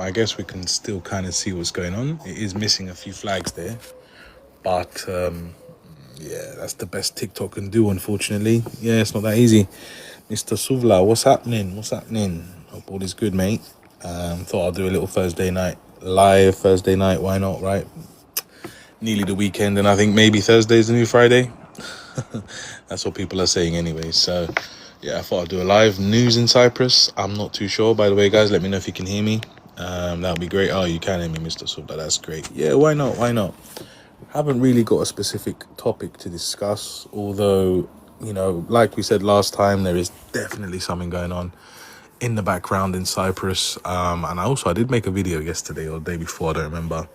I guess we can still kind of see what's going on. It is missing a few flags there, but yeah, that's the best TikTok can do, unfortunately. Yeah, it's not that easy. Mr. Suvla, what's happening? What's happening? Hope all is good, mate. Thought I'll do a little Thursday night live. Thursday night, why not, right? Nearly the weekend, and I think maybe Thursday's the new Friday. That's what people are saying anyway. So yeah, I thought I'd do a live news in Cyprus. I'm not too sure, by the way, guys. Let me know if you can hear me. That would be great. Oh, you can hear me, Mr. Subda. That's great. Yeah, why not? Why not? Haven't really got a specific topic to discuss, although, you know, like we said last time, there is definitely something going on in the background in Cyprus. And I did make a video yesterday or the day before, I don't remember,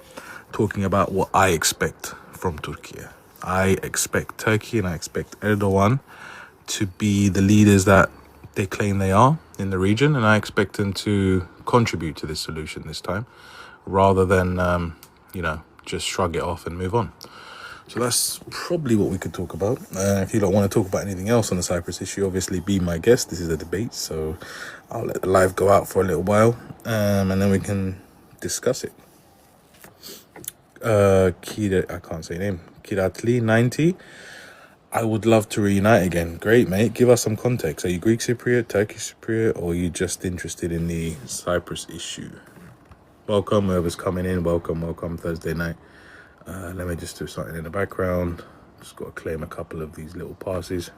talking about what I expect from Turkey. I expect Turkey and I expect Erdogan to be the leaders that they claim they are in the region, and I expect them to contribute to this solution this time, rather than, just shrug it off and move on. So that's probably what we could talk about. If you don't want to talk about anything else on the Cyprus issue, obviously be my guest. This is a debate, so I'll let the live go out for a little while, and then we can discuss it. I can't say your name. Kiratli 90. I would love to reunite again. Great, mate. Give us some context. Are you Greek Cypriot, Turkish Cypriot, or are you just interested in the Cyprus issue? Welcome, whoever's coming in. Welcome, Thursday night. Let me just do something in the background. Just got to claim a couple of these little passes.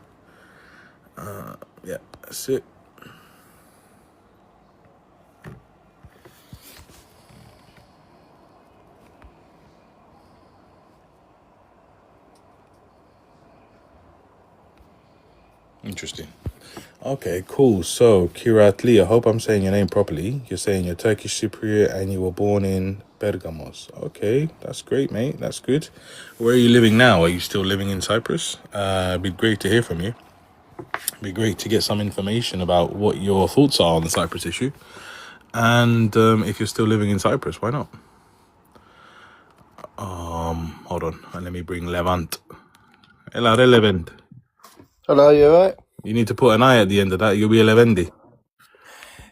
Yeah, that's it. Interesting. Okay, cool. So, Kiratli, I hope I'm saying your name properly. You're saying you're Turkish Cypriot and you were born in Bergamos. Okay, that's great, mate. That's good. Where are you living now? Are you still living in Cyprus? It'd be great to hear from you. It'd be great to get some information about what your thoughts are on the Cyprus issue. And if you're still living in Cyprus, why not? Hold on. Let me bring Levant. Hello, Levant. Hello, you alright? You need to put an I at the end of that. You'll be a Levendi.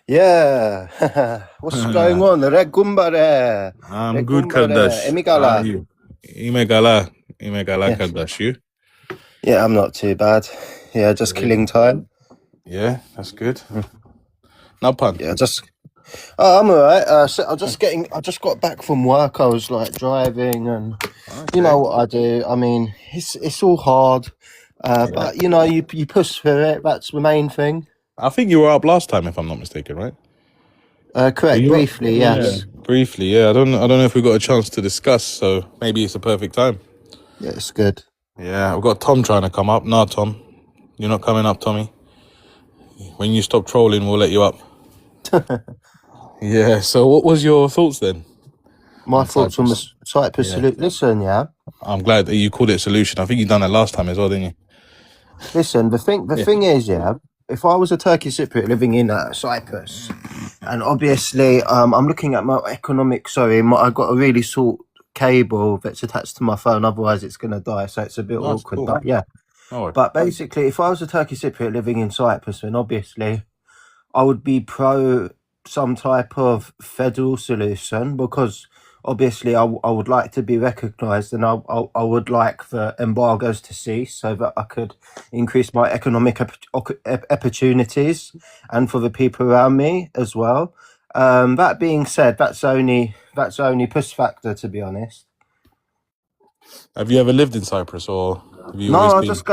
Yeah. What's going on? Regumbare. I'm good, Kardash. How are you? Imegala Kardash, you? Yeah, I'm not too bad. Yeah, just killing time. Yeah, that's good. No pun. Yeah, I'm alright. So I just got back from work. I was like driving, and you know what I do. I mean, it's all hard, but you know, you push through it. That's the main thing. I think you were up last time, if I'm not mistaken, right? Correct. Briefly, yes. Yeah, briefly, yeah. I don't know if we got a chance to discuss, so maybe it's a perfect time. Yeah, it's good. Yeah, I've got Tom trying to come up. Nah, Tom, you're not coming up, Tommy. When you stop trolling, we'll let you up. Yeah. So, what was your thoughts then? My thoughts on the Cyprus solution. Listen, yeah. I'm glad that you called it a solution. I think you done that last time as well, didn't you? Listen, the thing is, yeah, if I was a Turkish Cypriot living in Cyprus, and obviously I'm looking at my economic, I've got a really short cable that's attached to my phone, otherwise it's going to die, so it's a bit awkward, cool. But yeah. But basically, if I was a Turkish Cypriot living in Cyprus, then obviously I would be pro some type of federal solution, because obviously I would like to be recognised, and I would like the embargoes to cease so that I could increase my economic opportunities, and for the people around me as well. That being said, that's only push factor, to be honest. Have you ever lived in Cyprus, or have you I just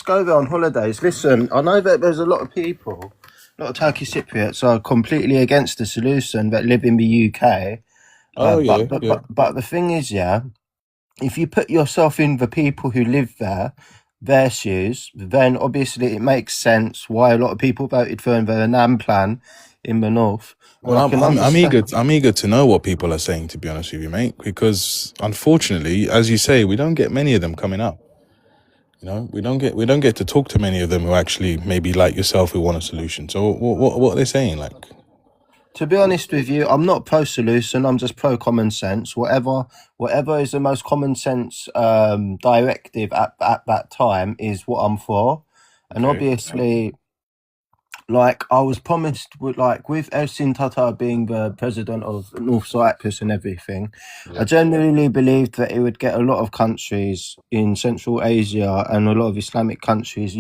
go there on holidays. Listen, I know that there's a lot of people, a lot of Turkish Cypriots are completely against the solution that live in the UK. But the thing is, yeah, if you put yourself in the people who live there, their shoes, then obviously it makes sense why a lot of people voted for the Annan plan in the north. Well, I'm eager to know what people are saying, to be honest with you, mate, because unfortunately, as you say, we don't get many of them coming up. You know, we don't get to talk to many of them who actually, maybe like yourself, who want a solution. So what are they saying? Like, to be honest with you, I'm not pro solution. I'm just pro common sense. Whatever is the most common sense directive at that time is what I'm for. And obviously, like I was promised with Ersin Tatar being the president of North Cyprus and everything, I Yeah. genuinely believed that it would get a lot of countries in Central Asia and a lot of Islamic countries,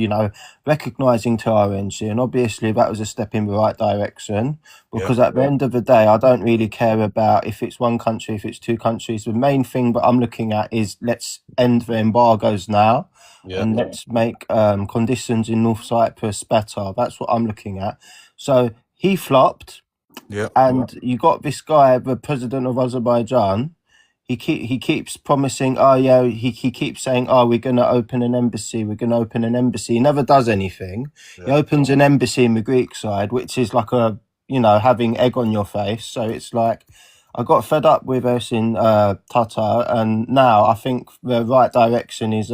recognizing TRNC, and obviously that was a step in the right direction. Yeah. Because at the end of the day, I don't really care about if it's one country, if it's two countries. The main thing that I'm looking at is let's end the embargoes now Yeah. and let's make conditions in North Cyprus better. That's what I'm looking at. So he flopped, Yeah. and you got this guy, the president of Azerbaijan. He keeps promising. Oh yeah, he keeps saying, "Oh, we're going to open an embassy. We're going to open an embassy." He never does anything. He Yeah. opens an embassy in the Greek side, which is like having egg on your face. So it's like I got fed up with us in Tatar, and now I think the right direction is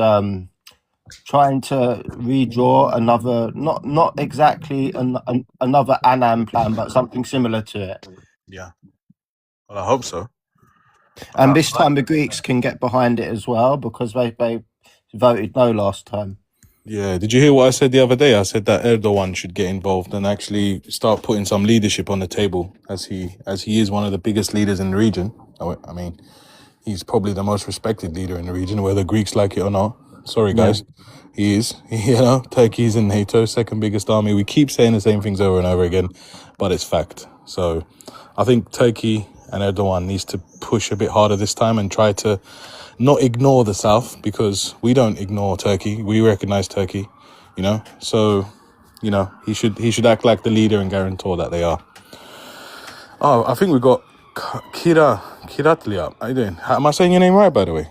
trying to redraw another, not exactly another Annan plan, but something similar to it. Yeah. Well, I hope so. And this time the Greeks can get behind it as well because they voted no last time. Yeah. Did you hear what I said the other day? I said that Erdogan should get involved and actually start putting some leadership on the table, as he is one of the biggest leaders in the region. I mean, he's probably the most respected leader in the region, whether Greeks like it or not. Sorry, Yeah. guys. He is. Turkey's in NATO, second biggest army. We keep saying the same things over and over again, but it's fact. So I think Turkey and Erdogan needs to push a bit harder this time and try to not ignore the South, because we don't ignore Turkey. We recognize Turkey, So, he should act like the leader and guarantor that they are. Oh, I think we got Kiratlia. How you doing? Am I saying your name right, by the way?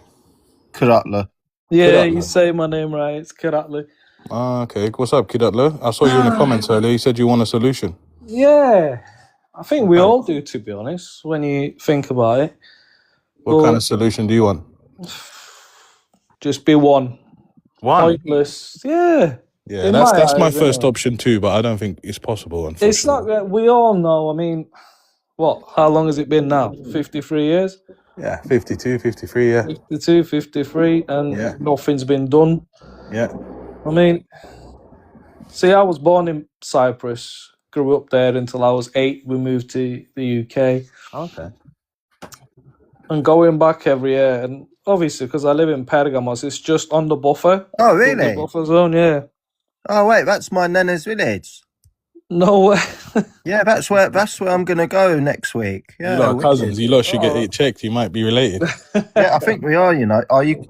Karatla. Yeah, you Kiratla. say my name right. It's Kiratli. Okay. What's up, Kiratla? I saw you in the comments earlier. You said you want a solution. Yeah, I think we Okay. all do, to be honest, when you think about it. What kind But of solution do you want? just be one. One. Pointless. Yeah. Yeah, In that's my that's my eyes, first anyway. option too, but I don't think it's possible, It's not unfortunately. that we all know. I mean, what? How long has it been now? 53 years? Yeah, 52, 53, yeah. 52, 53, and Yeah. nothing's been done. Yeah. I mean, see, I was born in Cyprus, grew up there until I was 8. We moved to the UK. Okay. And going back every year, and obviously because I live in Pergamos, it's just on the buffer. Oh The really? buffer zone, yeah. Oh wait, that's my nana's village. No way. Yeah, that's where I'm gonna go next week. You Yeah, lot are wicked. cousins. You lot should get Oh. it checked. You might be related. Yeah, I think we are. Are you?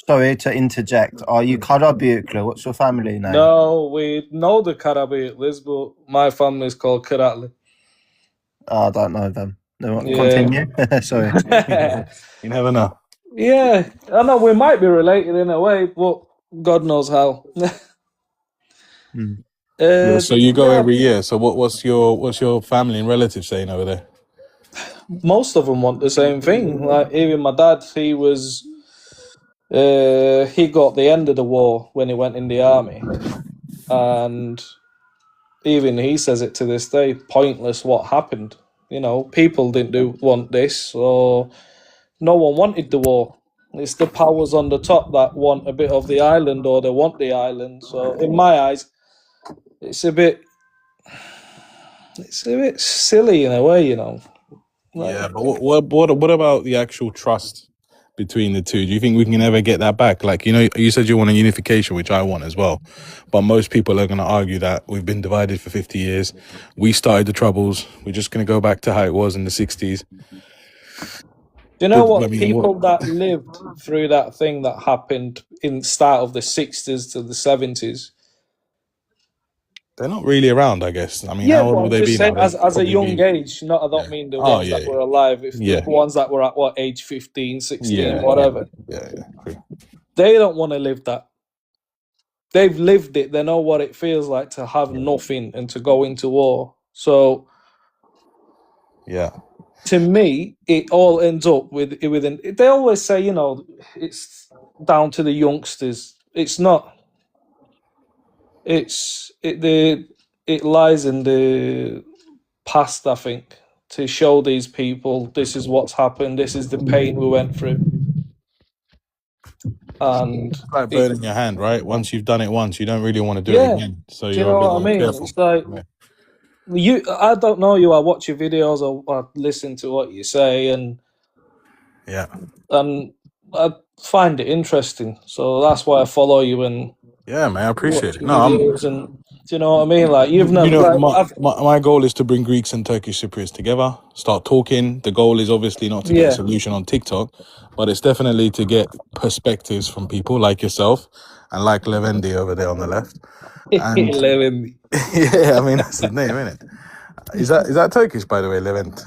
Sorry to interject. Are you Karabuklu? What's your family name? No, we know the Karabiyatlis, but my family's called Karatli. Oh, I don't know them. No, Yeah. continue. Sorry. You never know. Yeah, I know we might be related in a way, but God knows how. So you go yeah, every year. So what's your family and relatives saying over there? most of them want the same thing. Like even my dad, he got the end of the war when he went in the army, and even he says it to this day, pointless what happened. People didn't want this, or no one wanted the war. It's the powers on the top that want a bit of the island, or they want the island. So in my eyes, it's a bit silly in a way, Like, Yeah, but what about the actual trust between the two? Do you think we can ever get that back? Like, you said you want a unification, which I want as well, but most people are going to argue that we've been divided for 50 years. We started the troubles. We're just going to go back to how it was in the 60s. Do you know what? I mean, People that lived through that thing that happened in the start of the 60s to the 70s. They're not really around, I guess. I mean, Yeah, how old but will I'm they just be now? saying, They'd as a probably young be. age, I don't Yeah. mean the Oh, ones that yeah. were alive, if Yeah. the ones that were at age 15, 16, whatever. Yeah. They don't want to live that. They've lived it. They know what it feels like to have nothing and to go into war. So Yeah. to me, it all ends up with they always say, it's down to the youngsters. It's not. It lies in the past, I think, to show these people this is what's happened, this is the pain we went through. and It's like it, burning your hand, right? Once you've done it once, you don't really want to do it yeah, again. So do you you're a know bit what I more mean? careful. It's like I don't know you. I watch your videos or listen to what you say, and Yeah. I find it interesting. So that's why I follow you and Yeah, man, I appreciate watch it. your No, videos. And do you know what I mean? Like you've never like my goal is to bring Greeks and Turkish Cypriots together, start talking. The goal is obviously not to get a yeah. solution on TikTok, but it's definitely to get perspectives from people like yourself and like Levendi over there on the left. And Living. yeah, I mean that's his name, isn't it? Is that Turkish, by the way, Levent?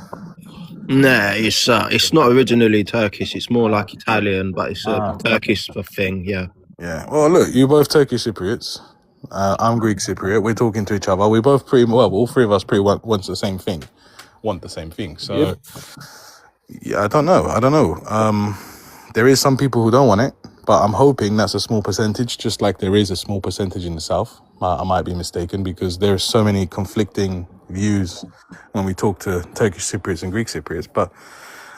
Nah, it's not originally Turkish. It's more like Italian, but it's a Turkish thing. Yeah. Yeah. Well, look, you're both Turkish Cypriots. I'm Greek Cypriot. We're talking to each other. We both pretty well. All three of us pretty want the same thing. Want the same thing. So Yep. yeah, I don't know. There is some people who don't want it, but I'm hoping that's a small percentage. Just like there is a small percentage in the south. I might be mistaken because there's so many conflicting views when we talk to Turkish Cypriots and Greek Cypriots. But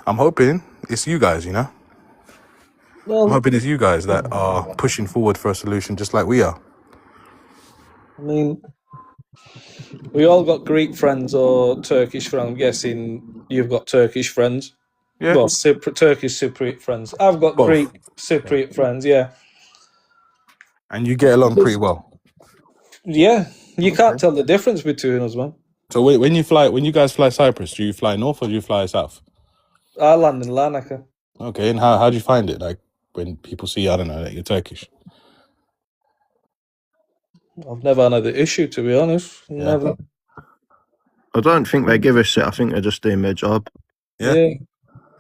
I'm hoping it's you guys. You know, I'm Well, hoping it's you guys that are pushing forward for a solution, just like we are. I mean, we all got Greek friends or Turkish friends. I'm guessing you've got Turkish friends. Yeah, Well, Turkish Cypriot friends. I've got both. Greek Cypriot friends. Yeah. And you get along pretty well. Yeah. You can't tell the difference between us, man. So when you guys fly Cyprus, do you fly north or do you fly south? I land in Larnaca. Okay, and how do you find it? Like when people see, I don't know, that you're Turkish. I've never had the issue, to be honest. Yeah. Never. I don't think they give us it. I think they're just doing their job. Yeah.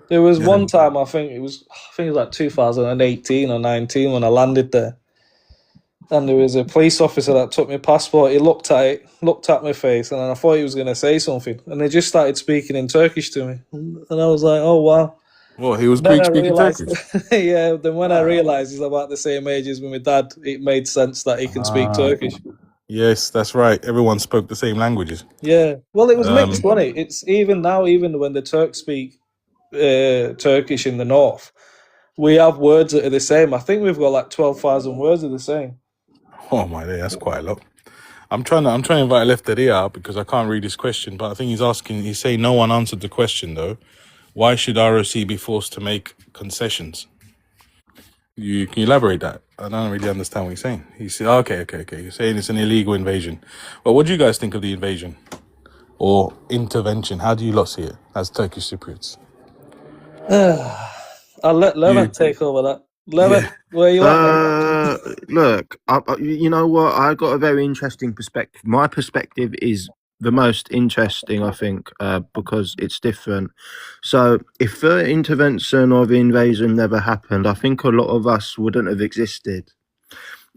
There was Yeah. one time I think it was like 2018 or 19 when I landed there. And there was a police officer that took my passport. He looked at it, looked at my face, and then I thought he was going to say something. And they just started speaking in Turkish to me. And I was like, oh, wow. Well, he was Then Greek I speaking realised, Turkish. yeah, then when I realised he's about the same age as my dad, it made sense that he can speak Turkish. Yes, that's right. Everyone spoke the same languages. Yeah. Well, it was mixed, wasn't it? It's even now, even when the Turks speak Turkish in the north, we have words that are the same. I think we've got like 12,000 words are the same. Oh my day, that's quite a lot. I'm trying to invite Lefteria out because I can't read his question, but I think he's saying no one answered the question though. Why should ROC be forced to make concessions? Can you elaborate that? I don't really understand what you're saying. He said, okay. You're saying it's an illegal invasion. Well, what do you guys think of the invasion or intervention? How do you lot see it as Turkish Cypriots? I'll let Levent take over that. Levent, where you at, mate? Look, you know what? I got a very interesting perspective. My perspective is the most interesting, I think, because it's different. So, if the intervention or the invasion never happened, I think a lot of us wouldn't have existed.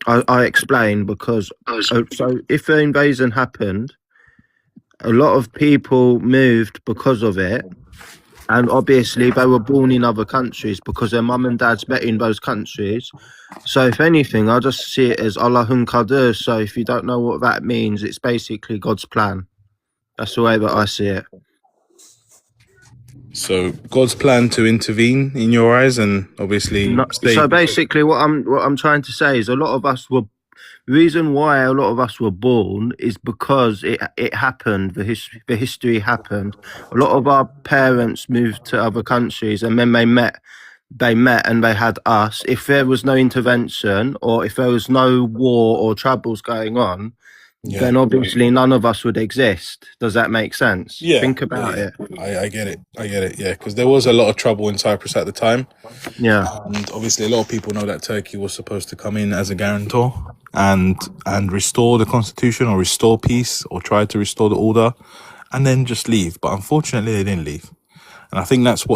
I explain because so if the invasion happened, a lot of people moved because of it. And obviously, they were born in other countries because their mum and dads met in those countries. So, if anything, I just see it as Allahun Qadir. So, if you don't know what that means, it's basically God's plan. That's the way that I see it. So God's plan to intervene in your eyes, and obviously, so basically, what I'm trying to say is a lot of us were. The reason why a lot of us were born is because it happened. The history happened. A lot of our parents moved to other countries, and then they met and they had us. If there was no intervention, or if there was no war or troubles going on, then obviously none of us would exist. Does that make sense? Yeah. Think about it. I get it. Yeah, because there was a lot of trouble in Cyprus at the time. Yeah. And obviously, a lot of people know that Turkey was supposed to come in as a guarantor and restore the constitution or restore peace or try to restore the order and then just leave. But unfortunately, they didn't leave. And I think that's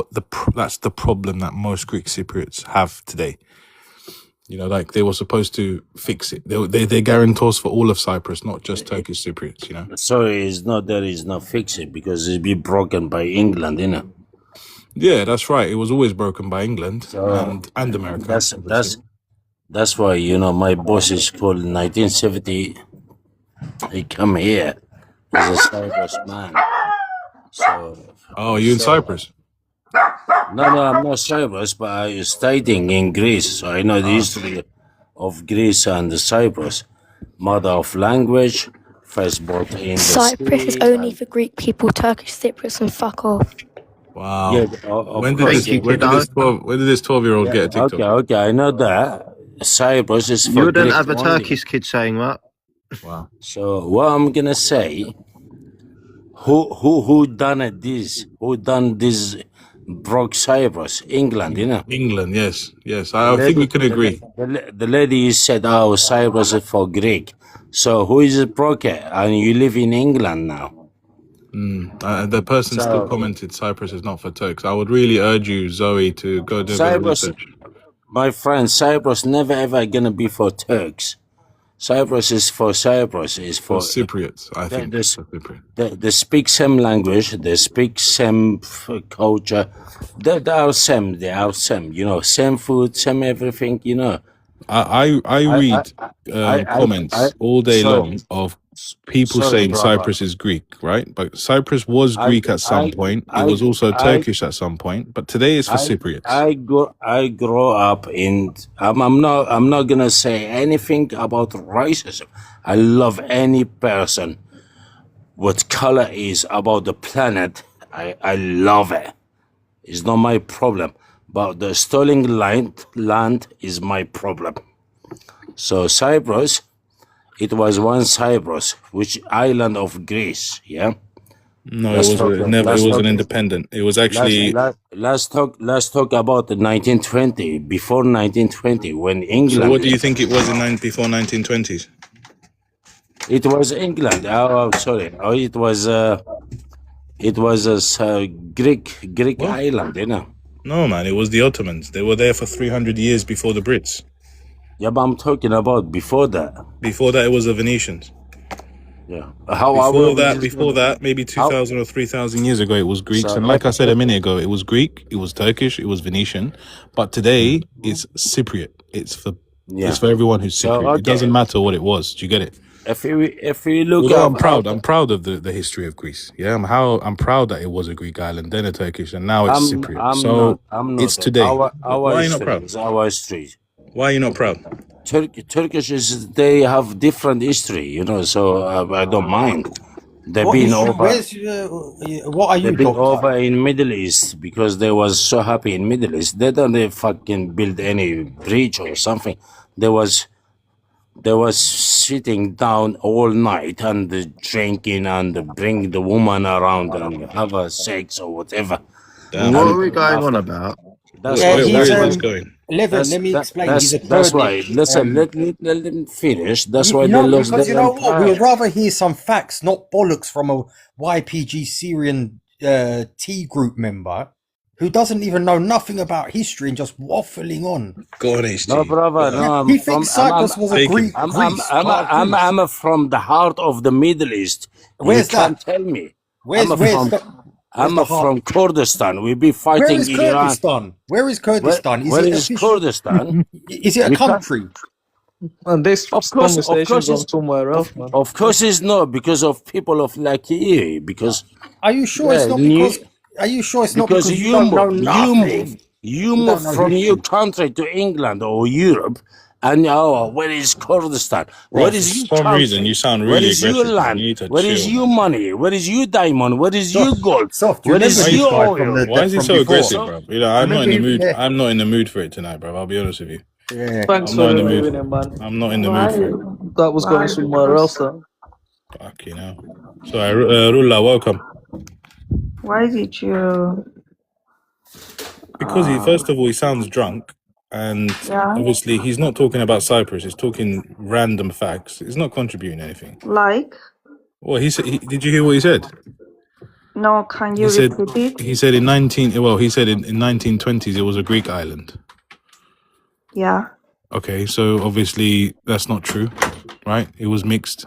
that's the problem that most Greek Cypriots have today. You know, like they were supposed to fix it. They're guarantors for all of Cyprus, not just Turkish Cypriots, you know? Sorry, it's not that it's not fixed because it's been broken by England, you know. Yeah, that's right. It was always broken by England and America. That's why, you know, my boss is called 1970. He come here as a Cyprus man. So. Oh, you in Cyprus? No, I'm not Cyprus, but I studying in Greece, so I know the history of Greece and Cyprus. Mother of language, first boat in the Cyprus is sea. only for Greek people. Turkish Cypriots can fuck off. Wow. Yeah, of When did course. this Thank you, when did kiddo. this 12-year-old get a TikTok? Okay, I know that. Cyprus is You for wouldn't Greek have a only. Turkish kid saying that. Wow. So what I'm gonna say, who done it this? Who done this broke Cyprus? England, you know. England, yes. The I think we lady, can agree. the lady said, "Oh, Cyprus is for Greek." So who is broke it? And you live in England now. The person still So commented Cyprus is not for Turks. I would really urge you, Zoe, to go do a bit of Cyprus, research. my friend, Cyprus never ever gonna be for Turks. Cyprus is for Cyprus. Is For for Cypriots, I think. this. For Cypriot. They speak same language. They speak same culture. They are same. They are same. You know, same food, same everything. You know. I I I read I comments all day sorry long of people sorry, saying brother. Cyprus is Greek, right? But Cyprus was I Greek at some I point. It I was also I Turkish at some point, but today it's for Cypriots. I grow up in. I'm not gonna say anything about racism. I love any person. What color is about the planet, I love it. It's not my problem. But the stolen land is my problem. So Cyprus, it was one Cyprus, which island of Greece, yeah? No, it Let's was talk, never. It let's was talk, an independent. It was let's, actually. let, let's talk about the 1920, before 1920, when So, what England, do you think it was in before 1920s? it was England, sorry, it was a Greek What? island, you know? No, man. It was the Ottomans. They were there for 300 years before the Brits. Yeah, but I'm talking about before that. Before that, it was the Venetians. Yeah. However, Before that, maybe how, 2,000 or 3,000 years ago, it was Greeks. so And like I said a minute ago, it was Greek, it was Turkish, it was Venetian. But today, it's Cypriot. It's yeah. for everyone who's So Cypriot. It doesn't okay, matter what it was. Do you get it? if we look Although I'm up proud, out, I'm proud of the history of Greece. Yeah, I'm proud that it was a Greek island, then a Turkish, and now it's Cypriot. So I'm it's not. today. Our Why are you not history proud? is our history. Why are you not proud? Turkish is, they have different history, you know. So I don't mind. They've What been history? over. What are They've you, been Doctor? over in Middle East because they was so happy in Middle East. They don't fucking build any bridge or something. They was sitting down all night and drinking and bring the woman around and have a sex or whatever. Damn, What are And we going on after about? Yeah, where he's is this going? 11. Let me explain. He's a that's why. Kurdish. Listen, let them finish. That's why You they know, lost because you their know what? We empire. would rather hear some facts, not bollocks from a YPG Syrian T group member who doesn't even know nothing about history and just waffling on. Go on, No, HT. brother. Go No, on. He thinks Cyprus was a Take him. Greece, part of Greece. I'm from the heart of the Middle East. You Where's can't that? tell me. Where's where's the where's I'm the heart? from Kurdistan. We be Where fighting is Iran. Kurdistan? Where is Kurdistan? Is Where it is official? Kurdistan? Is it a You can't. country? And this Of conversation course, gone somewhere else, man. of course, it's not because of people of like you. Because Are you sure yeah, it's not because? Are you sure it's not because because you don't know nothing? you You move don't know from your history. country to England or Europe, and where is Kurdistan? Bro, Where for is your some reason, country? you sound Where really is your aggressive, man. land? You need to Where is chill, your man. money? Where is your diamond? Where is your gold? Soft. You Where remember is this your guy from oil? Why is he from so before? aggressive, So bro? You know, I I'm not remember in the him. mood. Yeah. I'm not in the mood for it tonight, bro. I'll be honest with you. Yeah. Thanks I'm for not in the mood removing for it. him, man. I'm not in the mood for it. That was going somewhere else, though. Fuck, you know. Sorry, Rulla, welcome. Why did you? Because first of all, he sounds drunk, and Yeah, obviously he's not talking about Cyprus. He's talking random facts. He's not contributing anything. like? Well, he said. Did you hear what he said? No, can He you said. repeat it? He said in 19. Well, he said in 1920s it was a Greek island. Yeah, Okay, so obviously that's not true, right? It was mixed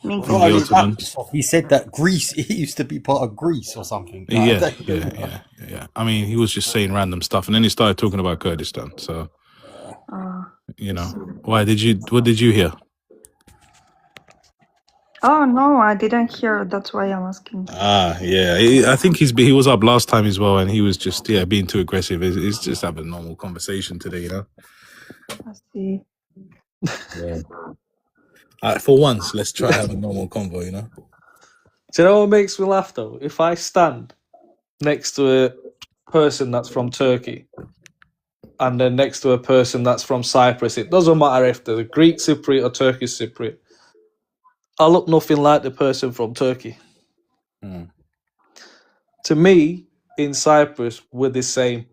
mixed. from Not the only that, Ottomans. Soft, he said that Greece it used to be part of Greece or something. Like, I Yeah, don't even know. yeah. I mean, he was just saying random stuff, and then he started talking about Kurdistan. So, you know, why did you? What did you hear? Oh no, I didn't hear. That's why I'm asking. I think he was up last time as well, and he was just being too aggressive. It's just having a normal conversation today, you know. I see. Yeah. For once, let's try have a normal convo, you know. Do you know what makes me laugh though? If I stand next to a person that's from Turkey and then next to a person that's from Cyprus, it doesn't matter if they're Greek Cypriot or Turkish Cypriot. I look nothing like the person from Turkey. To me, in Cyprus, we're the same.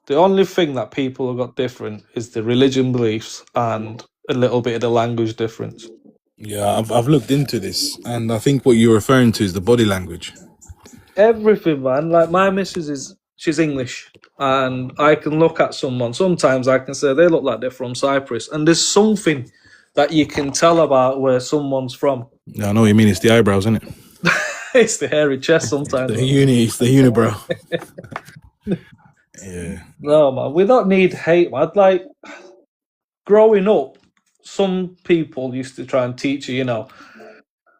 The only thing that people have got different is the religion beliefs and a little bit of the language difference. Yeah, I've looked into this, and I think what you're referring to is the body language. Everything, man. Like my missus she's English, and I can look at someone. Sometimes I can say they look like they're from Cyprus, and there's something that you can tell about where someone's from. Yeah, I know what you mean. It's the eyebrows, isn't it? It's the hairy chest sometimes. It's the unibrow. Yeah. No, man, we don't need hate, man. Like growing up, some people used to try and teach you,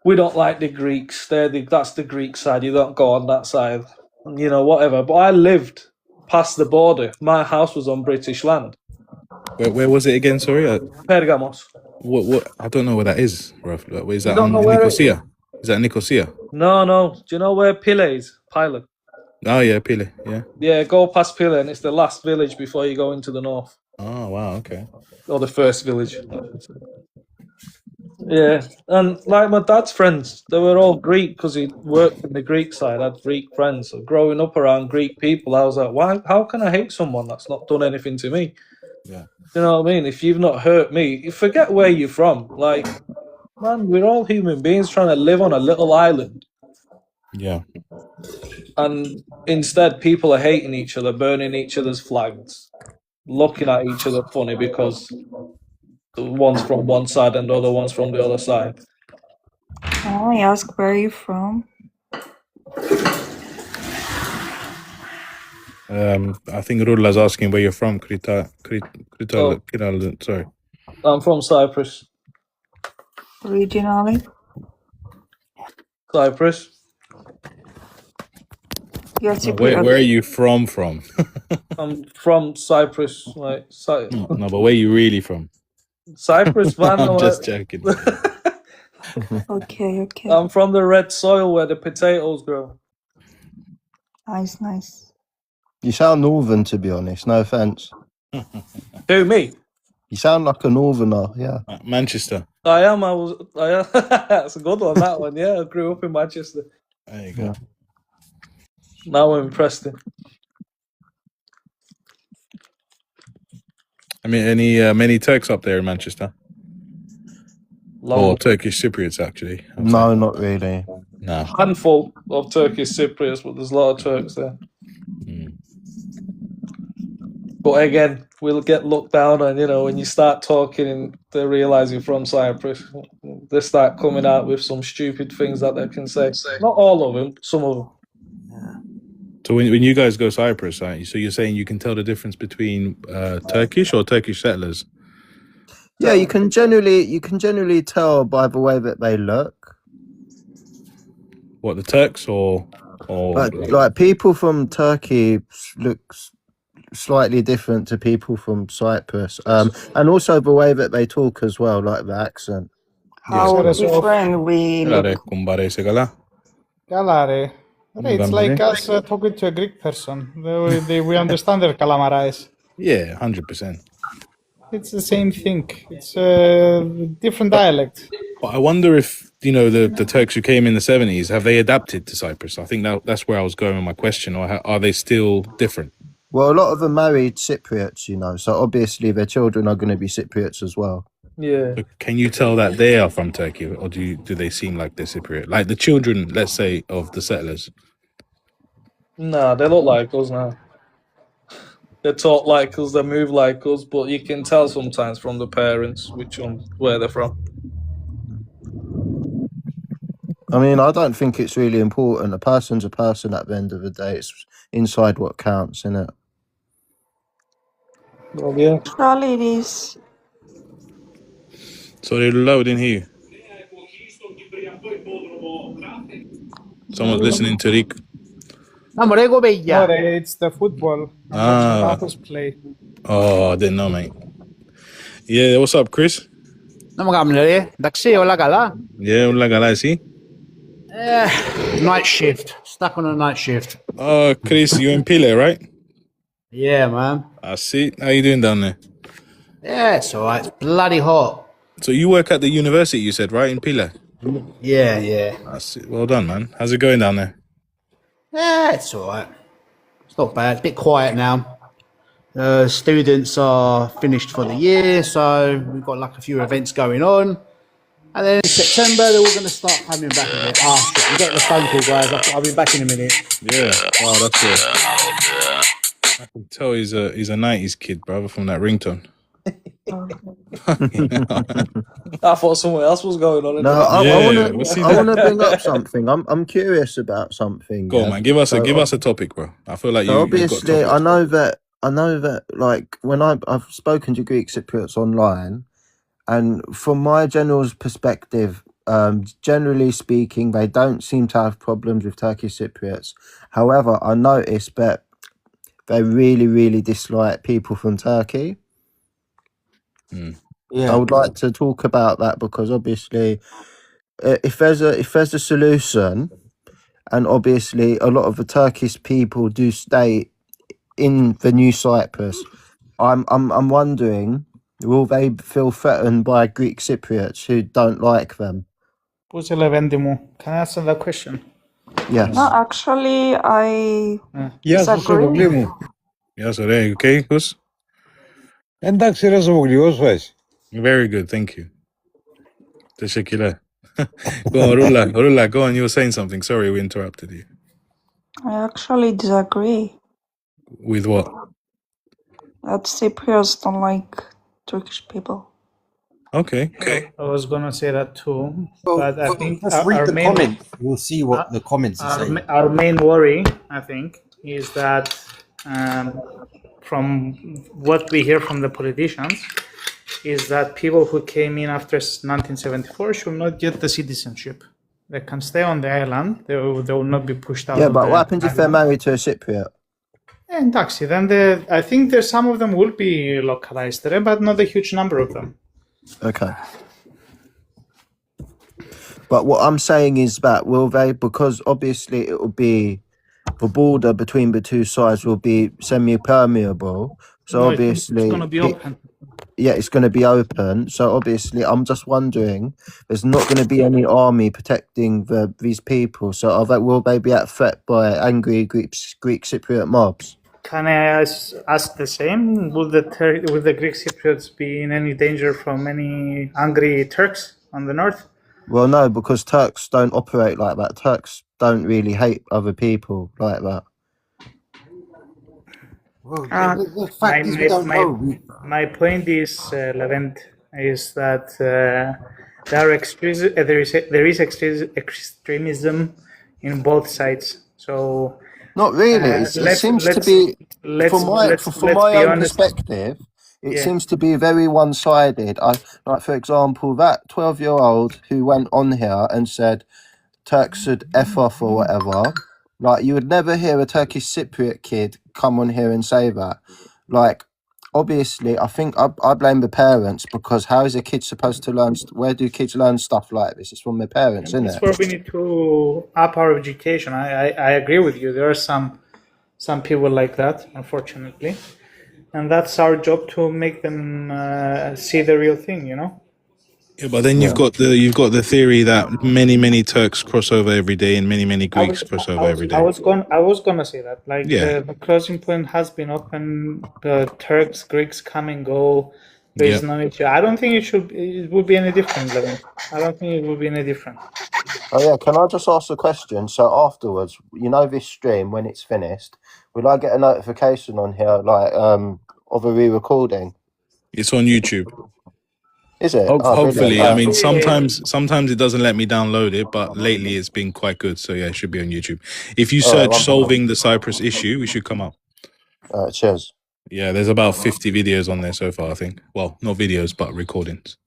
we don't like the Greeks. That's the Greek side. You don't go on that side. Whatever. But I lived past the border. My house was on British land. Where was it again? Sorry. Pergamos. What? I don't know where that is. Roughly. Is that don't on know where it is? Nicosia? Is that Nicosia? No. Do you know where Pile is? Pilot. Oh yeah, Pile. Yeah. Yeah, go past Pile, and it's the last village before you go into the north. Oh wow. Okay. Or the first village. Yeah, and like my dad's friends, they were all Greek because he worked in the Greek side. I had Greek friends. So growing up around Greek people, I was like, why? How can I hate someone that's not done anything to me? Yeah. You know what I mean? If you've not hurt me, you forget where you're from. Like, man, we're all human beings trying to live on a little island. Yeah. And instead, people are hating each other, burning each other's flags, looking at each other funny because the one's from one side and the other one's from the other side. Can I ask where you're from? I think Rula's asking where you're from. Oh. Sorry. I'm from Cyprus. Originally? Cyprus. You're No, Cypriot. where are you from? I'm from Cyprus. Like No, but where are you really from? Cyprus, man. I'm just joking. Okay. I'm from the red soil where the potatoes grow. Nice. You sound northern, to be honest. No offense. Who, me? You sound like a northerner. Yeah. Manchester. I am. That's a good one, that one. Yeah, I grew up in Manchester. There you go. Yeah. Now I'm impressed. I mean, many Turks up there in Manchester? Or Turkish Cypriots, actually. No, not really. No. Handful of Turkish Cypriots, but there's a lot of Turks there. But again, we'll get looked down on, when you start talking and they realise you're from Cyprus, they start coming out with some stupid things that they can say. Not all of them, some of them. So when you guys go Cyprus, so you're saying you can tell the difference between Turkish or Turkish settlers? Yeah, you can generally tell by the way that they look. What, the Turks or like people from Turkey look slightly different to people from Cyprus, and also the way that they talk as well, like the accent. How different we look. Kalare. It's like us talking to a Greek person. We understand their calamarais. Yeah, 100%. It's the same thing. It's a different dialect. But I wonder if, the Turks who came in the 70s, have they adapted to Cyprus? I think that's where I was going with my question. Or are they still different? Well, a lot of them married Cypriots, so obviously their children are going to be Cypriots as well. Yeah. So can you tell that they are from Turkey, or do they seem like they're Cypriot? Like the children, let's say, of the settlers? Nah, they look like us now. They talk like us, they move like us, but you can tell sometimes from the parents where they're from. I mean, I don't think it's really important. A person's a person at the end of the day. It's inside what counts, isn't it? Well, yeah. Surely it is. So they're low, didn't hear you. Someone's listening to Rick. No, it's the football. I'm watching Panthers play. Oh, I didn't know, mate. Yeah, what's up, Chris? Να μου κάνουν ρε, εντάξει, όλα καλά. Yeah, όλα καλά, εσύ? Night shift, stuck on a night shift. Chris, you're in Pile, right? Yeah, man. I see. How you doing down there? Yeah, it's alright, it's bloody hot. So you work at the university, you said, right, in Pile? Yeah. I see. Well done, man. How's it going down there? Yeah, it's alright. It's not bad, it's a bit quiet now. Students are finished for the year, so we've got like a few events going on. And then in September, they're all going to start coming back a bit. Oh, shit, I'm getting a phone call, guys. I'll be back in a minute. Yeah. Wow, that's good. I can tell he's a 90s kid, brother, from that ringtone. I thought someone else was going on. No, I what's he want to doing? bring up something. I'm curious about something. Go on, man. Give us a topic, bro. I feel like So you've got obviously, topics. I know that like when I've spoken to Greek Cypriots online, and from my general perspective, generally speaking, they don't seem to have problems with Turkish Cypriots. However, I noticed that they really, really dislike people from Turkey. Yeah. I would like to talk about that because obviously, if there's a solution, and obviously a lot of the Turkish people do stay in the new Cyprus, I'm wondering, will they feel threatened by Greek Cypriots who don't like them? Πούσε Λεβέντη μου. Can I answer that question? Yes. No, actually, I Γεια σου, disagree. Σοβογλή μου. Γεια σου, ρε. Okay, Kus? Εντάξει ρε Σοβογλή, πώς φες? Very good, thank you. Teşekkürler. Go on, Rula, go on. You were saying something. Sorry, we interrupted you. I actually disagree. With what? That Cypriots don't like Turkish people. Okay. I was gonna say that too, but I think Just read the comments. You'll see what the comments are saying. our main worry, I think, is that from what we hear from the politicians, is that people who came in after 1974 should not get the citizenship. They can stay on the island. They will not be pushed out. Yeah, of but the what happens if they're island. married to a Cypriot? Taxi. Then I think there's some of them will be localized there, but not a huge number of them. Okay. But what I'm saying is that will they, because obviously it will be, the border between the two sides will be semi-permeable. So No, obviously, it's going to be open. Yeah, it's going to be open. So obviously, I'm just wondering, there's not going to be any army protecting these people. So will they be at threat by angry Greek Cypriot mobs? Can I ask the same? Will the Greek Cypriots be in any danger from any angry Turks on the north? Well, no, because Turks don't operate like that. Turks don't really hate other people like that. Well, the fact is we don't know. My point is, Levent, is that there is extremism in both sides. So not really. It seems to be, from my own perspective, it seems to be very one-sided. Like, for example, that 12-year-old who went on here and said Turks should F off or whatever. Like, you would never hear a Turkish Cypriot kid come on here and say that. Like, obviously, I think I blame the parents, because how is a kid supposed to learn? Where do kids learn stuff like this? It's from their parents, isn't it? That's where we need to up our education. I agree with you. There are some people like that, unfortunately, and that's our job to make them see the real thing. You know. Yeah, but then you've got the theory that many Turks cross over every day and many Greeks cross over every day. I was gonna say that. Like the crossing point has been open. The Turks, Greeks come and go. There is no issue. I don't think it would be any different, Levin. I don't think it would be any different. Oh yeah, can I just ask a question? So afterwards, you know, this stream, when it's finished, will I get a notification on here, like of a re-recording? It's on YouTube. Is it? Hopefully. I mean, sometimes it doesn't let me download it, but lately it's been quite good. So yeah, it should be on YouTube. If you search "solving the Cyprus issue," we should come up. Cheers. Yeah, there's about 50 videos on there so far, I think. Well, not videos, but recordings.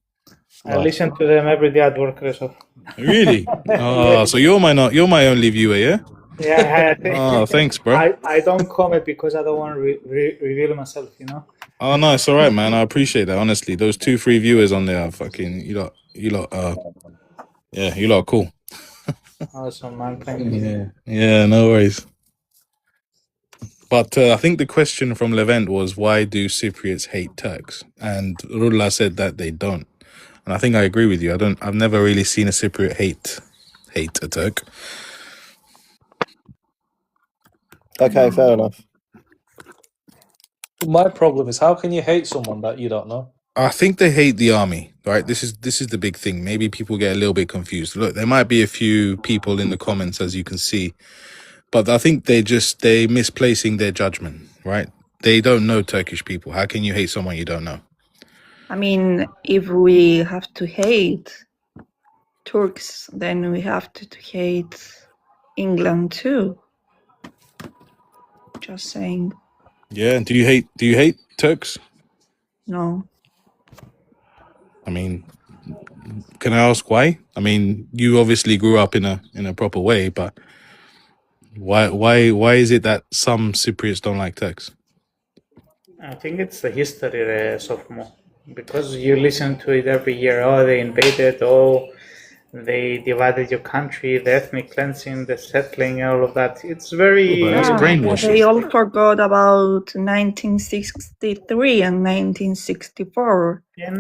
I listen to them every day at work, so Really? Yeah. So you're my only viewer, yeah? Yeah, Oh, thanks, bro. I don't comment because I don't want to reveal myself, you know. Oh no, it's all right, man. I appreciate that. Honestly, those 2-3 viewers on there are fucking you lot. Yeah, you lot are cool. Awesome, man. Thank you. Yeah, no worries. But I think the question from Levent was, why do Cypriots hate Turks? And Rullah said that they don't. And I think I agree with you. I've never really seen a Cypriot hate a Turk. Okay, fair enough. My problem is, how can you hate someone that you don't know? I think they hate the army, right? This is the big thing. Maybe people get a little bit confused. Look, there might be a few people in the comments, as you can see, but I think they misplacing their judgment, right? They don't know Turkish people. How can you hate someone you don't know? I mean, if we have to hate Turks, then we have to hate England too. Just saying. Yeah. Do you hate Turks? No. I mean, can I ask why? I mean, you obviously grew up in a proper way, but why is it that some Cypriots don't like Turks? I think it's the history, sophomore, because you listen to it every year. Oh, they invaded. Oh, they divided your country. The ethnic cleansing, the settling, all of that. It's very. But that's brainwashing. They all forgot about 1963 and 1964. Yeah,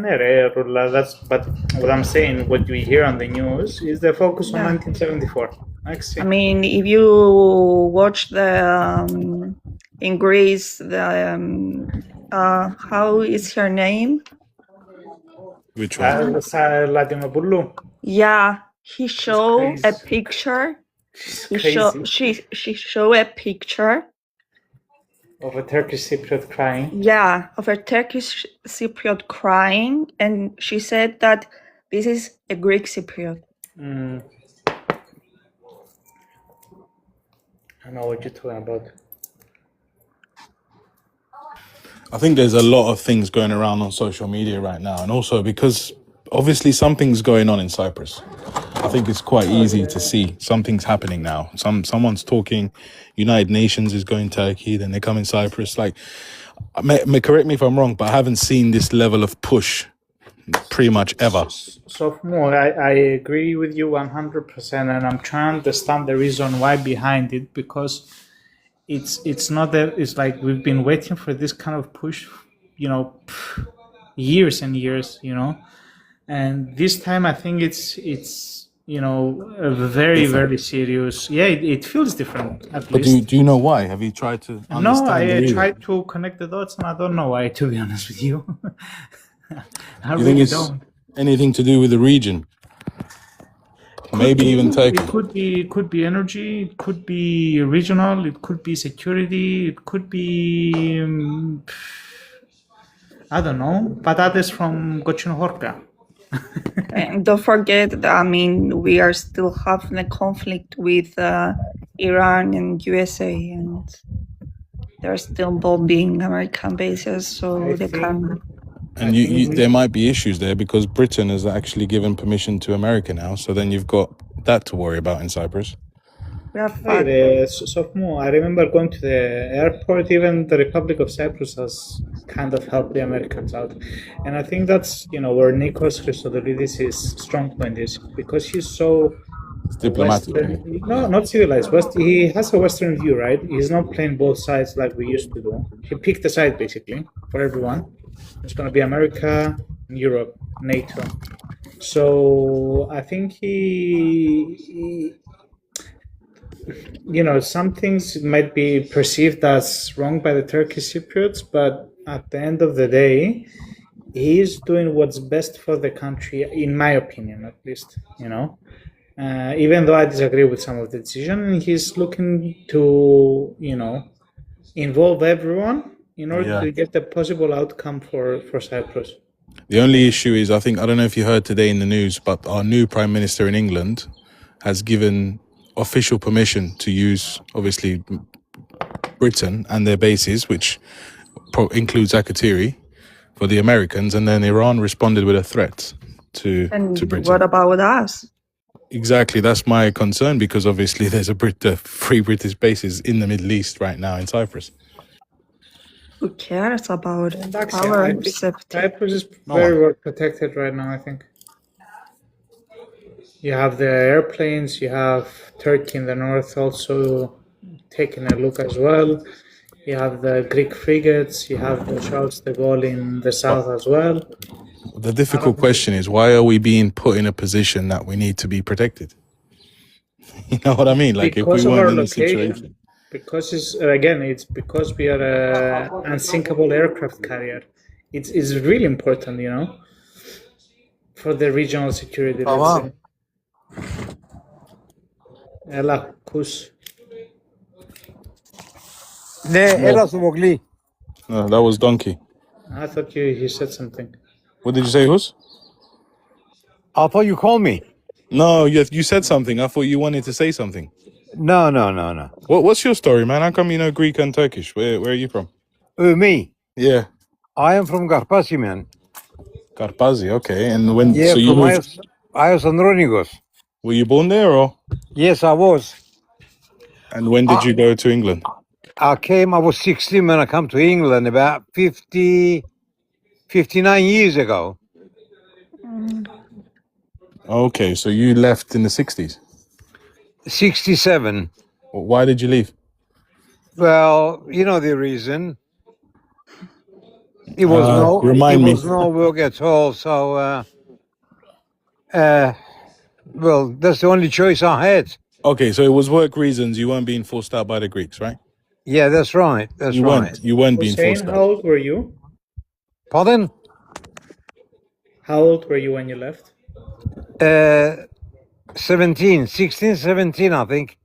that's but what I'm saying, what we hear on the news is the focus on Yeah. 1974. I mean, if you watch the in Greece, the how is her name? Which one? Latinopoulou. Yeah, he showed a crazy. picture. Crazy. She showed a picture. Of a Turkish Cypriot crying. Yeah, of a Turkish Cypriot crying, and she said that this is a Greek Cypriot. I know what you're talking about. I think there's a lot of things going around on social media right now, and also because obviously something's going on in Cyprus. I think it's quite easy to see something's happening now. Someone's talking, United Nations is going Turkey, then they come in Cyprus. Like, correct me if I'm wrong, but I haven't seen this level of push pretty much ever. Sophomore, I agree with you 100%, and I'm trying to understand the reason why behind it, because it's not that it's like we've been waiting for this kind of push, years and years, and this time I think it's a very Different. very serious. Yeah, it feels different at But least. do you know why? Have you tried to understand? No, I the reason? tried to connect the dots, and I don't know why. To be honest with you, I You really think it's don't. anything to do with the region? Maybe even Turkey. It could be energy. It could be regional. It could be security. It could be I don't know. Patates from Horka. And don't forget that, I mean, we are still having a conflict with Iran and USA, and they're still bombing American bases, so they can. And there might be issues there because Britain has actually given permission to America now. So then you've got that to worry about in Cyprus. Sophomore, I remember going to the airport. Even the Republic of Cyprus has kind of helped the Americans out, and I think that's where Nikos Christodoulidis is strong point is, because he's so diplomatic. No, not civilized. He has a Western view, right? He's not playing both sides like we used to do. He picked a side basically for everyone. It's going to be America, Europe, NATO. So I think he some things might be perceived as wrong by the Turkish Cypriots, but at the end of the day, he is doing what's best for the country, in my opinion, at least. Even though I disagree with some of the decision, he's looking to involve everyone in order to get the possible outcome for Cyprus. The only issue is, I don't know if you heard today in the news, but our new Prime Minister in England has given official permission to use, obviously, Britain and their bases, which includes Akatiri, for the Americans, and then Iran responded with a threat to And Britain. what about us? Exactly, that's my concern because obviously there's a free British bases in the Middle East right now in Cyprus. Who cares about Εντάξει, our I think safety? Cyprus is No very one. well protected right now, I think. You have the airplanes, you have Turkey in the north also taking a look as well. You have the Greek frigates, you have the Charles de Gaulle in the south as well. The difficult question is, why are we being put in a position that we need to be protected? You know what I mean? Like, if we Because of weren't our in a location, situation. because it's because we are a unsinkable aircraft carrier. It's really important, for the regional security, let's say. Ella, kus. Ναι, έλα στο Μογλή. No, that was Donkey. I thought you said something. What did you say, Hus? I thought you called me. No, you said something. I thought you wanted to say something. No. What's your story, man? How come you know Greek and Turkish? Where are you from? Me. Yeah, I am from Karpasi, man. Karpazi. Okay, and when Yeah, so you from moved? Ios Andronikos. Were you born there, or Yes, I was. and when did you go to England? I was 16 when I come to England about 59 years ago. Okay, so you left in the 60s. 67. Why did you leave? Well, you know the reason. It was remind me. no work at all. So, well, that's the only choice I had. Okay, so it was work reasons. You weren't being forced out by the Greeks, right? Yeah, that's right. That's right. You weren't being Hussein, forced how out. old were you? Pardon? How old were you when you left? 16, 17, I think.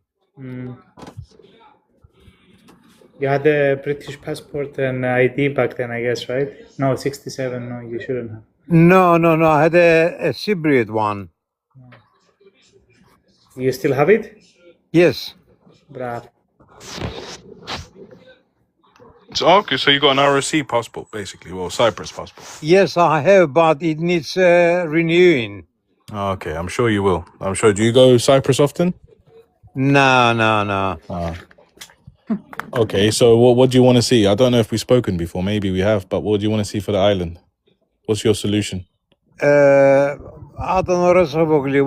You had a British passport and ID back then, I guess, right? No, 67. No, you shouldn't have. No. I had a Cypriot one. You still have it? Yes. Bravo. Okay, so you got an ROC passport, basically, well, Cyprus passport. Yes, I have, but it needs renewing. Okay, I'm sure you will. I'm sure. Do you go Cyprus often? No. Okay, so what do you want to see? I don't know if we've spoken before. Maybe we have, but what do you want to see for the island? What's your solution? I don't know, Rasavogli,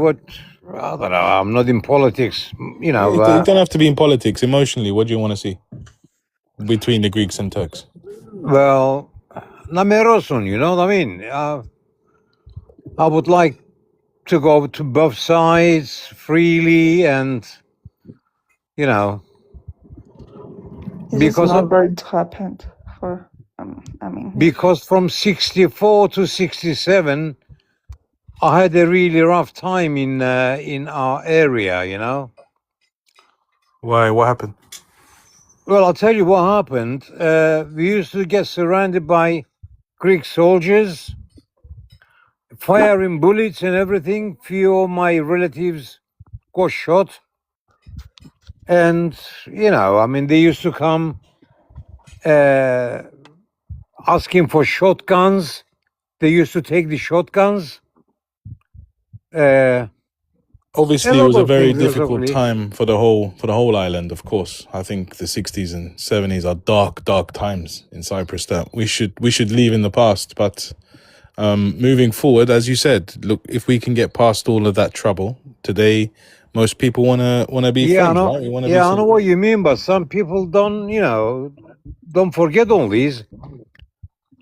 I don't know. I'm not in politics, you know. It don't have to be in politics. Emotionally, what do you want to see between the Greeks and Turks? Well, Namerosun, you know what I mean? I would like to go to both sides freely and, you know. This is not going to happen for, Because from 64 to 67, I had a really rough time in our area, you know. Why? What happened? Well, I'll tell you what happened. We used to get surrounded by Greek soldiers, firing bullets and everything. Few of my relatives got shot. And, you know, I mean, they used to come asking for shotguns. They used to take the shotguns. Obviously, it was a very difficult time for the whole island. Of course, I think the 60s and 70s are dark times in Cyprus that we should leave in the past. But moving forward, as you said, look, if we can get past all of that trouble today, most people wanna be friends, right? I know what you mean, but some people don't forget all these.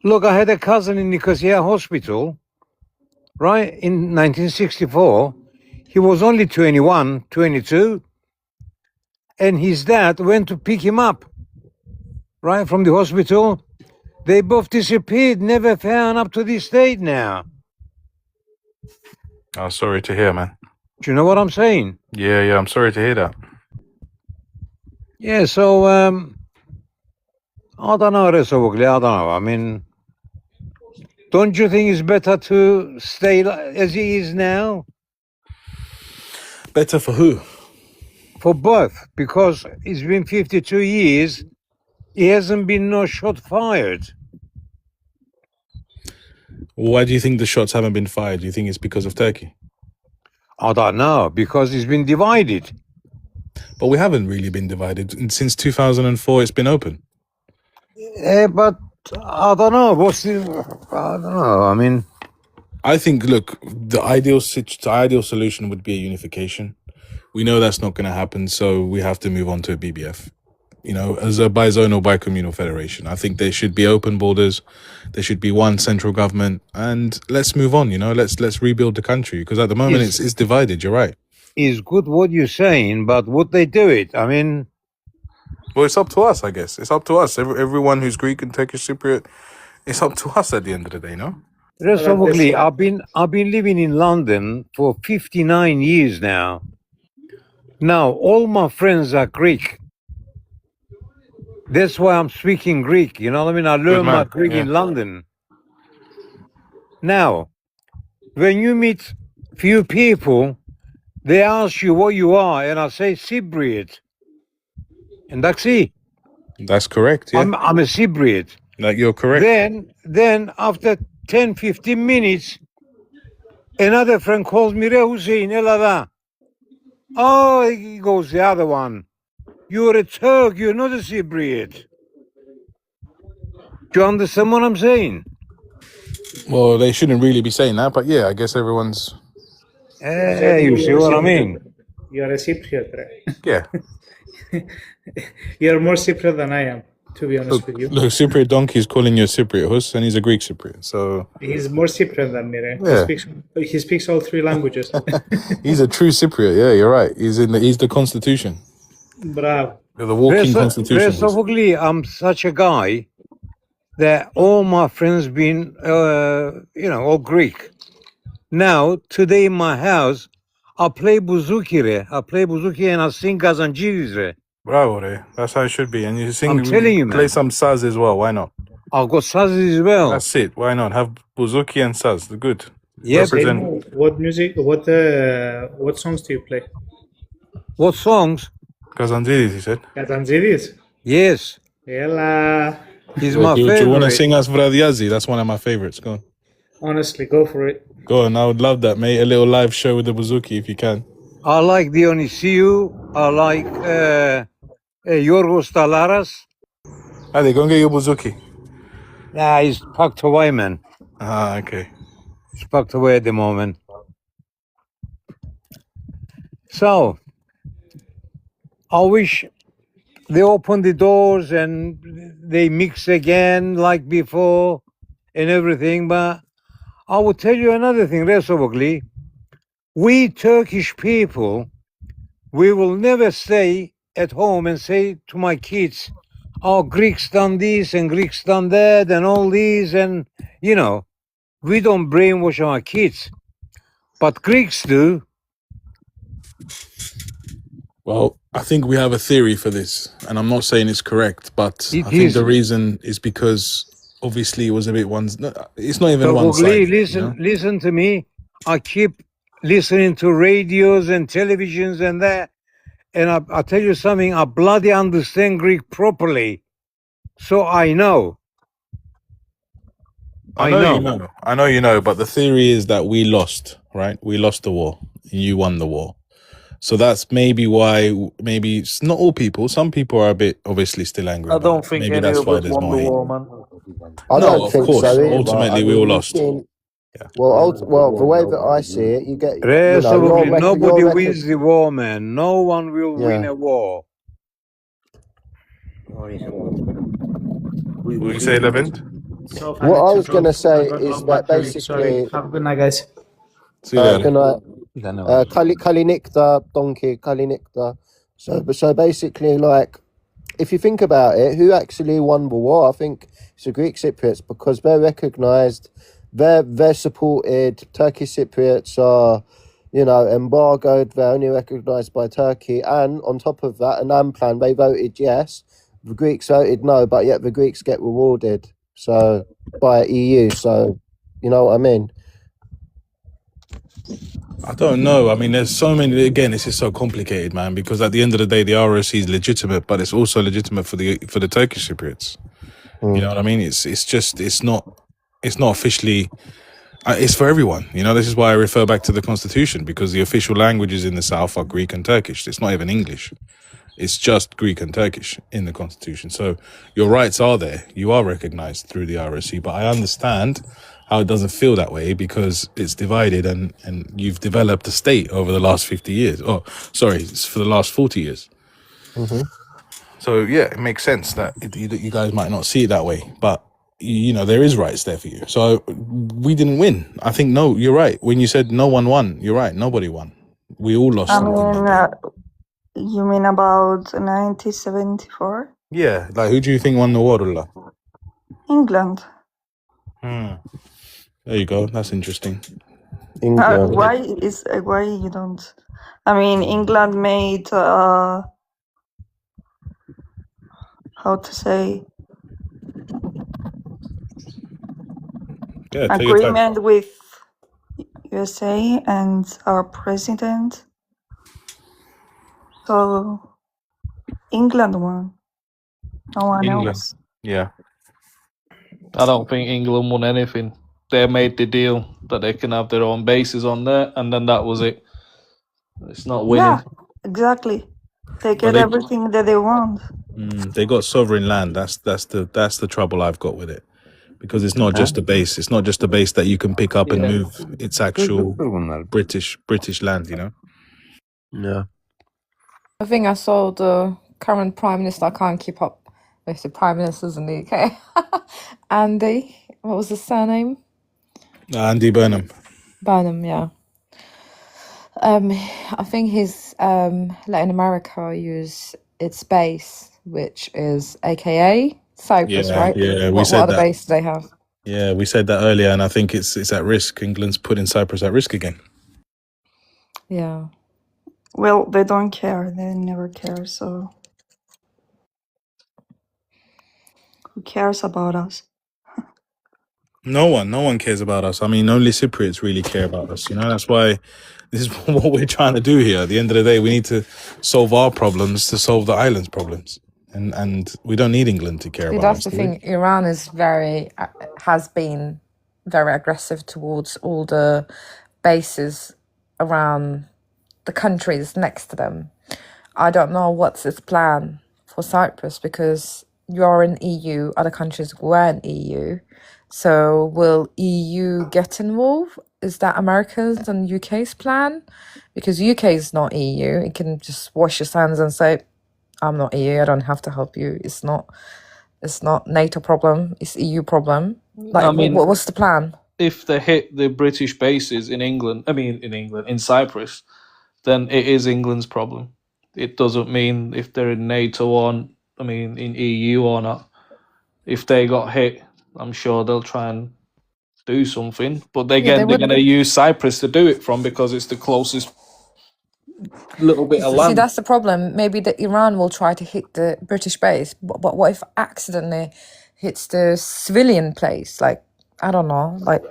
Look, I had a cousin in Nicosia Hospital, right, in 1964. He was only 21, 22, and his dad went to pick him up, right, from the hospital. They both disappeared, never found up to this date now. Oh, sorry to hear, man. Do you know what I'm saying? Yeah, I'm sorry to hear that. Yeah, so, I don't know, Resovogli, I don't know. I mean, don't you think it's better to stay as it is now? Better for who? For both, because it's been 52 years, there hasn't been no shot fired. Why do you think the shots haven't been fired? Do you think it's because of Turkey? I don't know, because it's been divided. But we haven't really been divided. And since 2004, it's been open. But I don't know. I don't know. I mean, I think, look, the ideal solution would be a unification. We know that's not going to happen, so we have to move on to a BBF. You know, as a bizonal, bicommunal federation. I think there should be open borders. There should be one central government, and let's move on. You know, let's rebuild the country, because at the moment it's divided. You're right. it's good what you're saying, but would they do it? I mean, Well, it's up to us, I guess. It's up to us. Everyone who's Greek and Turkish Cypriot, it's up to us at the end of the day, no? Resolutely, I've been living in London for 59 years now. Now all my friends are Greek. That's why I'm speaking Greek. You know what I mean? I learned my Greek in London. Now, when you meet few people, they ask you what you are, and I say Cypriot. And that's it. That's correct, yeah. I'm a Cypriot. Like, you're correct. Then after 10, 15 minutes, another friend calls me, Re Hussein, Elada. Oh, he goes, the other one. You're a Turk, you're not a Cypriot. Do you understand what I'm saying? Well, they shouldn't really be saying that, but yeah, I guess everyone's... You see what I mean? You're a Cypriot, right? Yeah. You're more Cypriot than I am, to be honest with you. Look, Cypriot Donkey is calling you a Cypriot Hus, and he's a Greek Cypriot, so... He's more Cypriot than me, right? Yeah. He speaks all three languages. He's a true Cypriot, yeah, you're right. He's the constitution. Bravo. You're the walking constitution. Basically, I'm such a guy that all my friends been, all Greek. Now, today in my house, I play bouzouki, and I sing Kazanjiris. Bravo, re. That's how it should be. And you sing, I'm telling you, man. play some saz as well. Why not? I've got sazes as well. That's it. Why not? Have bouzouki and saz. They're good. Yes. What music? What songs do you play? What songs? Kazanjiris, he said. Kazanjiris? Yes. Ella. He's my favorite. Do you want to sing us Vradiazi? That's one of my favorites. Go on. Honestly, go for it. Go on. I would love that, mate. A little live show with the bouzouki if you can. I like Dionysiou. I like Yorgos Talaras. Hadi, go and get your bouzouki. Nah, he's packed away, man. Ah, okay. He's packed away at the moment. So, I wish they open the doors and they mix again like before and everything. But I will tell you another thing, Resobogli. We Turkish people, we will never stay at home and say to my kids, oh, Greeks done this and Greeks done that and all these. And, we don't brainwash our kids. But Greeks do. Well, I think we have a theory for this, and I'm not saying it's correct, but I think is. the reason is because obviously it was a bit it's not even one-sided. Listen to me. I keep listening to radios and televisions and that, and I'll tell you something, I bloody understand Greek properly. So I know. I know you know, but the theory is that we lost, right? We lost the war, and you won the war. So that's maybe why, maybe it's not all people. Some people are a bit obviously still angry. I don't think maybe any that's of why us there's won more the hate. war, man. I No, don't of think course. so either. Ultimately, we all lost. Yeah. Well, the way that I see it, you get nobody wins the war, man. No one will win a war. Will you say, Levent? So what I was going to say is that basically... Have a good night, guys. See you later. Good night. Kalinikta, donkey, Kalinikta. So basically, like, if you think about it, who actually won the war? I think it's the Greek Cypriots, because they're recognised, they're supported. Turkish Cypriots are, embargoed. They're only recognised by Turkey, and on top of that, Annan plan, they voted yes. The Greeks voted no, but yet the Greeks get rewarded by EU. So, you know what I mean? I don't know. I mean, there's so many. Again, this is so complicated, man. Because at the end of the day, the ROC is legitimate, but it's also legitimate for the Turkish Cypriots. You know what I mean? It's not officially It's for everyone. You know, this is why I refer back to the Constitution, because the official languages in the South are Greek and Turkish. It's not even English. It's just Greek and Turkish in the Constitution. So your rights are there. You are recognized through the RSC. But I understand how it doesn't feel that way because it's divided and you've developed a state over the last 50 years. Oh, sorry, it's for the last 40 years. Mm-hmm. So, yeah, it makes sense that you guys might not see it that way. But, you know, there is rights there for you. So we didn't win. I think, no, you're right. When you said no one won, you're right. Nobody won. We all lost I something mean, that day. you mean about 1974? Yeah, like who do you think won the war, Ullah? England. There you go. That's interesting. England. Why you don't? I mean, England made how to say Yeah, take your time. agreement with USA and our president. So England won. No one England. else. Yeah. I don't think England won anything. They made the deal that they can have their own bases on there, and then that was it. It's not winning. Yeah, exactly. They get they- everything that they want. They got sovereign land. That's the trouble I've got with it, because it's not just a base. It's not just a base that you can pick up and Yeah. move. It's actual British land. You know. Yeah. I think I saw the current Prime Minister. I can't keep up with the Prime Ministers in the UK. Andy, what was his surname? Andy Burnham. Burnham, yeah. I think he's letting America use its base, which is AKA Cyprus, Yeah, right? yeah, we What said other that. base do they have? Yeah, we said that earlier, and I think it's at risk. England's putting Cyprus at risk again. Yeah. Well, they don't care. They never care. So who cares about us? No one cares about us. I mean, only Cypriots really care about us. You know, that's why this is what we're trying to do here. At the end of the day, we need to solve our problems to solve the island's problems, and we don't need England to care See, about that's us. the do we? thing. Iran is has been very aggressive towards all the bases around the countries next to them. I don't know what's its plan for Cyprus because you're in EU, other countries were in EU. So will EU get involved? Is that America's and UK's plan? Because UK is not EU. It can just wash its hands and say, I'm not EU, I don't have to help you. It's not NATO problem, it's EU problem. Like, I mean, what's the plan? if they hit the British bases in Cyprus, then it is England's problem. It doesn't mean if they're in NATO or, in EU or not. If they got hit, I'm sure they'll try and do something. But again, they're going to use Cyprus to do it from because it's the closest little bit of See, land. that's the problem. Maybe Iran will try to hit the British base, but what if accidentally hits the civilian place? Like, I don't know. Like,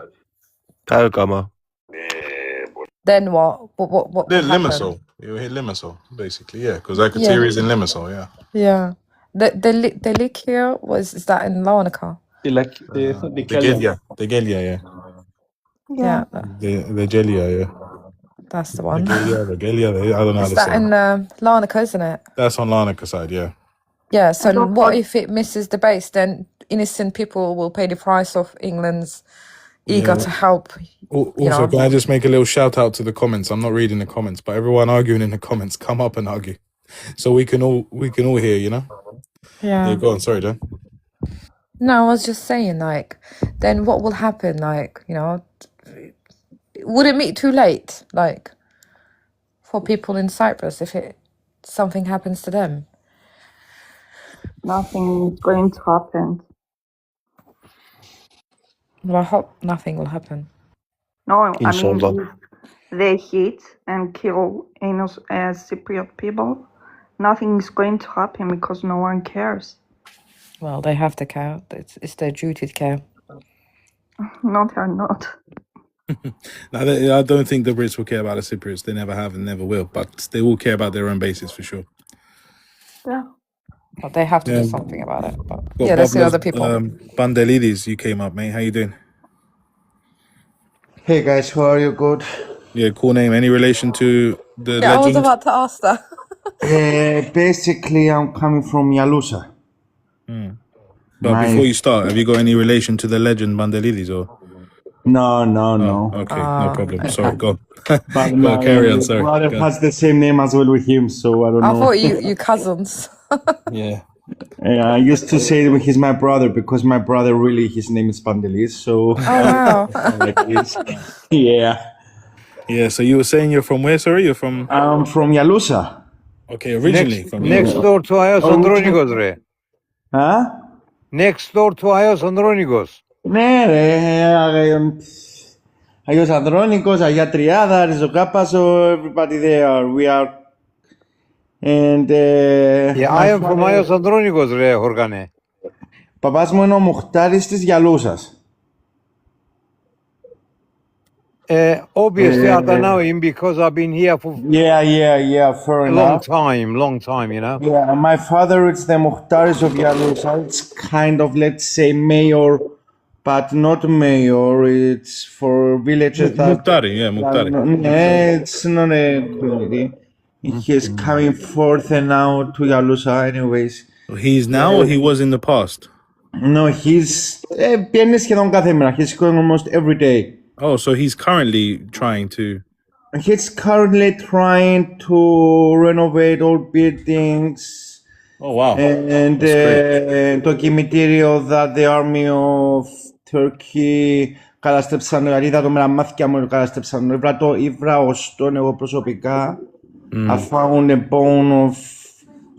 then what? What will They're happen? Limassol. You hit Limassol, basically, yeah, because Akrotiri is in Limassol, yeah. Yeah. The Likia is that in Larnaca? The Gelia, yeah. Yeah. The Gelia, yeah. That's the one. The Gelia, I don't know how Is to that say in it. Larnaca, isn't it? That's on Larnaca side, yeah. Yeah, so what if it misses the base? Then innocent people will pay the price of England's eager to help. Also, can I just make a little shout out to the comments? I'm not reading the comments, but everyone arguing in the comments, come up and argue, so we can all hear. You know. Yeah. Go on. Sorry, Dan. No, I was just saying, like, then what will happen? Like, would it be too late? Like, for people in Cyprus, if something happens to them. Nothing is going to happen. Well, I hope nothing will happen. No, I mean, Inshallah. if they hit and kill Cypriot people, nothing is going to happen because no one cares. Well, they have to care. It's their duty to care. No, they're not. I don't think the Brits will care about the Cypriots. They never have and never will. But they will care about their own bases for sure. Yeah. But they have to do something about it. But Got yeah, let's see Bubbles, other people. Bandelidis, you came up, mate. How you doing? Hey guys, how are you? Good. Yeah, cool name. Any relation to the Yeah, I was legend? about to ask that. Basically, I'm coming from Yalusa. But before My you start, have you got any relation to the legend Bandelidis or? no, Oh, no. okay, no problem. Sorry, go. But Go, carry on. my Sorry. brother Go. has the same name as well with him, so I don't I know. thought you cousins. Yeah. I used to say that he's my brother because my brother really his name is Pandelis. So Oh wow. like this. Yeah, Yeah. So you were saying you're from where? Sorry, you're from. I'm from Yalusa. Okay, originally from Next Yalusa. door to Ios Andronikos, re. Huh? Next door to Ios Andronikos. Ναι ρε, Αγιος Ανδρώνικος, Αγία Τριάδα, Ριζοκάπασο, everybody there, we are, and Yeah, my I am from father, Ios Andronikos, re, Jorgane. παπάς μου είναι ο Μουχτάρης της Γιαλούσας. Obviously, I don't know him because I've been here for Yeah, fair a long enough. time, you know. Yeah, my father is the Mukhtaris of Yalusa. It's kind of, let's say, mayor, but not mayor. It's for villages that... Muktari, yeah, Muktari. It's not a community. He's coming forth and now to Yalusa anyways. He's now or he was in the past? No, he's... Πιένει σχεδόν κάθε μέρα. He's going almost every day. Oh, so he's currently trying to. He's currently trying to renovate old buildings. Oh wow! And το κημητήριο that the army of Turkey καταστρέψαν, δηλαδή είδα το με τα μάτια μου καταστρέψαν. Ήβρα οστόν εγώ προσωπικά. I found a bone of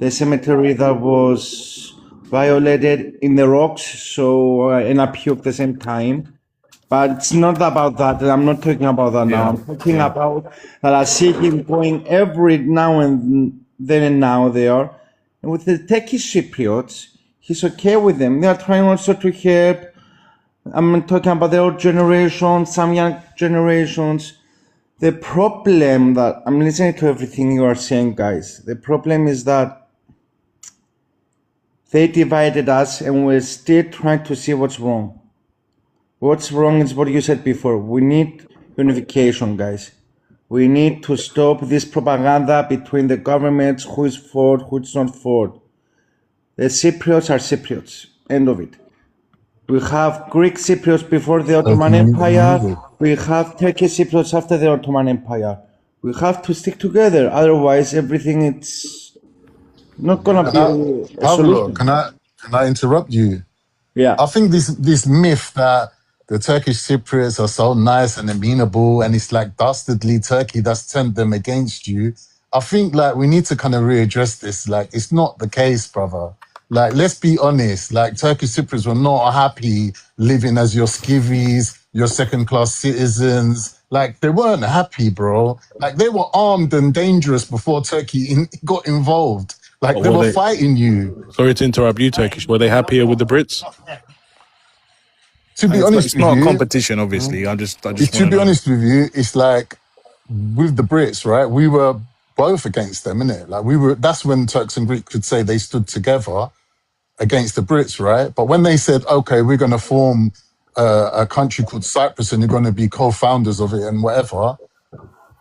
the cemetery that was violated in the rocks, so and I puked the same time. But it's not about that. I'm not talking about that now. I'm talking about that I see him going every now and then and now there. And with the Turkish Cypriots, he's okay with them. They are trying also to help. I'm talking about the old generation, some young generations. The problem that I'm listening to everything you are saying, guys. The problem is that they divided us and we're still trying to see what's wrong. What's wrong is what you said before. We need unification, guys. We need to stop this propaganda between the governments, who is for, who is not for. The Cypriots are Cypriots. End of it. We have Greek Cypriots before the Ottoman Empire. We have Turkish Cypriots after the Ottoman Empire. We have to stick together. Otherwise, everything it's not gonna be a solution. Can I interrupt you? Yeah. I think this myth that the Turkish Cypriots are so nice and amenable and it's like dastardly Turkey that's turned them against you. I think like we need to kind of readdress this. Like it's not the case, brother. Like let's be honest. Like Turkish Cypriots were not happy living as your skivvies, your second-class citizens. Like they weren't happy, bro. Like they were armed and dangerous before Turkey got involved. Like they were fighting you. Sorry to interrupt you, Turkish. Were they happier with the Brits? To be honest it's with not you, a competition, obviously. I just to be honest with you, it's like with the Brits, right? We were both against them, innit? Like that's when Turks and Greeks could say they stood together against the Brits, right? But when they said, okay, we're going to form a country called Cyprus and you're going to be co-founders of it and whatever,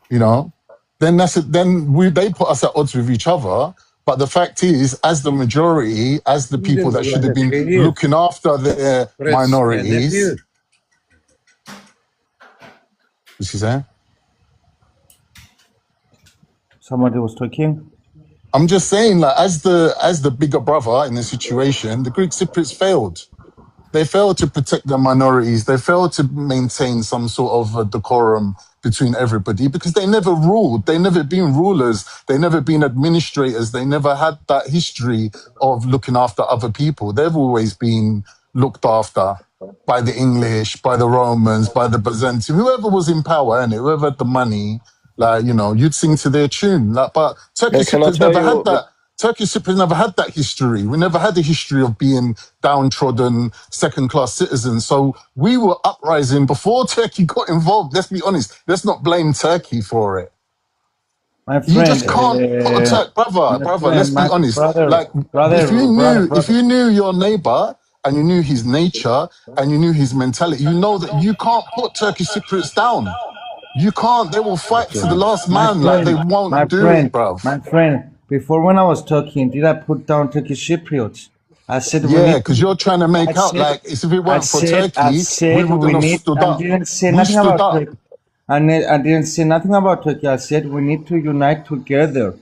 you know, then they put us at odds with each other. But the fact is, as the majority, as the people that should have been looking after their minorities, you see that? Somebody was talking. I'm just saying, like, as the bigger brother in the situation, the Greek Cypriots failed. They failed to protect their minorities. They failed to maintain some sort of decorum between everybody because they never ruled. They never been rulers. They never been administrators. They never had that history of looking after other people. They've always been looked after by the English, by the Romans, by the Byzantine, whoever was in power, and whoever had the money. Like, you know, you'd sing to their tune. Like, but Turkish Cypriots never had that. Turkish Cypriots never had that history. We never had a history of being downtrodden, second-class citizens. So we were uprising before Turkey got involved. Let's be honest. Let's not blame Turkey for it. My friend, You just can't put a Turk, brother. Let's be honest. If you knew your neighbor and you knew his nature and you knew his mentality, you know that you can't put Turkish Cypriots down. You can't. They will fight to the last man. Like, they won't do it, bruv. My friend, before when I was talking, did I put down Turkish Cypriots? I said we Yeah, need because to. you're trying to I make out said, like if it I weren't for said, I Turkey, we said wouldn't we have need. stood I up. didn't say We nothing stood about up. Turkey. I didn't say nothing about Turkey. I said we need to unite together.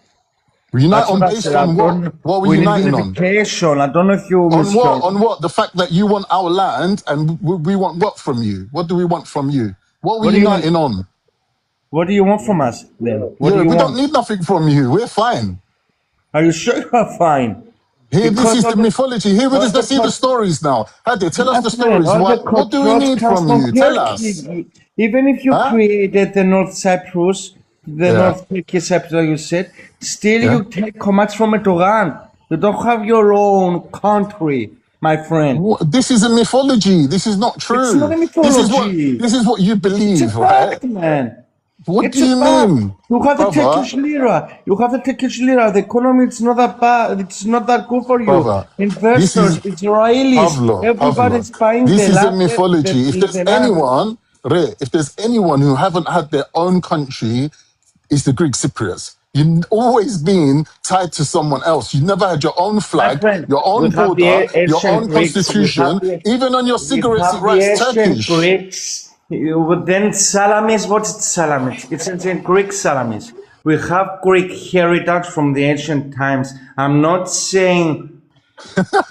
Unite That's on what I said. based I on what? don't. What were We you need uniting on? unification. I don't know if you On what? misheard. On what? The fact that you want our land and we want what from you? What do we want from you? What were What you do you want? uniting on? What do you want from us then? What do Yeah, you we don't want? need nothing from you. We're fine. Are you sure you are fine? Here, this Because is all the the mythology. Here it all is. the Let's see the co- stories now. Hadi, tell us my the friend, stories. all the What do we controls need comes from from you? Tell us. Turkey. Even if you Huh? created the North Cyprus, the Yeah. North Turkey Cyprus, like you said, still Yeah. you take commands from Erdogan. You don't have your own country, my friend. This is a mythology. This is not It's not true. a This is what mythology. you It's a believe, right? fact, man. What do It's a you fact. mean, You have the brother? Turkish lira. You have the Turkish lira. The economy is not that bad. It's not that good for you. Brother, this Investors, is Israelis, Pavlo. everybody's buying This the is a land. mythology. If there's The land. anyone, if there's anyone who haven't had their own country, it's the Greek Cypriots. You've always been tied to someone else. You never had your own My flag, friend, your we own have the border, your ancient own Greeks. We constitution. Even on your cigarettes, it have the writes ancient Turkish. Greeks. Then Salamis. What's Salamis? It's ancient Greek Salamis. We have Greek heritage from the ancient times. I'm not saying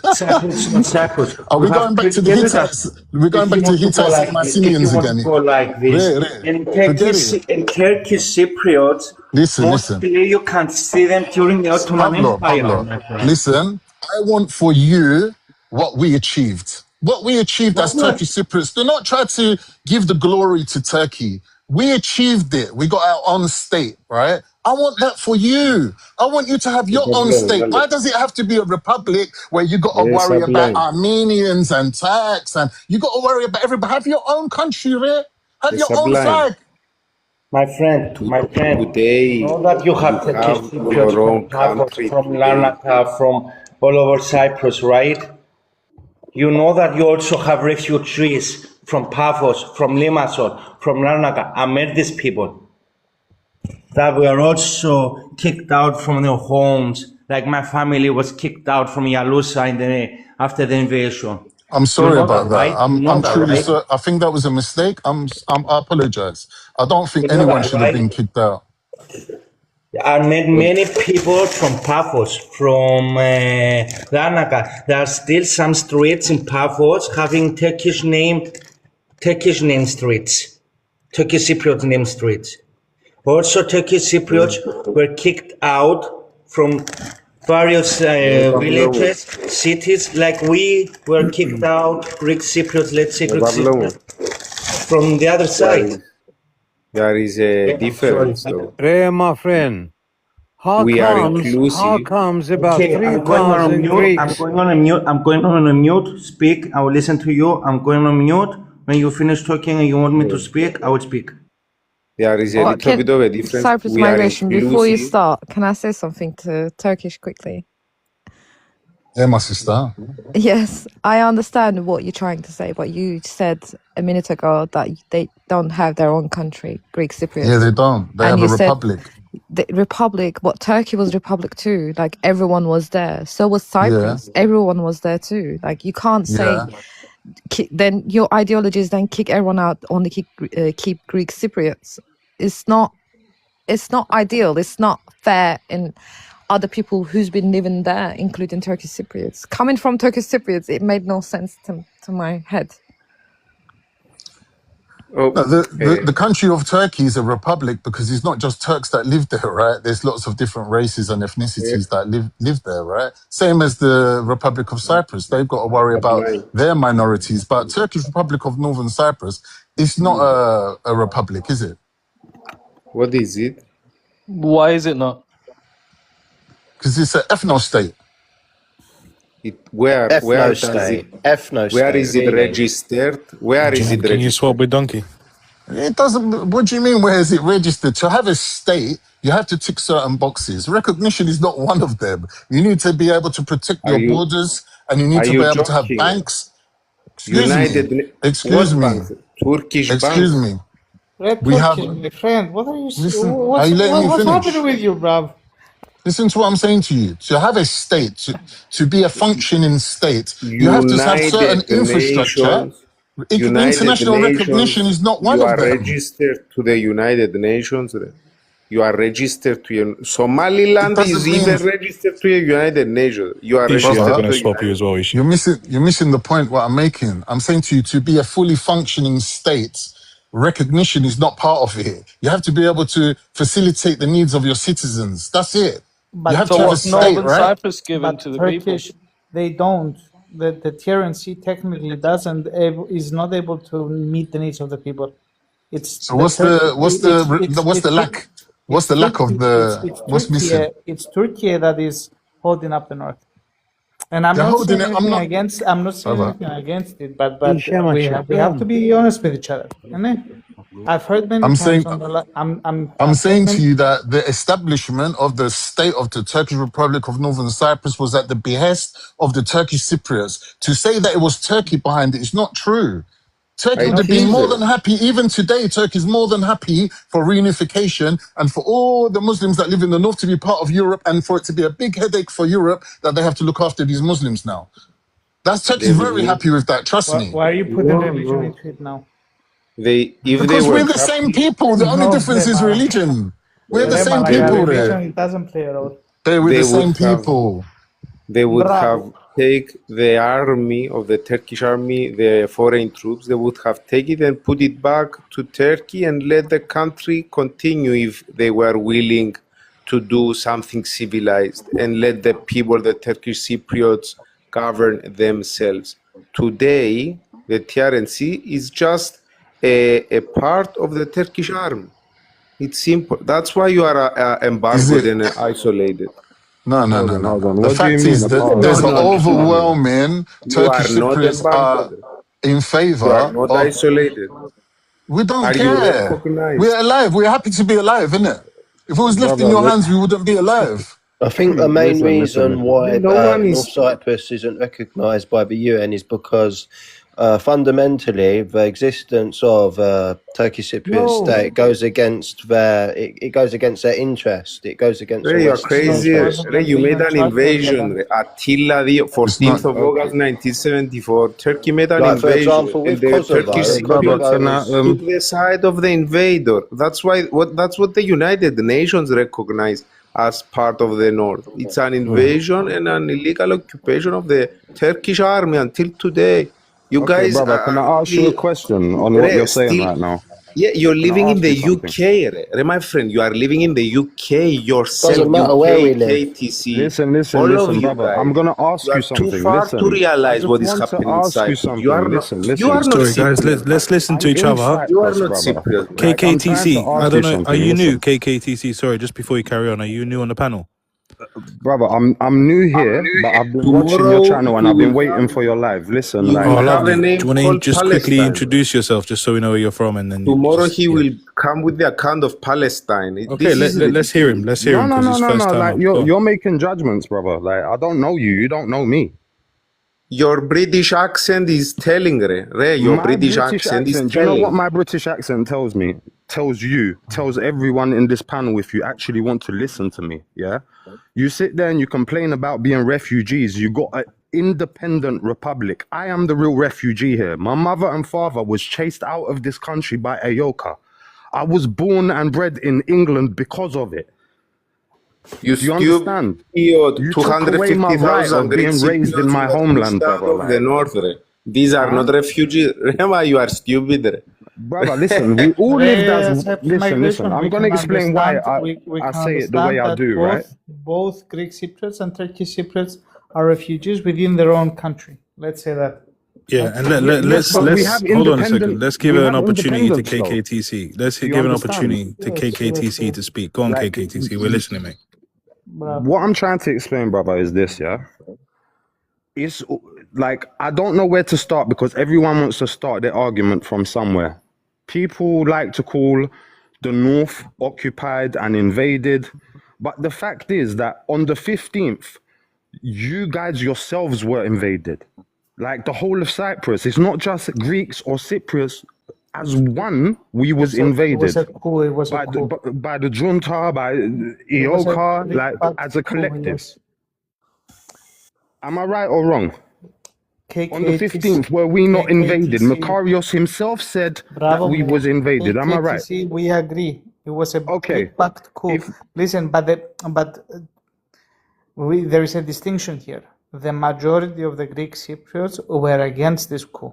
Cyprus, not Cyprus. Are We we have going back Greek to the heritage. Hittites? We're going If you back to want to go Hittites and like this, if you Mycenaeans want to again. go like this, in Forget Turkish, it. in Turkish Cypriots, Listen. mostly you can see them during the Ottoman Empire, Pablo, my friend. listen, I want for you what we achieved. What we achieved as What? Turkish Cypriots. Do not try to give the glory to Turkey. We achieved it. We got our own state, right? I want that for you. I want you to have your own state. Why does it have to be a republic where you got to worry about Armenians and Turks and you got to worry about everybody? Have your own country, right? Have your own flag. My friend, you know that you have Turkish Cypriots from Paphos, from Larnaca, from all over Cyprus, right? You know that you also have refugees from Paphos, from Limassol, from Larnaca. I met these people that were also kicked out from their homes. Like my family was kicked out from Yalusa after the invasion. I'm You sorry know that, about that. right? You know I'm that, truly right? sorry. I think that was a mistake. I apologize. I don't think You know anyone that, should have been right? kicked out. I met many people from Paphos, from Larnaca. There are still some streets in Paphos having Turkish name streets, Turkish Cypriot name streets. Also, Turkish Cypriots were kicked out from various villages, cities, like we were kicked out, Greek Cypriots, let's say Greek Cypriots, from the other side. Sorry. Ray, my friend, how comes about Okay, I'm going on a 3,000 mute. I'm Greeks? going on a mute. I'm going on a mute. Speak. I will listen to you. I'm going on mute. When you finish talking and you want me to speak, I will speak. What can Cyprus migration? Before you start, can I say something to Turkish quickly? Yeah, my sister. Yes, I understand what you're trying to say, but you said a minute ago that they don't have their own country, Greek Cypriots. Yeah, they don't. They And have a you said republic. the republic, but Turkey was republic too. Like everyone was there. So was Cyprus. Everyone was there too. Like you can't say then your ideology is then kick everyone out, only keep Greek Cypriots. It's not ideal. It's not fair in other people who's been living there, including Turkish Cypriots. Coming from Turkish Cypriots, it made no sense to my head. No, the country of Turkey is a republic because it's not just Turks that live there, right? There's lots of different races and ethnicities that live there, right? Same as the Republic of Cyprus. They've got to worry about their minorities. But Turkish Republic of Northern Cyprus is not a republic, is it? Why is it not? Because it's an ethno state. Ethno state. Ethno state. Can you swap with Donkey? It doesn't. What do you mean? Where is it registered? To have a state, you have to tick certain boxes. Recognition is not one of them. You need to be able to protect your borders and you need Are to be you able to have joking? banks. Excuse What me. banks? Turkish Excuse banks? me. Red We have. Turkey, my friend. What are you? Listen, are you letting me What's happening finish? with you, bruv? Listen to what I'm saying to you. To have a state, to be a functioning state, you have to have certain United infrastructure. Nations. United International recognition Nations. is not one You of are them. registered to the United Nations. You are registered to It Somaliland doesn't is mean, even registered to the United Nations. You are Ishi, I'm registered brother, to gonna the swap you United as well, Nations. Ishi. you're missing the point what I'm making. I'm saying to you, to be a fully functioning state, recognition is not part of it. You have to be able to facilitate the needs of your citizens. That's it. You But have So to have a what's state, Northern right? Cyprus given but to the people? Turkish, they don't. The TRNC technically is not able to meet the needs of the people. It's So what's the lack? What's it's the lack of Turkey what's missing? it's Turkey that is holding up the north. And I'm They're not holding saying it. I'm anything not, against. I'm not saying brother. anything against it. But we have to Ishamachakan. be honest with each other. I've heard many I'm times saying on the. I'm I've heard saying to many. you that the establishment of the state of the Turkish Republic of Northern Cyprus was at the behest of the Turkish Cypriots. To say that it was Turkey behind it is not true. Turkey I would have Not been think true. more than happy, even today, Turkey is more than happy for reunification and for all the Muslims that live in the north to be part of Europe and for it to be a big headache for Europe that they have to look after these Muslims now. they Turkey's would very need. happy with that, trust me. Why are you putting No, religion no. into it now? If they Because were we're the same happy, people. The only No, difference is Rema. religion. We're the Rema, same like people there. religion doesn't play a role. We're the they would same have. people. They would have Bravo. take the army of the Turkish army, the foreign troops. They would have taken it and put it back to Turkey and let the country continue if they were willing to do something civilized and let the people, the Turkish Cypriots, govern themselves. Today, the TRNC is just a part of the Turkish army. It's simple. That's why you are Is embargoed it? and isolated. No, no, Hold no, on, no, hold no. on. The What do you fact mean is a that part? No, there's an no, no, no, no. overwhelming You are Turkish not Cypriots are embargoed. in You are favor not of. isolated. We don't Are you care. We're recognized? alive. We're happy to be alive, innit? If it was left in Brother, your hands, we wouldn't be alive. I think the main reason listen. why No one North is. Cyprus isn't recognised by the UN is because fundamentally the existence of Turkish Cypriot No. state goes against it goes against their interest. It goes against the Ray, you're West's No, it crazy. interest. wasn't Ray, you made even an chartered by invasion. them. Ray. Attila, the It's not. 14th of Okay. August 1974, Turkey made an Like for invasion, example, and with the Turkish Kosovo, Brother, Cypriots can I Kosovo's took the side of the invader. That's what the United Nations recognize as part of the North. It's an invasion and an illegal occupation of the Turkish army until today. You okay, guys brother, can are I ask you a really question on what you're saying still. right now? Yeah, you're Can living I in ask the you something? UK, my friend. You are living in the UK yourself, doesn't matter where we UK, live. KTC, Listen, all of listen, you brother. I'm guys. gonna You ask you are too something. far to Listen, I realize just what is want to happening in ask you Cyprus. You are something. not. Listen, You are listen. not Sorry, guys. Cypriot, man. Let's listen to I'm each in other. You are Cyprus, not brother. Cypriot, man. Like, I'm trying to KKTC. I ask you don't know. Are something. you new? Listen, KKTC. Sorry, just before you carry on, are you new on the panel? brother. I'm new here, but I've been watching your Tomorrow channel and you I've been will waiting have for your live. Listen, you like, will Oh, have a lovely. Do you name want to called just quickly Palestine. introduce yourself, just so we know where you're from, and then you Tomorrow just he yeah. will come with the account of Palestine. Okay, This is let's hear him. ridiculous. Let's hear no, him no, because no, he's no, first no. time Like, up. Go on. you're making judgments, brother. Like, I don't know you. You don't know me. Your British accent is telling, Ray. Your My British British accent is accent, do you know what telling. my British accent tells me? Tells you, tells everyone in this panel if you actually want to listen to me, yeah? You sit there and you complain about being refugees. You got an independent republic. I am the real refugee here. My mother and father was chased out of this country by Ayoka. I was born and bred in England because of it. You Do you stupid understand? idiot. You took away my right 250,000 of Greek being raised in Cypriots my were pushed homeland, out brother. of the Like, north. These are huh? not refugees. Remember, you are stupid. Brother, listen, we all lived as, Accept listen, migration. I'm We going to can explain why understand. We I can say it the way understand I that do, right? both Greek Cypriots and Turkish Cypriots are refugees within their own country. Let's say that. Yeah, Okay. and Yes, but we have let's hold on a second. independent, Let's give we an have opportunity to independence though. KKTC. Let's Do you give an understand? opportunity to Yes, yes, KKTC to yes. speak. Go on, Like, KKTC. We're listening, mate. Bravo. what I'm trying to explain, brother, is this, yeah? It's like, I don't know where to start because everyone wants to start their argument from somewhere. People like to call the North occupied and invaded. But the fact is that on the 15th, you guys yourselves were invaded. Like the whole of Cyprus. It's not just Greeks or Cypriots. As one, we was invaded It was a coup. by the junta, by It was a Ioka, big like bad as a coup, collective. yes. Am I right or wrong? On the KKTC, 15th, were we not invaded? KKTC, Makarios himself said that bravo we man. was invaded. Am I right? KKTC, we agree. It was a Okay. big backed coup. If Listen, there is a distinction here. The majority of the Greek Cypriots were against this coup.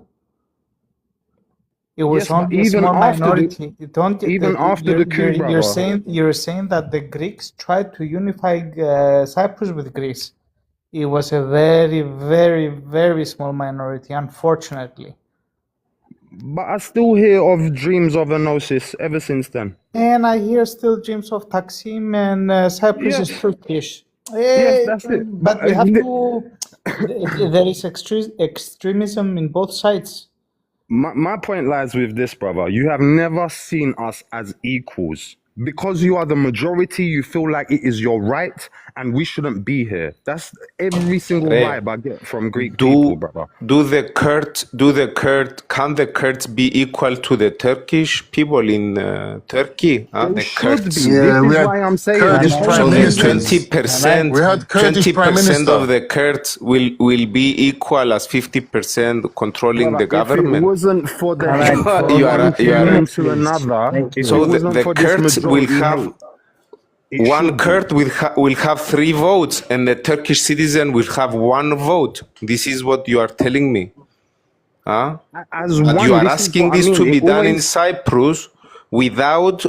It was yes, but only a even small after minority. the coup, brother. You're saying that the Greeks tried to unify Cyprus with Greece. It was a very, very, very small minority, unfortunately. But I still hear of dreams of Enosis ever since then. And I hear still dreams of Taksim and Cyprus is Yes. Turkish. Yes, that's it. But we have to. There is extremism in both sides. My point lies with this, brother. You have never seen us as equals. Because you are the majority, you feel like it is your right and we shouldn't be here. That's every single vibe I get from Greek people, brother. Can the Kurds be equal to the Turkish people in Turkey? They The should Kurds. be. Yeah, This we is had why I'm saying Kurdish this. prime So the ministers. 20%, We had Kurdish prime 20% minister. of the Kurds will be equal as 50% controlling Brother, the government. If it wasn't for the Can I hate from you are one human to please. another, if So it wasn't the for this Kurds will majority have hate, it one should be. Kurd will have 3 votes, and the Turkish citizen will have 1 vote. This is what you are telling me. Huh? As But one, you are this is asking what I this mean. to be It done in always, Cyprus without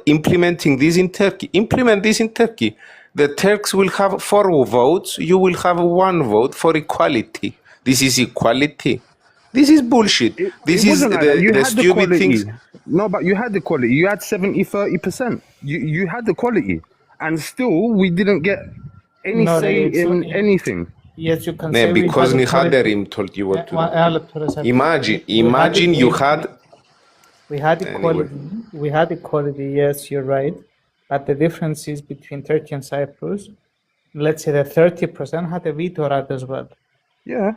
implementing this in Turkey. Implement this in Turkey. The Turks will have 4 votes. You will have 1 vote for equality. This is equality. This is bullshit. This it is wasn't like that. You the had the stupid things. quality. No, but you had the quality. You had 70-30%. You had the quality. And still, we didn't get any No, say it's not. in anything. Yes, you can say we Because had equality. Nihaderim told you what to do. Imagine Imagine you had. we had Anyway. equality. We had equality. Yes, you're right. But the difference is between Turkey and Cyprus. Let's say that 30% had a veto right as well. Yeah.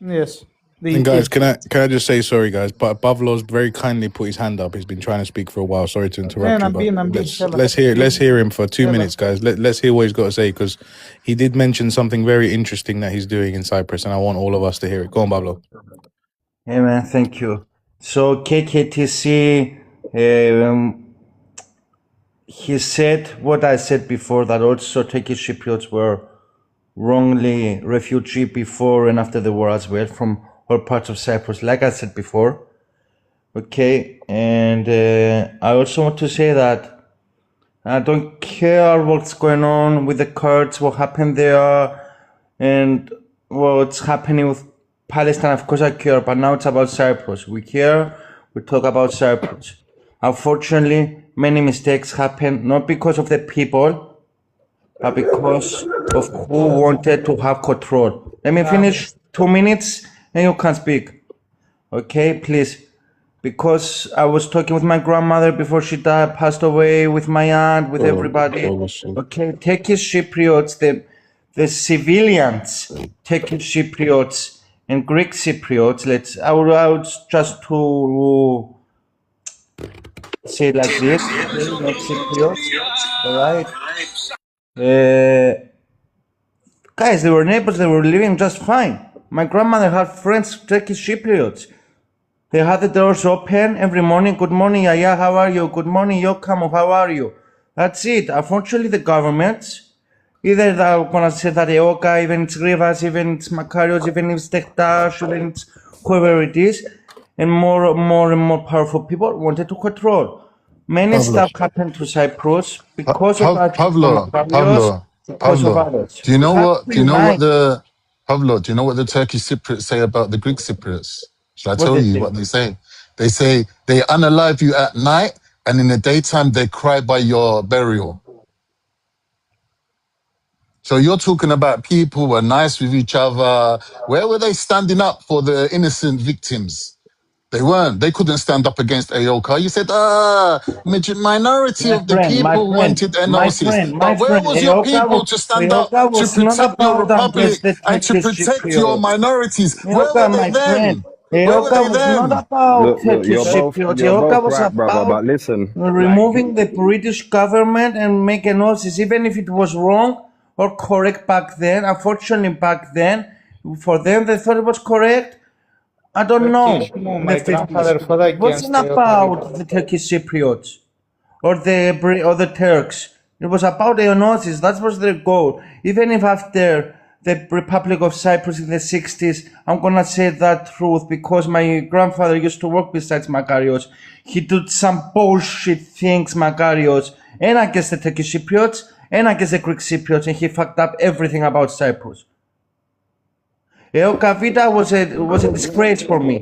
Yes. And guys, can I just say sorry, guys? But Pavlo's very kindly put his hand up. He's been trying to speak for a while. Sorry to interrupt Man, you, I'm but being let's hear him for 2 Tell minutes, guys. Let's hear what he's got to say, because he did mention something very interesting that he's doing in Cyprus, and I want all of us to hear it. Go on, Pavlo. Hey man, thank you. So KKTC, he said what I said before, that also Turkish Cypriots were wrongly refugee before and after the war as well from all parts of Cyprus, like I said before. Okay, and I also want to say that I don't care what's going on with the Kurds, what happened there, and what's happening with Palestine. Of course I care, but now it's about Cyprus. We talk about Cyprus. Unfortunately, many mistakes happen, not because of the people, but because of who wanted to have control. Let me finish 2 minutes and you can speak. Okay, please. Because I was talking with my grandmother before she died, passed away, with my aunt, with everybody. Okay, Turkish Cypriots, the civilians, Turkish Cypriots and Greek Cypriots, I would just to say it like this, not Cypriots, alright? Guys, they were neighbors, they were living just fine. My grandmother had friends, Turkish Cypriots. They had the doors open every morning. Good morning, Yaya, how are you? Good morning, Yokamo, how are you? That's it. Unfortunately, the governments, either they're gonna say that Eoka, even it's Rivas, even it's Makarios, even it's Tektash, even it's whoever it is, and more and more powerful people wanted to control. Many stuff happened to Cyprus because of Pavlo, because of others. do you know We have what? to Do you know what unite. the Pavlo? Do you know what the Turkish Cypriots say about the Greek Cypriots? Shall I What tell they you say? what they say? They say they unalive you at night, and in the daytime they cry by your burial. So you're talking about people who were nice with each other. Where were they standing up for the innocent victims? They weren't. They couldn't stand up against AOK. You said, minority of the people wanted NOCs. My But where friend, was your people to stand up EOKA to was not protect your about republic against the and to Turkish protect your Cypriots. minorities? Where were EOKA, they my friend, then? Where were EOKA they was not then? about Look, Turkish Cypriots. you're EOKA both was right, brother. about But listen, like, removing the British government and make analysis, even if it was wrong or correct back then. Unfortunately, back then, for them, they thought it was correct. I don't know. Turkish, no, In the my 50s, grandfather fought it wasn't against the about the Turkish Cypriots or the Turks. It was about the analysis. That was their goal. Even if after the Republic of Cyprus in the 60s, I'm gonna say that truth because my grandfather used to work besides Makarios. He did some bullshit things, Makarios, and against the Turkish Cypriots and against the Greek Cypriots, and he fucked up everything about Cyprus. Eokavita was a disgrace for me,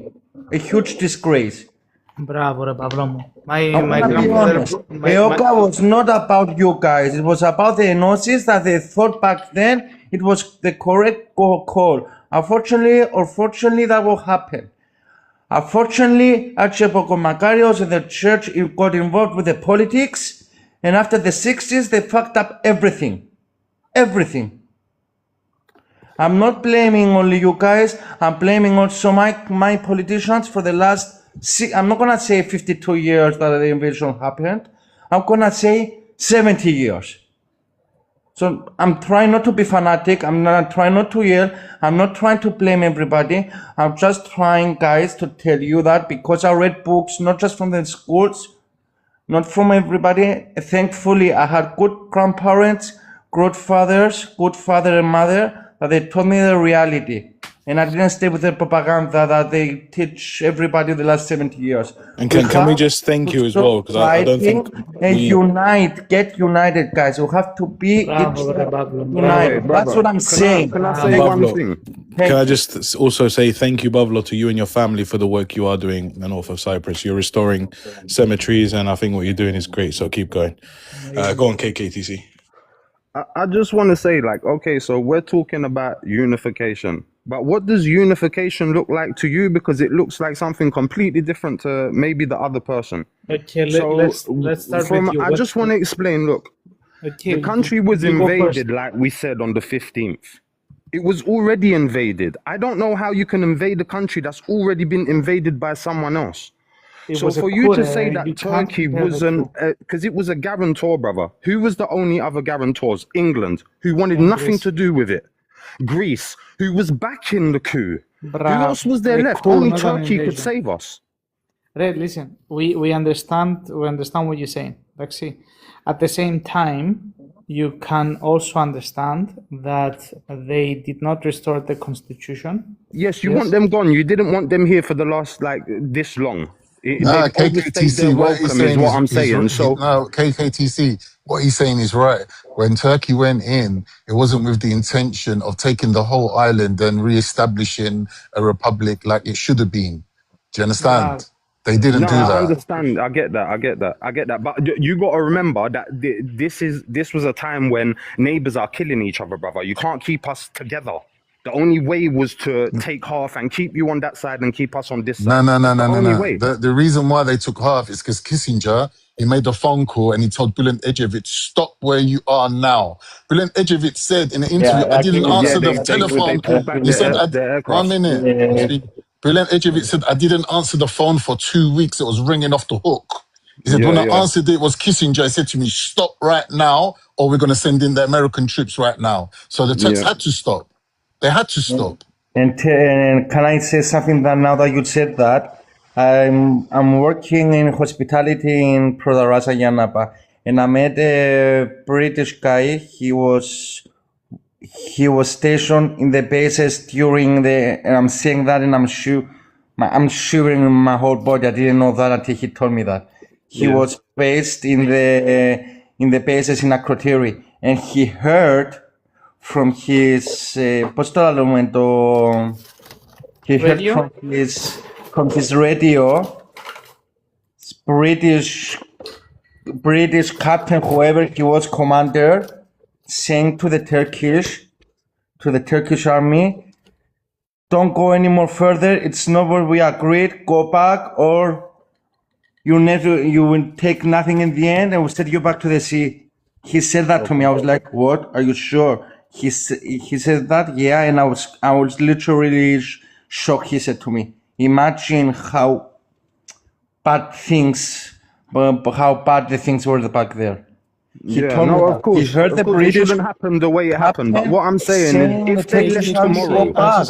a huge disgrace. Bravo, ρε Παύλο μου. My I'm gonna be grandfather, honest. EOKA was not about you guys. It was about the enosis that they thought back then it was the correct call. Unfortunately or fortunately, that will happen. Unfortunately, Archibald Makarios and the church got involved with the politics, and after the 60s, they fucked up everything. Everything. I'm not blaming only you guys. I'm blaming also my politicians for the last I'm not gonna say 52 years that the invasion happened. I'm gonna say 70 years. So I'm trying not to be fanatic. I'm not trying not to yell. I'm not trying to blame everybody. I'm just trying, guys, to tell you that because I read books, not just from the schools, not from everybody. Thankfully, I had good grandparents, good fathers, good father and mother, that they told me the reality. And I didn't stay with the propaganda that they teach everybody the last 70 years. And can we just thank you as well? Because I don't think and we... get united, guys. You have to be Bravo, ρε Παύλο. united. That's what I'm saying. Can I say one thing? Can I just also say thank you, Bavlo, to you and your family for the work you are doing in the north of Cyprus. You're restoring cemeteries, and I think what you're doing is great, so keep going. Go on, KKTC. I just want to say, like, okay, so we're talking about unification, but what does unification look like to you? Because it looks like something completely different to maybe the other person. Okay, So let's start with you. I just want to explain, look, Okay, the country was you go invaded, first. like we said, on the 15th. It was already invaded. I don't know how you can invade a country that's already been invaded by someone else. It So was a for you to coup, say you that can't Turkey compare the wasn't, two. because it was a guarantor, brother. Who was the only other guarantors? England, who wanted And nothing Greece. to do with it. Greece, who was backing the coup. Who Bravo. else was there A left? coup, Only not an Turkey could invasion. save us. Red, listen, we understand what you're saying. Like, see, at the same time, you can also understand that they did not restore the constitution. Yes, you want them gone. You didn't want them here for the last, like, this long. Nah, They've overstayed their KKTC, what he's welcome is saying what I'm saying. So no, KKTC, what he's saying is right. When Turkey went in, it wasn't with the intention of taking the whole island and re-establishing a republic like it should have been. Do you Bravo. understand? They didn't no, do I that. understand. I get that. But you got to remember that this was a time when neighbors are killing each other, brother. You can't keep us together. The only way was to take half and keep you on that side and keep us on this No, side. no, no, That's the no, no, only no. way. The reason why they took half is because Kissinger, he made a phone call and he told Bülent Ecevit, stop where you are now. Bülent Ecevit said in an interview, I didn't answer the telephone. They pulled back He said, the 1 aircraft. minute, I'm speaking. Bülent Ecevit said, I didn't answer the phone for 2 weeks. It was ringing off the hook. He said, when I answered it was Kissinger. He said to me, stop right now or we're going to send in the American troops right now. So the Turks had to stop. They had to stop. And can I say something that now that you said that, I'm working in hospitality in Prodarasa Yanapa, and I met a British guy. He was stationed in the bases during the. And I'm saying that, and I'm shivering in my whole body. I didn't know that until he told me that. He was based in the bases in Akrotiri, and he heard from his πώς το λέμε, he heard Radio? from his radio British captain, whoever he was, commander, saying to the Turkish army, don't go any more further. It's not what we agreed. Go back, or you will take nothing in the end, and we'll send you back to the sea. He said that to me. I was like, what? Are you sure? He said that, yeah, and I was literally shocked. He said to me, imagine how bad the things were back there. He Yeah, told me no, that. He heard of the course, it British shouldn't happen the way it happened. But captain what I'm saying is, saying the if they Turkish left army go tomorrow, back.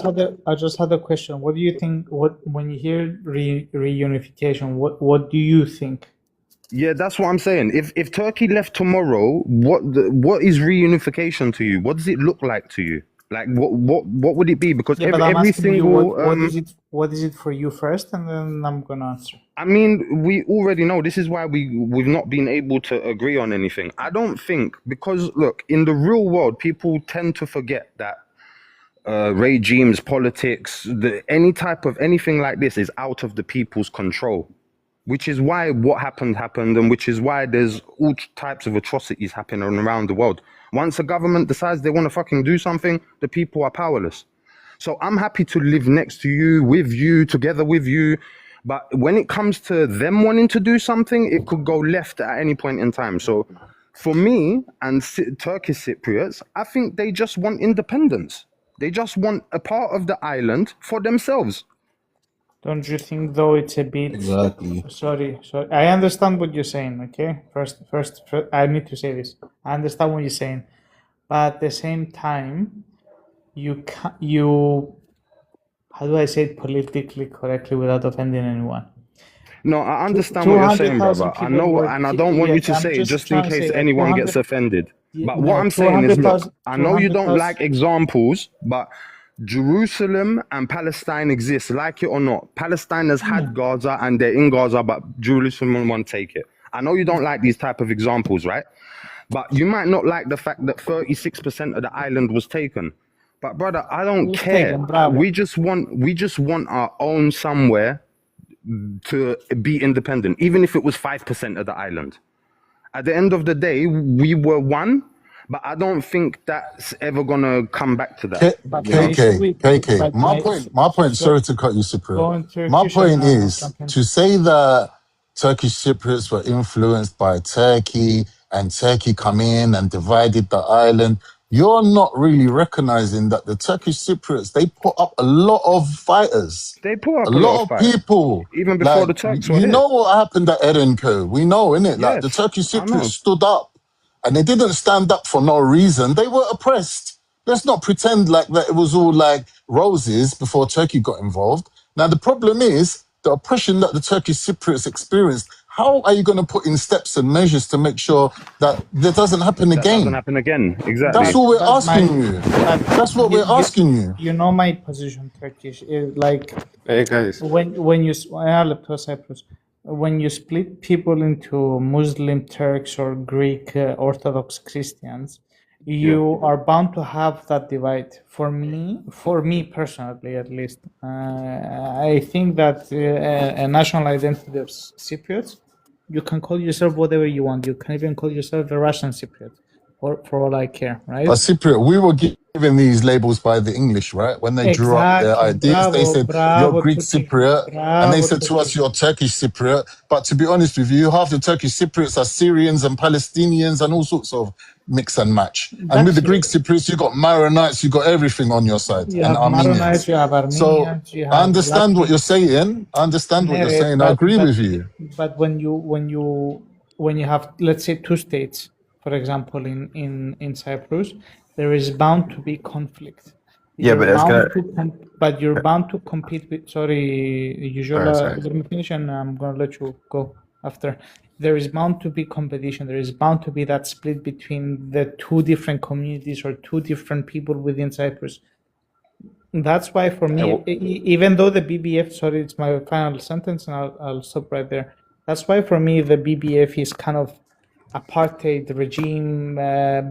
I just had a question. What do you think? When you hear reunification, what do you think? yeah, that's what I'm saying. If Turkey left tomorrow, what is reunification to you? What does it look like to you? Like what would it be? Because Yeah, but I'm every asking you single what is it for you first, and then I'm gonna answer. I mean, we already know this is why we've not been able to agree on anything. I don't think, because look, in the real world, people tend to forget that regimes, politics, any type of anything like this is out of the people's control, which is why what happened, and which is why there's all types of atrocities happening around the world. Once a government decides they want to fucking do something, the people are powerless. So I'm happy to live next to you, with you, together with you. But when it comes to them wanting to do something, it could go left at any point in time. So for me and Turkish Cypriots, I think they just want independence. They just want a part of the island for themselves. Don't you think, though, it's a bit... Exactly. Sorry. I understand what you're saying, okay? First, I need to say this. I understand what you're saying. But at the same time, how do I say it politically correctly without offending anyone? No, I understand what you're saying, brother. I know, and I don't want you to say it just in case anyone gets offended. But what I'm saying is, look, I know you don't like examples, but Jerusalem and Palestine exist, like it or not. Palestine has had Gaza and they're in Gaza, but Jerusalem won't take it. I know you don't like these type of examples, right? But you might not like the fact that 36% of the island was taken. But brother, I don't care. We just want our own somewhere to be independent, even if it was 5% of the island. At the end of the day, we were one, but I don't think that's ever gonna come back to that. KK. My point. Sorry to cut you, Cypriot. My point is to say that Turkish Cypriots were influenced by Turkey and Turkey come in and divided the island. You're not really recognizing that the Turkish Cypriots, they put up a lot of fighters. They put up a lot of people. Even before the Turks were you here. know what happened at Erenköy? We know, innit? Like the Turkish Cypriots stood up and they didn't stand up for no reason. They were oppressed. Let's not pretend like that it was all like roses before Turkey got involved. Now, the problem is the oppression that the Turkish Cypriots experienced. How are you going to put in steps and measures to make sure that that doesn't happen again? That doesn't happen again, exactly. That's all we're asking you. That's what we're asking you. You know my position, Turkish. Like, hey guys, when you split people into Muslim Turks or Greek Orthodox Christians, you are bound to have that divide. For me personally, at least, I think that a national identity of Cypriots, you can call yourself whatever you want. You can even call yourself a Russian Cypriot, for all I care, right? But Cypriot, we were given these labels by the English, right? When they drew up their ideas, they said, you're Greek Cypriot. And they said to us, you're Turkish Cypriot. But to be honest with you, half the Turkish Cypriots are Syrians and Palestinians and all sorts of mix and match. And with the Greek Cypriots, you got Maronites, you got everything on your side. You and have Maronites, you have Armenians, so I understand what you're saying. I understand what you're saying. I agree with you. But when you have, let's say, two states, for example, in Cyprus, there is bound to be conflict. But you're bound to compete with. Sorry, let me finish, and I'm gonna let you go after. There is bound to be competition. There is bound to be that split between the two different communities or two different people within Cyprus. That's why, for me, even though the BBF, sorry, it's my final sentence, and I'll stop right there. That's why, for me, the BBF is kind of apartheid regime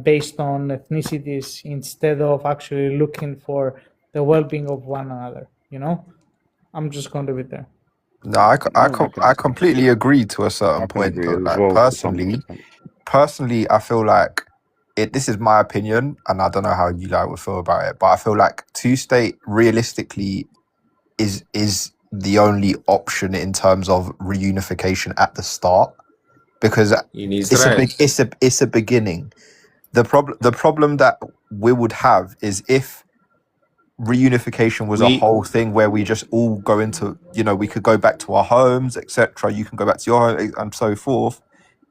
based on ethnicities instead of actually looking for the well-being of one another. You know, I'm just going to leave it there. No, I completely agree to a certain point. Though. Like personally, I feel like this is my opinion, and I don't know how you like would feel about it, but I feel like two-state realistically is the only option in terms of reunification at the start, because In it's a Israel. it's a beginning. The problem that we would have is if reunification was a We whole thing where we just all go into, we could go back to our homes, etc. You can go back to your home and so forth.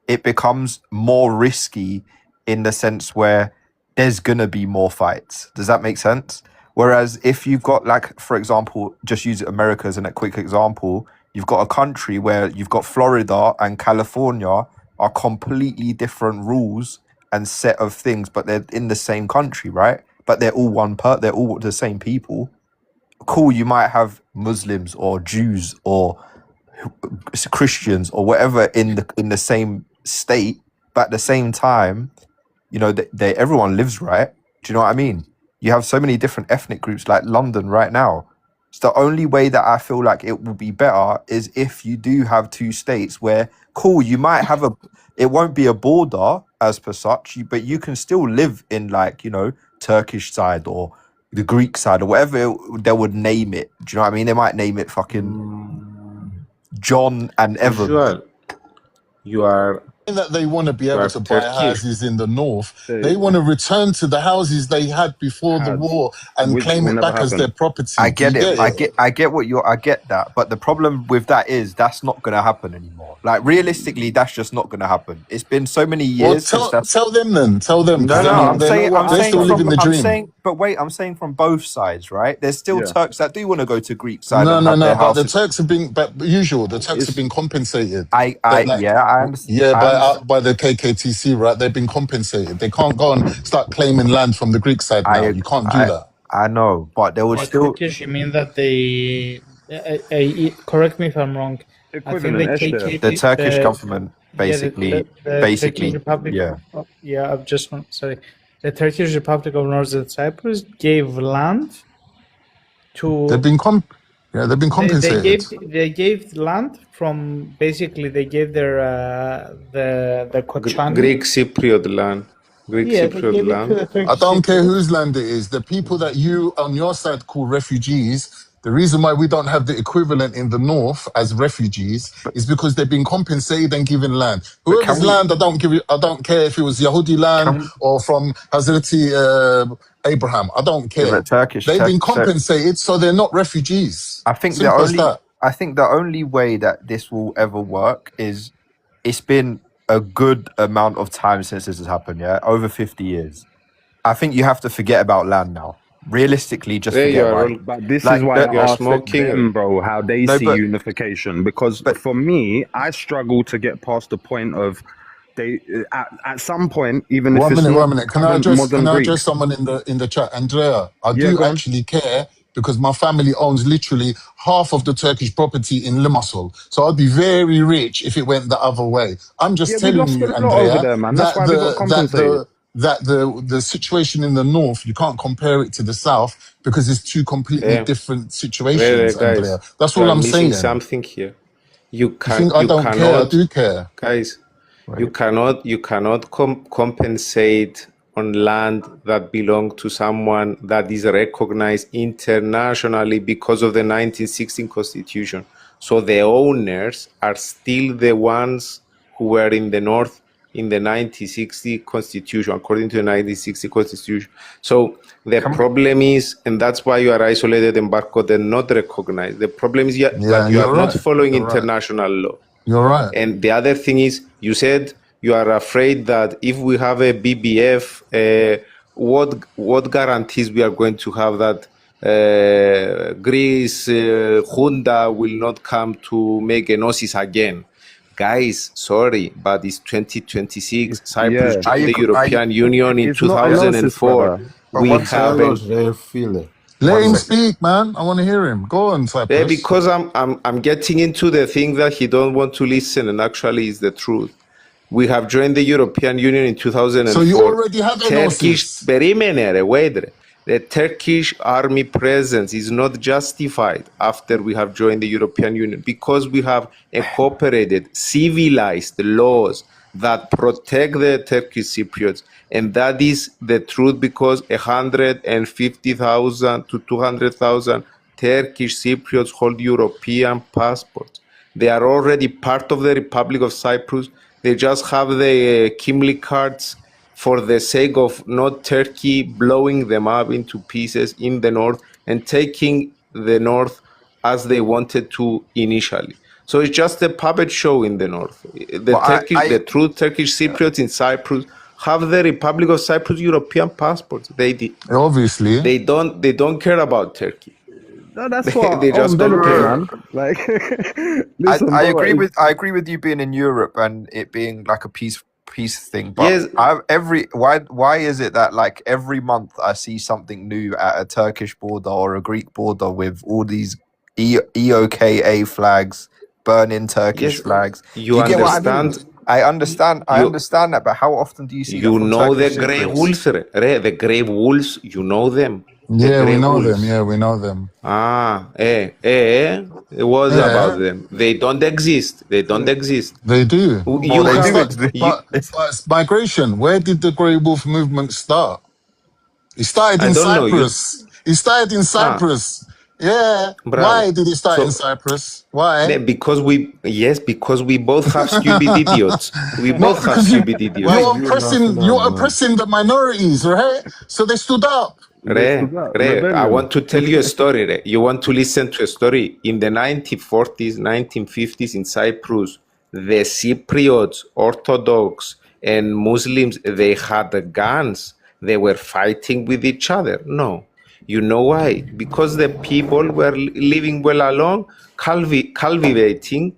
It becomes more risky in the sense where there's gonna be more fights. Does that make sense? Whereas if you've got, like, for example, just use America as a quick example, you've got a country where you've got Florida and California are completely different rules and set of things, but they're in the same country, right? But they're all they're all the same people. Cool, you might have Muslims or Jews or Christians or whatever in the same state, but at the same time, they everyone lives, right? Do you know what I mean? You have so many different ethnic groups like London right now. It's the only way that I feel like it will be better is if you do have two states where, cool, you might have it won't be a border as per such, but you can still live in, like, Turkish side or the Greek side or whatever they would name it. Do you know what I mean? They might name it fucking John and Evan. usual. You are That they want to be able to buy Turkish. houses in the north. They want to return to the houses they had before the war and which claim will it never back as happen. their property. I Do you get it. get I get that. But the problem with that is that's not gonna happen anymore. Like, realistically, that's just not gonna happen. It's been so many Well, years since that's. tell them then. Tell them, No, because no, I'm still living the dream. but wait, I'm saying from both sides, right? There's still Yeah. Turks that do want to go to Greek side No, and no, have no. their But the houses. Turks have been, the Turks have been compensated. I understand. Yeah, by the KKTC, right? They've been compensated. They can't go and start claiming land from the Greek side now. You can't do that. I know, but there was By still. Turkish, you mean that they? Correct me if I'm wrong. I think the KK, The Turkish government basically, the Turkish Republic. yeah. Yeah, I've just sorry. The Turkish Republic of Northern Cyprus gave land to. They've been compensated. They gave land from, basically they gave their the Koçani. Greek Cypriot land. Greek Yeah, they Cypriot gave it land. to the Turkish I don't care Cypriot. whose land it is. The people that you on your side call refugees, the reason why we don't have the equivalent in the north as refugees is because they've been compensated and given land. Whoever's land, I don't care if it was Yahudi land or from Hazreti Abraham. I don't care. They've been compensated, so they're not refugees. I think Simple as that. I think the only way that this will ever work is it's been a good amount of time since this has happened, yeah? Over 50 years. I think you have to forget about land now. Realistically, just forget about it. But this Like, is why the- I asked them, bro, how they No, see but- unification. Because for me, I struggle to get past the point of they at some point, even if it's not One minute. Can I modern address Greeks. someone in the chat? Andrea, I Yeah, do go on. actually care because my family owns literally half of the Turkish property in Limassol. So I'd be very rich if it went the other way. I'm just Yeah, we telling lost you, a lot Andrea, over there, man. That's why we got compensated. that the situation in the north, you can't compare it to the south because it's two completely different situations, Guys, Andrea. That's you all are I'm missing saying. something here. You think I don't care? I do care. Guys, you cannot compensate on land that belong to someone that is recognized internationally because of the 1916 Constitution. So the owners are still the ones who were in the north in the 1960 Constitution, according to the 1960 Constitution. So the problem is, and that's why you are isolated and Barcode and not recognized. The problem is that you are not following international law. You're right. And the other thing is, you said you are afraid that if we have a BBF, what guarantees we are going to have that Greece junta will not come to make enosis again? Guys, sorry, but it's 2026. Cyprus joined the European Union in 2004. We haven't. Let him speak, man. I want to hear him. Go on, Cyprus. Yeah, because I'm getting into the thing that he don't want to listen, and actually is the truth. We have joined the European Union in 2004. So you already have Turkish, the Turkish army presence is not justified after we have joined the European Union because we have incorporated civilized laws that protect the Turkish Cypriots. And that is the truth, because 150,000 to 200,000 Turkish Cypriots hold European passports. They are already part of the Republic of Cyprus. They just have the Kimli cards for the sake of not Turkey blowing them up into pieces in the north and taking the north as they wanted to initially. So it's just a puppet show in the north. The true Turkish Cypriots in Cyprus have the Republic of Cyprus European passports. Obviously. They don't care about Turkey. That's what They just own don't benefit, care. man. Like, listen, I bro, agree with you being in Europe and it being like a peace thing. But Yes. why is it that like every month I see something new at a Turkish border or a Greek border with all these EOKA flags, burning Turkish Yes, flags? you Do you get what I mean? understand. I understand that, but how often do you see that You from know the Turkish grey Cypriots? wolves, the grey wolves. You know them. The Yeah, grey we know wolves. them. Yeah, we know them. It was Yeah. about them. They don't exist. They don't exist. They do. You have But migration. Where did the Grey Wolf movement start? It started I in don't know. Cyprus. It started in Cyprus. Yeah. Bravo. Why did it start in So Cyprus? Why? because we both have stupid idiots. We No, both have because stupid idiots. you're oppressing the minorities, right? So they stood up. I want to tell you a story. Re. You want to listen to a story? In the 1940s, 1950s in Cyprus, the Cypriots, Orthodox, and Muslims, they had guns. They were fighting with each other. No. You know why? Because the people were living well along, cultivating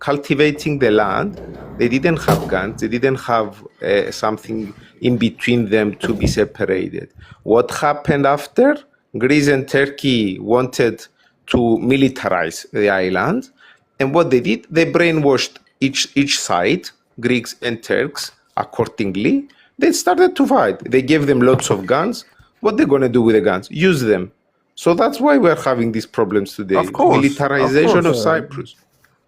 the land. They didn't have guns. They didn't have something in between them to be separated. What happened after? Greece and Turkey wanted to militarize the island. And what they did, they brainwashed each side, Greeks and Turks, accordingly. They started to fight. They gave them lots of guns. What they're going to do with the guns? Use them. So that's why we're having these problems today. Of course. Militarization of Cyprus.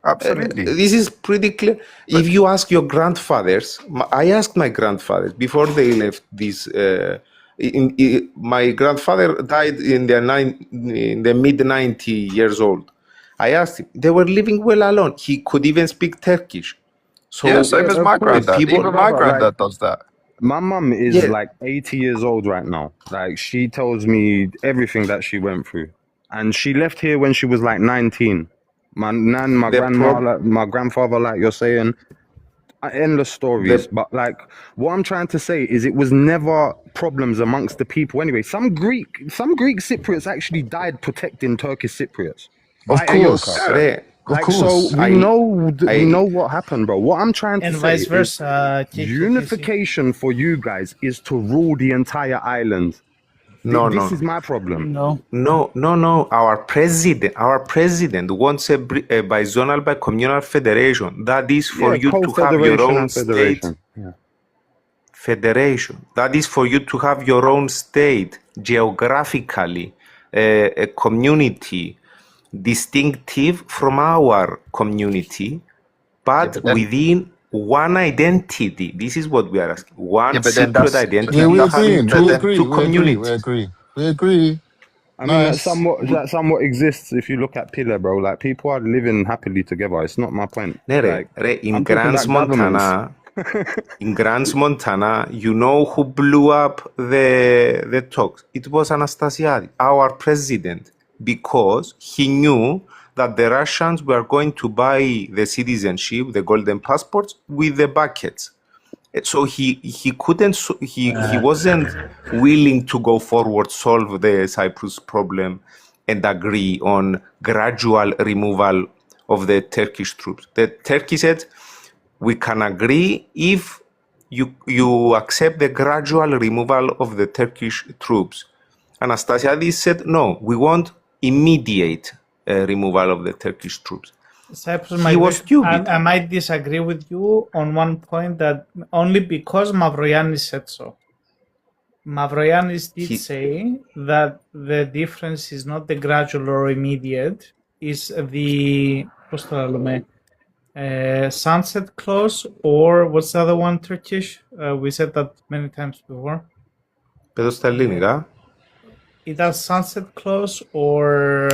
Absolutely. This is pretty clear. If you ask your grandfathers, I asked my grandfathers before they left this. My grandfather died in the mid 90 years old. I asked him. They were living well alone. He could even speak Turkish. So yeah, same as my granddad. Even my granddad does that. My mum is like 80 years old right now. Like, she tells me everything that she went through. And she left here when she was like 19. My nan, my grandma, my grandfather, like you're saying, endless stories. But like, what I'm trying to say is it was never problems amongst the people anyway. Some Greek Cypriots actually died protecting Turkish Cypriots. Of course. Like, so we know what happened, bro. What I'm trying to And say vice versa. is unification for you guys is to rule the entire island. This is my problem. No. Our president wants a bizonal, bicommunal federation. That is for you to have your own state. Federation. That is for you to have your own state geographically, a community distinctive from our community, but within one identity. This is what we are asking. One secret identity. Yeah, we agree. I mean, that somewhat exists if you look at Pile, bro. Like, people are living happily together. It's not my point. In Grants, Montana, you know who blew up the talks? It was Anastasiadis, our president, because he knew that the Russians were going to buy the citizenship, the golden passports, with the buckets. So he wasn't willing to go forward, solve the Cyprus problem, and agree on gradual removal of the Turkish troops. The Turkey said, we can agree if you accept the gradual removal of the Turkish troops. Anastasiadis said, no, we want immediate removal of the Turkish troops. Cyprus He was stupid. I might disagree with you on one point, that only because Mavroyiannis said so. Mavroyiannis did say that the difference is not the gradual or immediate, is the sunset clause, or what's the other one, Turkish? We said that many times before. Πες στα ελληνικά. Either sunset clause or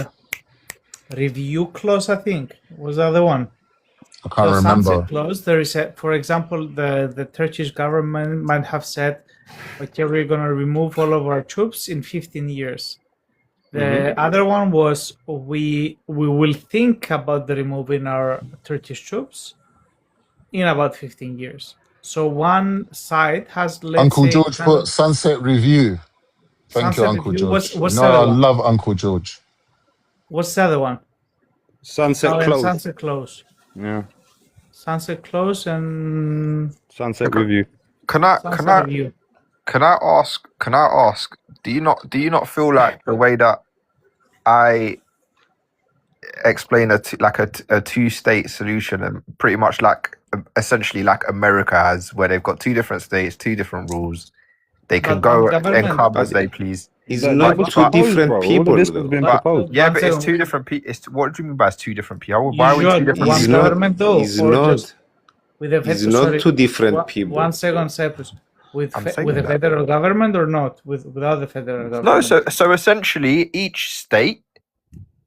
review clause, I think, was the other one. I can't So remember. sunset clause, there is a, for example, the Turkish government might have said, okay, we're going to remove all of our troops in 15 years. The other one was we will think about the removing our Turkish troops in about 15 years. So one side has, let's Uncle say, George put sunset review. Thank you, sunset Uncle review. George. What's No, the I other one? love Uncle George. What's the other one? Sunset and close. Sunset close. Yeah. Sunset close and Sunset review. Can sunset I review. can I ask, do you not feel like the way that I explain a two-state solution and pretty much like essentially like America has, where they've got two different states, two different rules, they can But go government- and come as they please. It's That not was two proposed, different bro. All people, of this has though. been But- proposed. Yeah, One but it's second. two different people. What do you mean by it's two different people? Why are we two Usually different one It's people? not- government though, it's or not. just with the It's not two different people. 1 second, Cyprus. I'm saying With the that. federal government or not? Without the federal government? No, so essentially each state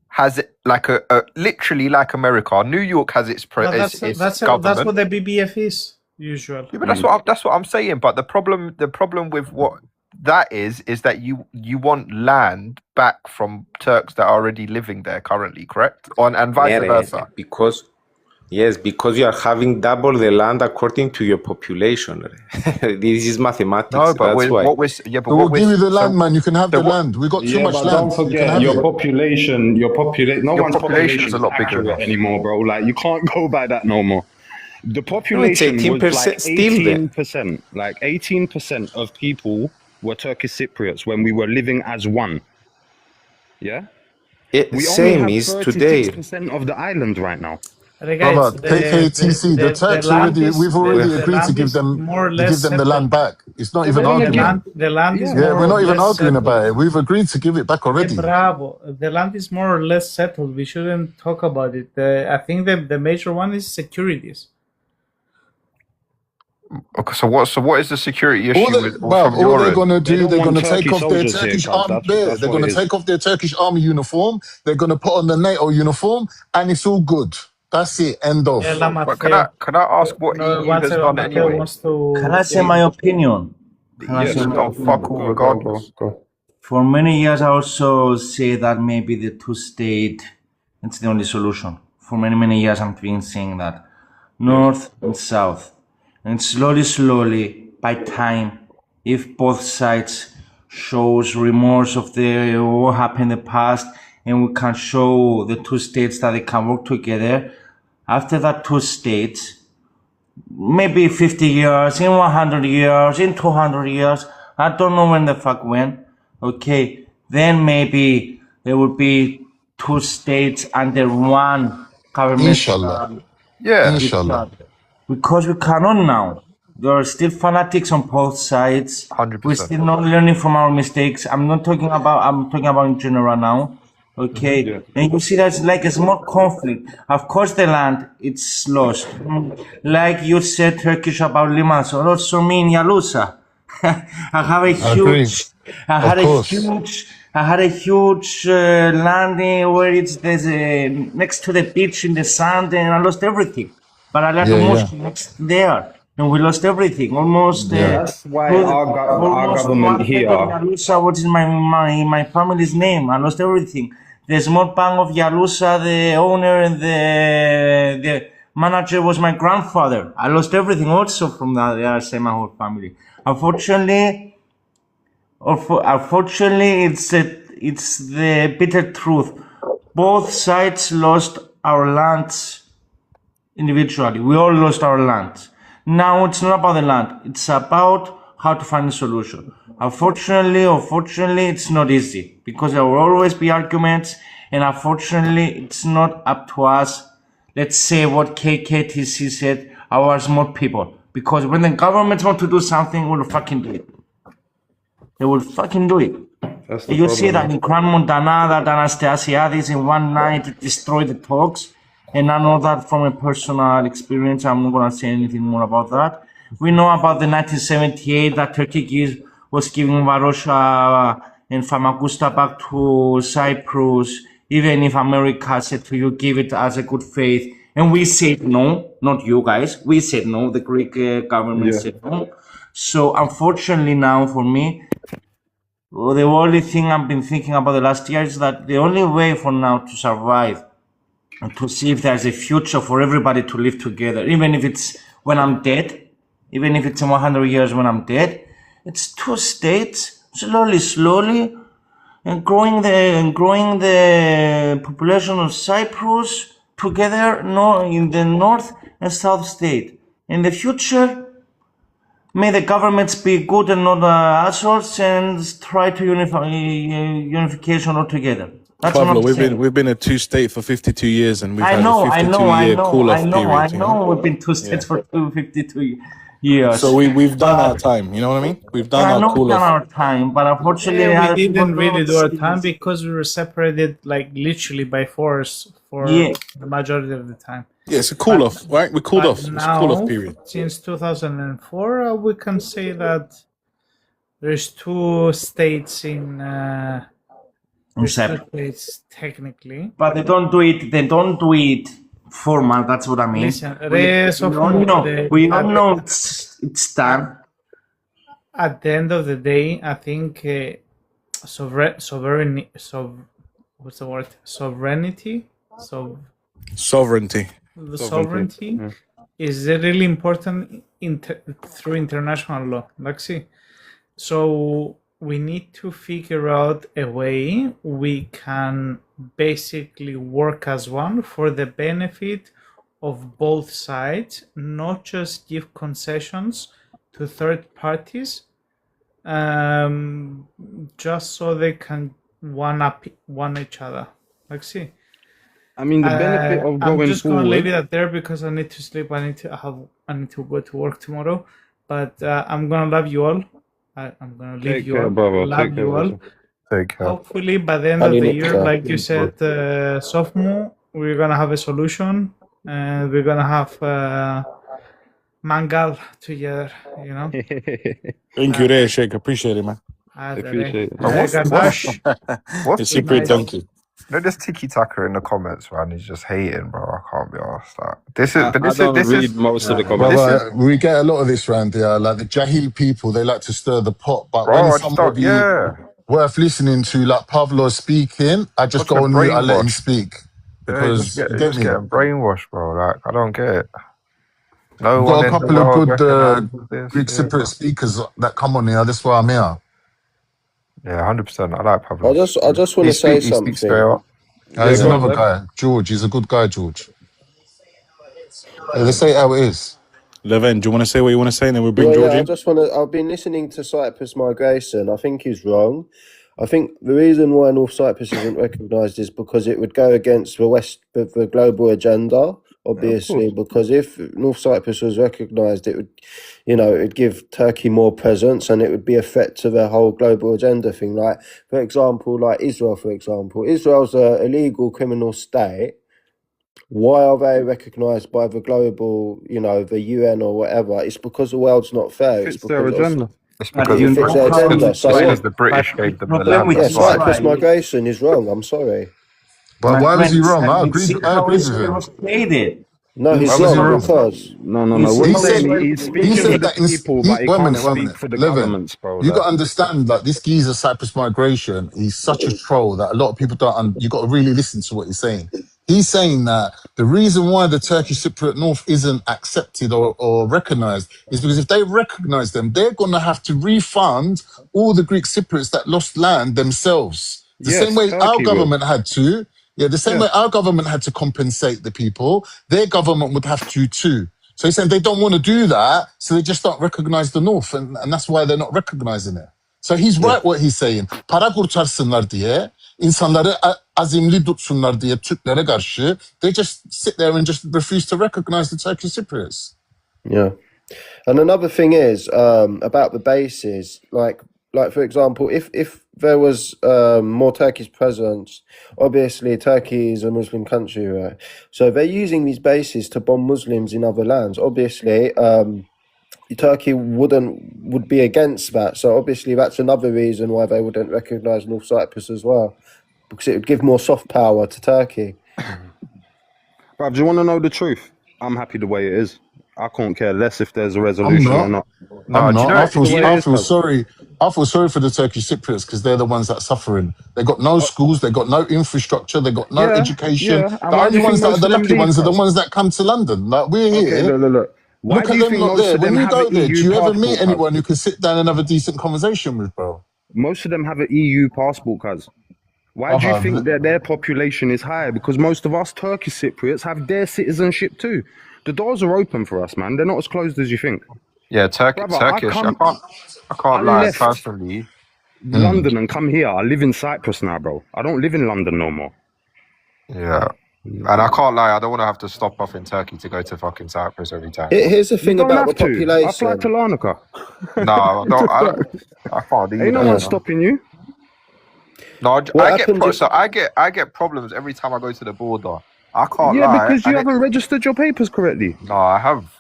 has like a literally like America. New York has its No, its that's government. what the BBF is usually. Yeah, but that's what I'm saying. But the problem with what that is that you want land back from Turks that are already living there currently, correct? And vice Yeah, versa. because you are having double the land according to your population. This is mathematics. No, but that's why. But we'll give you the land, man. You can have the land. We got too Yeah, much but land. don't You can forget have your it. population. No Your one's population is population a lot bigger accurate enough. anymore, bro. Like you can't go by that no more. The population was 18% like still there. 18%. Like 18% of people were Turkish Cypriots when we were living as one. Yeah. We only Same have is today. 36% of the island right now. Brother, KKTC, the Turks already, we've already agreed to give them the land back. It's not even arguing. The land is Yeah, more we're not or even less arguing settled. about it. We've agreed to give it back already. Bravo. The land is more or less settled. We shouldn't talk about it. I think the major one is securities. Okay, so what is the security issue All from they're your end? gonna They do, don't they're want gonna take Turkish off their soldiers here, Turkish cuz. army. That's They're what gonna it is. take off their Turkish army uniform. They're gonna put on the NATO uniform, and it's all good. That's it. End of. But can I ask what EU has done anyway? Can I say my opinion? The EU has done fuck all regardless. For many years, I also say that maybe the two-state, it's the only solution. For many years, I've been saying that. North and South. And slowly, by time, if both sides shows remorse of what happened in the past, and we can show the two states that they can work together, after that two states, maybe 50 years, in 100 years, in 200 years, I don't know when the fuck when, okay, then maybe there would be two states under one government. Inshallah. Yeah. Inshallah. Because we cannot now. There are still fanatics on both sides. 100%. We're still not learning from our mistakes. I'm talking about in general now. Okay. Yeah. And you see that's like a small conflict. Of course the land, it's lost. Like you said Turkish about Limassol, also me in Yalusa. I have a huge, I had a huge landing where there's next to the beach in the sand, and I lost everything. But I left almost next there, and we lost everything. Almost. That's why our government here. Yalusa, what is my family's name? I lost everything. The small bank of Yalusa, the owner and the manager was my grandfather. I lost everything also from that. I say my whole family. Unfortunately, it's the bitter truth. Both sides lost our lands individually. We all lost our lands. Now it's not about the land. It's about how to find a solution. Unfortunately, it's not easy because there will always be arguments, and unfortunately, it's not up to us. Let's say what KKTC said, our small people. Because when the governments want to do something, we'll fucking do it. They will fucking do it. That's the You see problem. that in Crown Montana, that Anastasiadis in one night destroyed the talks. And I know that from a personal experience. I'm not going to say anything more about that. We know about the 1978 that Turkey was giving Varosha and Famagusta back to Cyprus, even if America said to you, give it as a good faith. And we said no, not you guys. We said no. The Greek government said no. So unfortunately now for me, the only thing I've been thinking about the last year is that the only way for now to survive and to see if there's a future for everybody to live together, even if it's when I'm dead, even if it's in 100 years when I'm dead, it's two states, slowly, and growing the population of Cyprus together in the north and south state. In the future, may the governments be good and not assholes and try to unification altogether. That's what Pablo, I'm saying. we've been a two-state for 52 years, and we've I had know, a 52-year cool-off period. You know? we've been two states for 52 years. So we've done our time. You know what I mean? We've done I our know we've done cool-off. our time, but unfortunately, Yeah, other we people didn't really don't do our see time this. because we were separated like literally by force for Yeah. the majority of the time. Yeah, it's a cool-off, right? We cooled off. It's a cool-off Now, period. since 2004, we can say that there's two states in there's two Cyprus. states technically. But they don't do it. They don't do it formal. That's what I mean. Listen, We all know it's done. At the end of the day, I think sovereignty. What's the word? Sovereignty. Sovereignty. The sovereignty is really important through international law. Like, see, so we need to figure out a way we can basically work as one for the benefit of both sides, not just give concessions to third parties, just so they can one each other. Like, see. I mean, the benefit of going I'm just gonna forward. leave it at there because I need to sleep. I need to go to work tomorrow. But I'm gonna love you all. I'm gonna leave Take you care, all. brother. Love Take care, you all. brother. Take care. Hopefully, by the end of the year, like you said, sophomore, we're gonna have a solution, and we're gonna have mangal together. You know. Thank you there, Sheikh. Appreciate it, man. Appreciate it. What's It's super donkey. No, this Tiki Taka in the comments, man. He's just hating, bro. I can't be asked that. I don't read most of the comments. Brother, we get a lot of this round here. Like the Jahil people, they like to stir the pot. But when somebody worth listening to, like Pavlo speaking, I just go on mute. I let him speak because you get me. Getting brainwashed, bro. Like I don't get it. No We've one got a in the couple of world good recognises this. Greek Cypriot speakers that come on here. That's why I'm here. Yeah, 100%. I like Pablo. I just want to say something. He's another guy, George. He's a good guy, George. Yeah, let's say it how it is. Leven, do you want to say what you want to say, and then we'll bring Yeah, George I in? just want to. I've been listening to Cyprus migration. I think he's wrong. I think the reason why North Cyprus isn't recognised is because it would go against the global agenda. Obviously, because if North Cyprus was recognised, it would, it'd give Turkey more presence, and it would be a threat to the whole global agenda thing. Like, for example, like Israel. For example, Israel's a illegal criminal state. Why are they recognised by the global, the UN or whatever? It's because the world's not fair. It's their agenda. It's because it fits their agenda. So the British gave them the land. yeah, Cyprus migration is wrong. I'm sorry. But why was he wrong? I agree with him. No, he's wrong because No. He's speaking for the people, but he can't speak for the governments, bro. You got to understand, like this geezer Cyprus migration, he's such a troll that a lot of people don't. You got to really listen to what he's saying. He's saying that the reason why the Turkish Cypriot North isn't accepted or recognised is because if they recognise them, they're going to have to refund all the Greek Cypriots that lost land themselves. The same way our government had to. Yeah, the same way our government had to compensate the people, their government would have to too. So he's saying they don't want to do that, so they just don't recognise the North, and that's why they're not recognising it. So he's right what he's saying. Para kurtarsınlar diye, insanları azimli tutsunlar diye Türklere karşı, they just sit there and just refuse to recognise the Turkish Cypriots. Yeah. And another thing is, about the bases, like like for example, if there was more Turkish presence, obviously Turkey is a Muslim country, right? So they're using these bases to bomb Muslims in other lands. Obviously, Turkey would be against that. So obviously that's another reason why they wouldn't recognise North Cyprus as well, because it would give more soft power to Turkey. Bruv, do you want to know the truth? I'm happy the way it is. I can't care less if there's a I'm resolution or not. not. No, I'm do you not. know? I'm happy the way it I is, feel cuz. sorry. I feel sorry for the Turkish Cypriots because they're the ones that are suffering. They got no schools. They got no infrastructure. They got no Yeah, education. yeah. And The why do only you think ones that are most the of them lucky leave, ones are the cuz? ones that come to London. Like we're Okay, here. look. Why Look do at you them think lot most there. of When them you have an go there, do EU you ever meet passport, cuz? anyone you can sit down and have a decent conversation with, bro? Most of them have an EU passport, cuz. Why do you think that their population is higher? Because most of us Turkish Cypriots have their citizenship too. The doors are open for us, man. They're not as closed as you think. Yeah, Brother, Turkish. I I can't lie left personally. London and come here. I live in Cyprus now, bro. I don't live in London no more. Yeah, and I can't lie. I don't want to have to stop off in Turkey to go to fucking Cyprus every time. Here's the You thing don't about the have to. I fly population. to Larnaca. No, I can't do Ain't no that. one You know? stopping you. No, What happens if I get problems every time I go to the border. I can't Yeah, lie, because you and it. haven't registered your papers correctly. No, I have,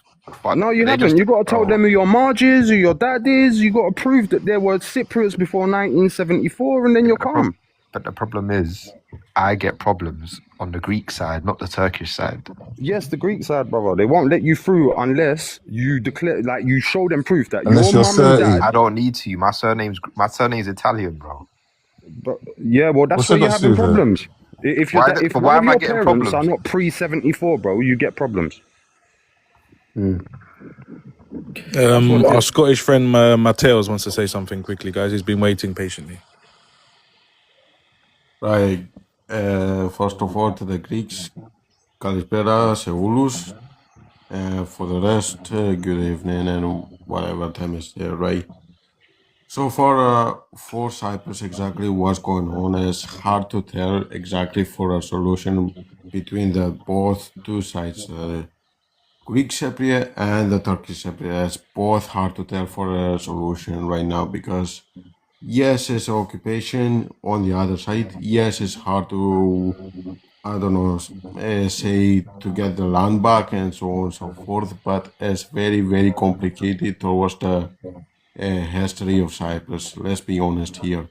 but No, you they haven't. just. You got to tell Oh, them who your Marge is, who your dad is. You got to prove that there were Cypriots before 1974, and then yeah, you're calm. but the problem is, I get problems on the Greek side, not the Turkish side. Yes, the Greek side, brother. They won't let you through unless you declare, like, you show them proof that Unless your you're mum and 30. dad. I don't need to. My surname's Italian, bro. But yeah, well, that's What's where that you're got to do having with it? problems. If But one why of am I your getting parents are problems? not pre-74, bro, you get problems. That's what it Our is. Scottish friend Mateos wants to say something quickly, guys. He's been waiting patiently. Right. First of all, to the Greeks, Kalispera, σε όλους. For the rest, good evening and whatever time is there, right? So for Cyprus, exactly what's going on is hard to tell exactly for a solution between the both two sides, the Greek Cypriot and the Turkish Cypriot. It's both hard to tell for a solution right now because yes, it's occupation on the other side. Yes, it's hard to, I don't know, say to get the land back and so on and so forth, but it's very, very complicated towards the history of Cyprus. Let's be honest here.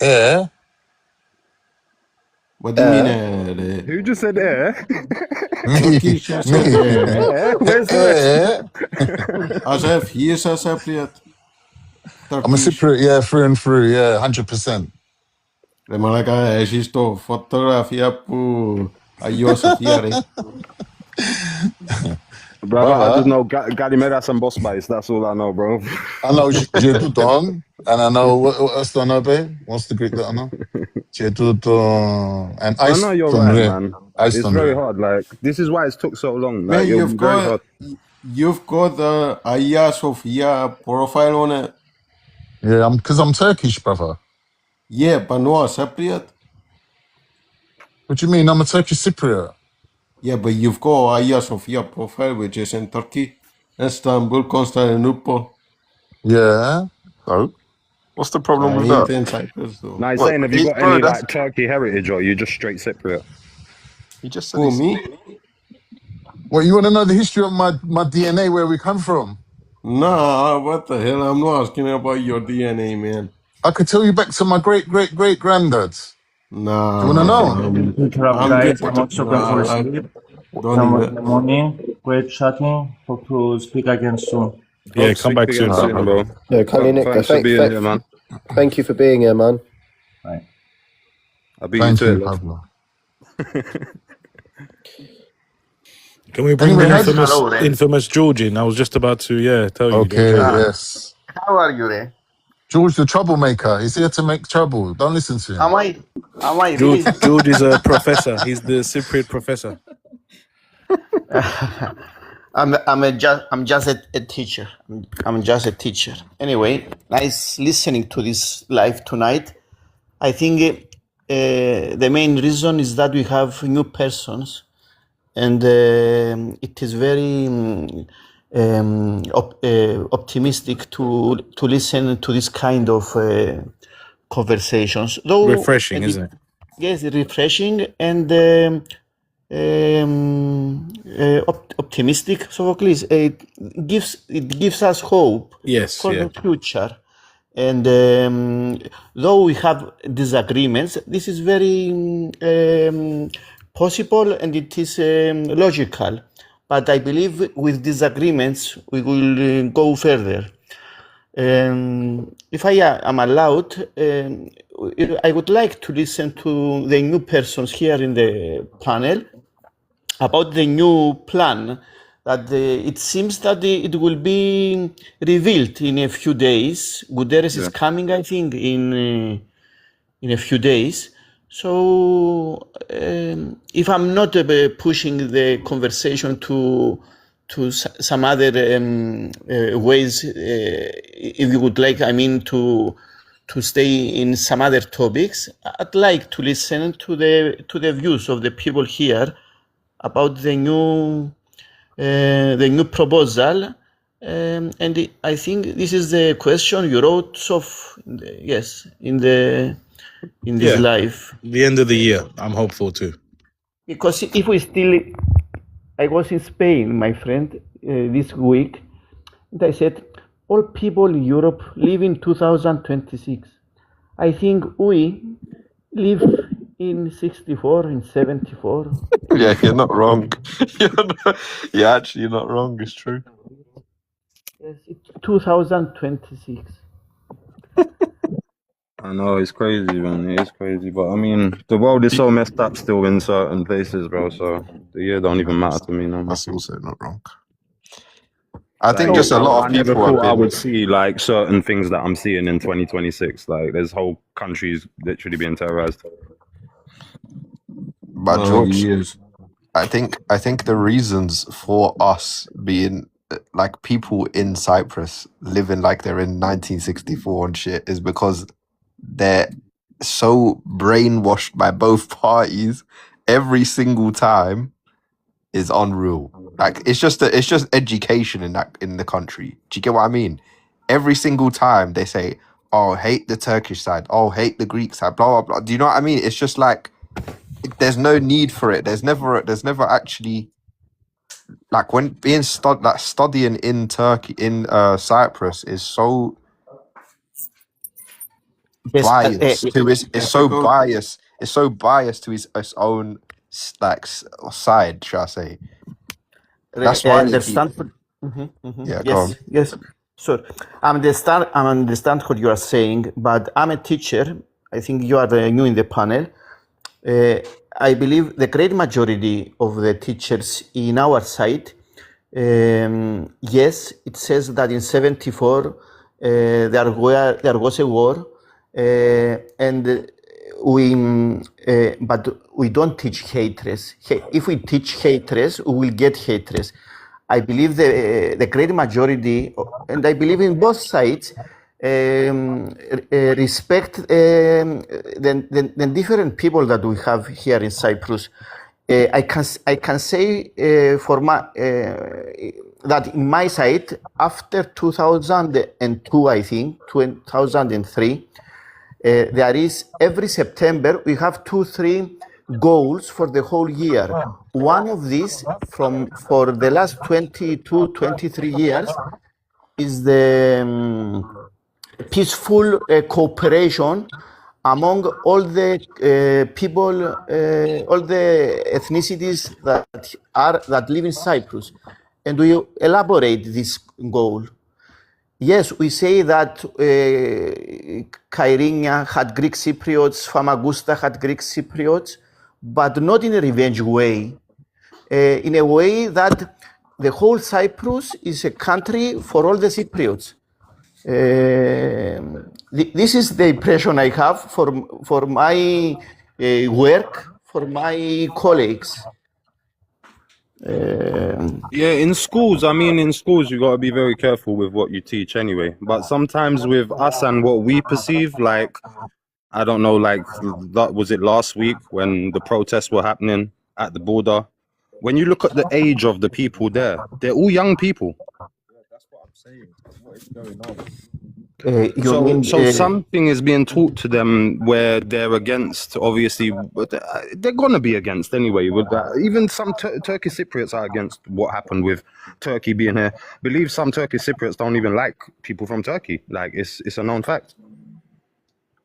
Yeah. What do you mean? Who just said air? Me. Turkish said Me. Air? Where's the rest? as if he is a Cypriot. I'm a Turkish. Cypriot, yeah, through and through, yeah, 100%. Ρε μαλάκα, έχεις το φωτογραφία που Αγιώ Σοφία, ρε. Brother, I just Brother, know Galimeras and Boss Bites. That's all I know, bro. I know Jedudon, and I know, what else do I know, babe? What's the Greek that I know? Jedudon, and I know you're right, Aistonre. man. It's very Aistonre. hard. Like, this is why it's took so long. Man, Like, it'll be very hard. you've got the Hagia Sophia profile on it. Yeah, because I'm Turkish, brother. Yeah, but no a Cypriot. What do you mean? I'm a Turkish Cypriot. Yeah, but you've got Hagia Sophia profile, which is in Turkey, Istanbul, Constantinople. Yeah. So, what's the problem with Ain't that? in Cyprus though. Now, he's What, saying, have you got bro? any, That's like, Turkey heritage or you just straight Cypriot? he just said Who, he's. me? Well, you want to know the history of my DNA, where we come from? Nah, what the hell? I'm not asking about your DNA, man. I could tell you back to my great granddads. Nah, Do you want to know? I'm guys, good. I'm also going for a Nah, sleep. don't Someone even. in the morning. Great chatting. Hope to speak again soon. Yeah, Hope to come speak back again soon, soon, bro. bro. No, Kalinik, Thanks for being here, man. thank you for being here, man. Right. I beat Thank you to you, it, love. Pablo. Can we bring Anyway, the infamous George in? I was just about to, tell you. Okay, George. yes. How are you there? George, the troublemaker. He's here to make trouble. Don't listen to him. Am I really? George is a professor. He's the Cypriot professor. I'm just a teacher. I'm just a teacher. Anyway, nice listening to this live tonight. I think the main reason is that we have new persons, and it is very optimistic to listen to this kind of conversations. Though Refreshing, isn't it? Yes, refreshing and optimistic. Sophocles, it gives us hope Yes, for yeah. the future. And though we have disagreements, this is very possible and it is logical. But I believe with disagreements we will go further. If I am allowed, I would like to listen to the new persons here in the panel about the new plan that it seems that it will be revealed in a few days. Guterres is coming, I think, in a few days. So if I'm not pushing the conversation to some other ways, if you would like, I mean, to stay in some other topics, I'd like to listen to the views of the people here about the new proposal, and I think this is the question you wrote. Yes, in this live. The end of the year, I'm hopeful too. Because if we still, I was in Spain, my friend, this week, and I said, all people in Europe live in 2026. I think we live in 64, in 74. Yeah, you're not wrong. You're actually not wrong. It's true. Yes, it's 2026. I know, it's crazy, man. It is crazy. But I mean, the world is so messed up still in certain places, bro. So the year don't even matter to me no more. That's also not wrong. I think just a lot of I never people have thought I been. would see like certain things that I'm seeing in 2026. Like there's whole countries literally being terrorized. But No, George, he is. I think the reasons for us being like people in Cyprus living like they're in 1964 and shit is because they're so brainwashed by both parties every single time is unreal. Like it's just education in the country. Do you get what I mean? Every single time they say, "Oh, hate the Turkish side. Oh, hate the Greek side." Blah blah blah. Do you know what I mean? It's just like there's no need for it. There's never actually like when being studying in Turkey in Cyprus is so biased to it's so biased. It's so biased to its own side, shall I say? That's I why understand. Yeah, go Yes, on. yes. Sure. I understand what you are saying, but I'm a teacher. I think you are new in the panel. I believe the great majority of the teachers in our side, yes, it says that in 74 there was a war, and but we don't teach hatred. If we teach hatred, we will get hatred. I believe the great majority, and I believe in both sides, respect the different people that we have here in Cyprus. I can say for my that in my side after 2002, I think 2003. There is every September we have 2-3 goals for the whole year. One of these for the last 22-23 years is the peaceful cooperation among all the people, all the ethnicities that live in Cyprus, and we elaborate this goal. Yes, we say that Kyrenia had Greek Cypriots, Famagusta had Greek Cypriots, but not in a revenge way. In a way that the whole Cyprus is a country for all the Cypriots. This is the impression I have for my work, for my colleagues. Yeah, in schools, you got to be very careful with what you teach anyway. But sometimes with us and what we perceive, like, I don't know, like, was it last week when the protests were happening at the border When you look at the age of the people there, they're all young people. That's what I'm saying. What is going on? So something is being taught to them where they're against. Obviously, they're gonna be against anyway. With that, even some Turkish Cypriots are against what happened with Turkey being here. Believe some Turkish Cypriots don't even like people from Turkey. Like it's a known fact.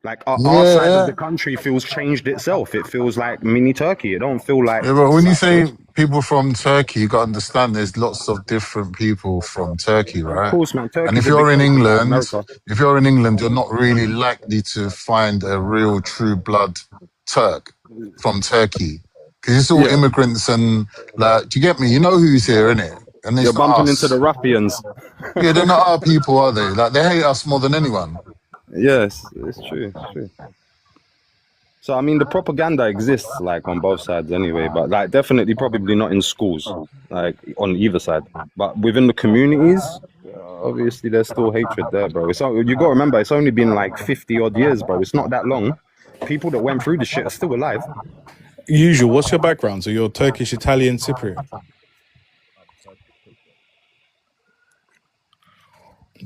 Like our side of the country feels changed itself. It feels like mini Turkey. It don't feel like Yeah, but when you say Cyprus. people from Turkey, you got to understand there's lots of different people from Turkey, Of right? course, man. And Turkey's if a big you're in place. It's like England, America. you're not really likely to find a real true blood Turk from Turkey. Because it's all Yeah, immigrants and like, do you get me? You know who's here, innit? And you're it's not bumping into us. the ruffians. Yeah, they're not our people, are they? Like, they hate us more than anyone. Yes, it's true. It's true. So I mean, the propaganda exists like on both sides anyway, but like definitely probably not in schools, like on either side. But within the communities, obviously there's still hatred there, bro. So you got to remember, it's only been like 50 odd years, bro. It's not that long. People that went through this shit are still alive. Usual, what's your background? So you're Turkish, Italian, Cypriot?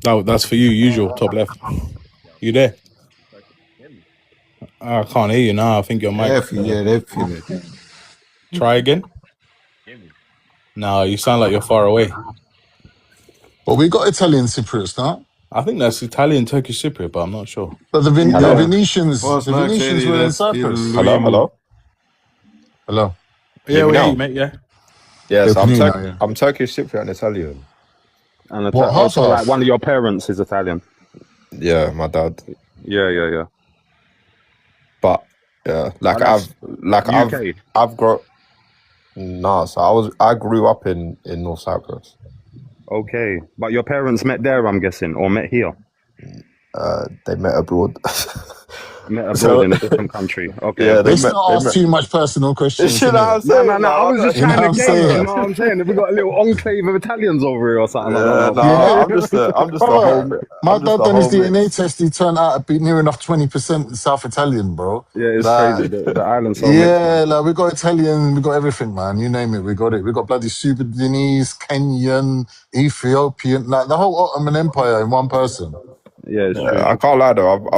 Oh, that's for you, usual, top left. You there? I can't hear you now. I think your mic. Definitely. Try again. No, you sound like you're far away. But we got Italian Cypriots now. I think that's Italian, Turkish, Cypriot, but I'm not sure. But the Yeah. Venetians, Boss Max said were in that's still Cyprus. Hello. Hello. Yeah, me we hear now? you, mate. Yeah. Yes, Yeah, can hear you now, yeah. I'm Turkish Cypriot and Italian. And What, half also like half? one of your parents is Italian. Yeah, my dad. Yeah. But yeah, But that's UK. I've grown. Nah, so I grew up in North Cyprus. Okay, but your parents met there, I'm guessing, or met here. They met abroad. Met abroad So in a different country. Okay, yeah, okay. Let's not ask too much personal questions, You know what I'm innit? saying? No. I was just You know trying what to I'm gauge. You saying? know what I'm saying? If we got a little enclave of Italians over here or something, I don't Yeah, know. nah, Yeah. I'm just a Bro, home. my I'm just dad a done his home DNA mix. test. He turned out to be near enough 20% South Italian, bro. Yeah, it's crazy. Like, The island's so mixed, man. yeah, like we got Italian, we got everything, man. You name it, we got it. We got bloody Sudanese, Kenyan, Ethiopian, like the whole Ottoman Empire in one person. Yeah, it's true. Yeah, I can't lie though.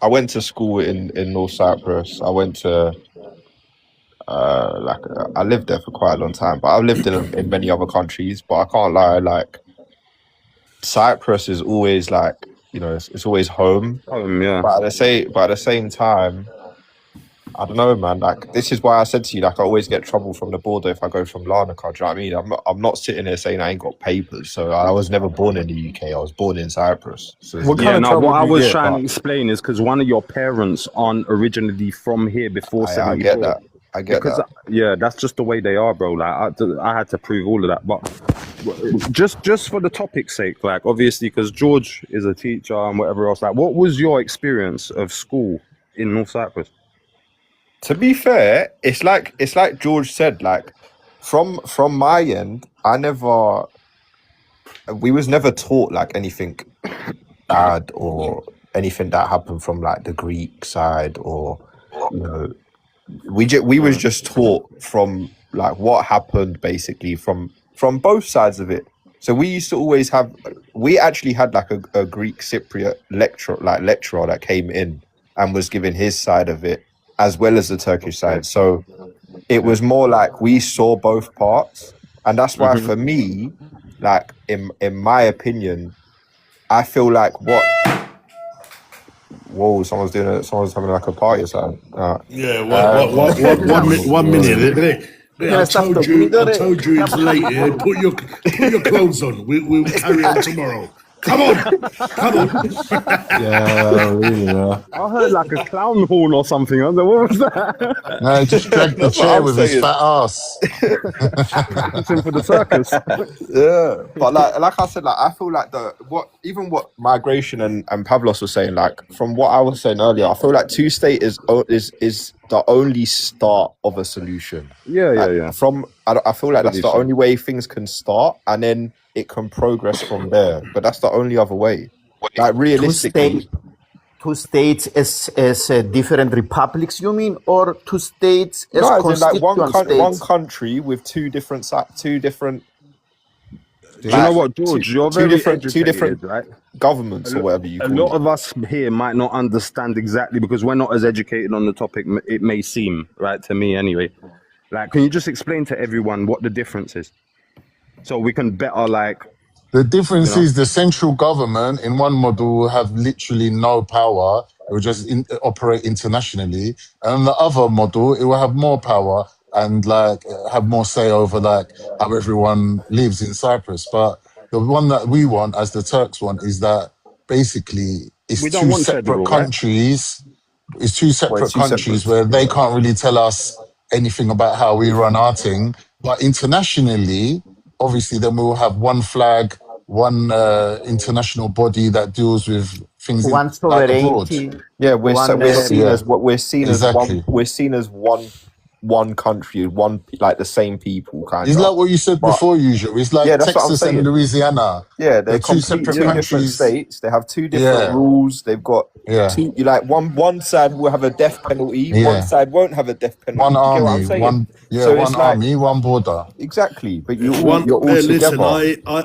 I went to school in North Cyprus. I went to I lived there for quite a long time, but I've lived in many other countries. But I can't lie, like Cyprus is always like, it's always home. Yeah. But at the same time, I don't know, man. Like this is why I said to you, like I always get trouble from the border if I go from Larnaca. Do you know what I mean? I'm not sitting there saying I ain't got papers. So I was never born in the UK. I was born in Cyprus. So What kind Yeah, of no, trouble what I do you was get? trying to explain is because one of your parents aren't originally from here before I get 74. that. I get Because, that. yeah, that's just the way they are, bro. Like, I had to prove all of that. But just for the topic's sake, like, obviously, because George is a teacher and whatever else, like, what was your experience of school in North Cyprus? To be fair, it's like George said, like from my end, we was never taught like anything bad or anything that happened from like the Greek side, or we was just taught from like what happened basically from both sides of it. So we actually had like a Greek Cypriot lecturer that came in and was giving his side of it as well as the Turkish side. So it was more like we saw both parts, and that's why for me, like in my opinion, I feel like whoa, someone's having like a party or something. Yeah, one minute. I told you it's late here. Put your clothes on. We'll carry on tomorrow. Come on. Yeah, really, yeah. I heard like a clown horn or something. I was like, what was that? No, he just dragged the That's what chair I'm with his saying. fat ass. Practicing for the circus. Yeah, but like I said, like I feel like what migration and Pavlos was saying, like from what I was saying earlier, I feel like two-state is the only start of a solution. Yeah. I feel like that's the Believe so. only way things can start, and then it can progress from there. But that's the only other way. Like realistically, two states as different republics, you mean, or two states as No, as in like constituent one states? country with two different Do you know like what, George? You're two very different educated, right? governments or whatever you A call lot it. of us here might not understand exactly because we're not as educated on the topic. It may seem, right, to me anyway. Like, can you just explain to everyone what the difference is, so we can better, like, The you difference know? is the central government in one model will have literally no power. It will just operate internationally. And in the other model, it will have more power and like have more say over like how everyone lives in Cyprus. But the one that we want, as the Turks want, is that basically it's We don't two want separate federal, right? countries. It's two Well, it's separate two countries separate. where they can't really tell us anything about how we run our thing. But internationally, obviously, then we'll have one flag, one international body that deals with things in One like abroad. sovereignty, Yeah, one. we're seen Yeah, as what exactly. we're seen as one country, like the same people, kind It's of. like what you said But before, usual. It's yeah, like that's what I'm Texas and saying. Louisiana. Yeah, They're they're two complete separate two different countries. states. They have two different Yeah, rules. They've got yeah, one side will have a death penalty, one yeah. side won't have a death penalty. One Do you get what I'm army, saying? So one it's like army, one border. exactly, but you're all Listen, together.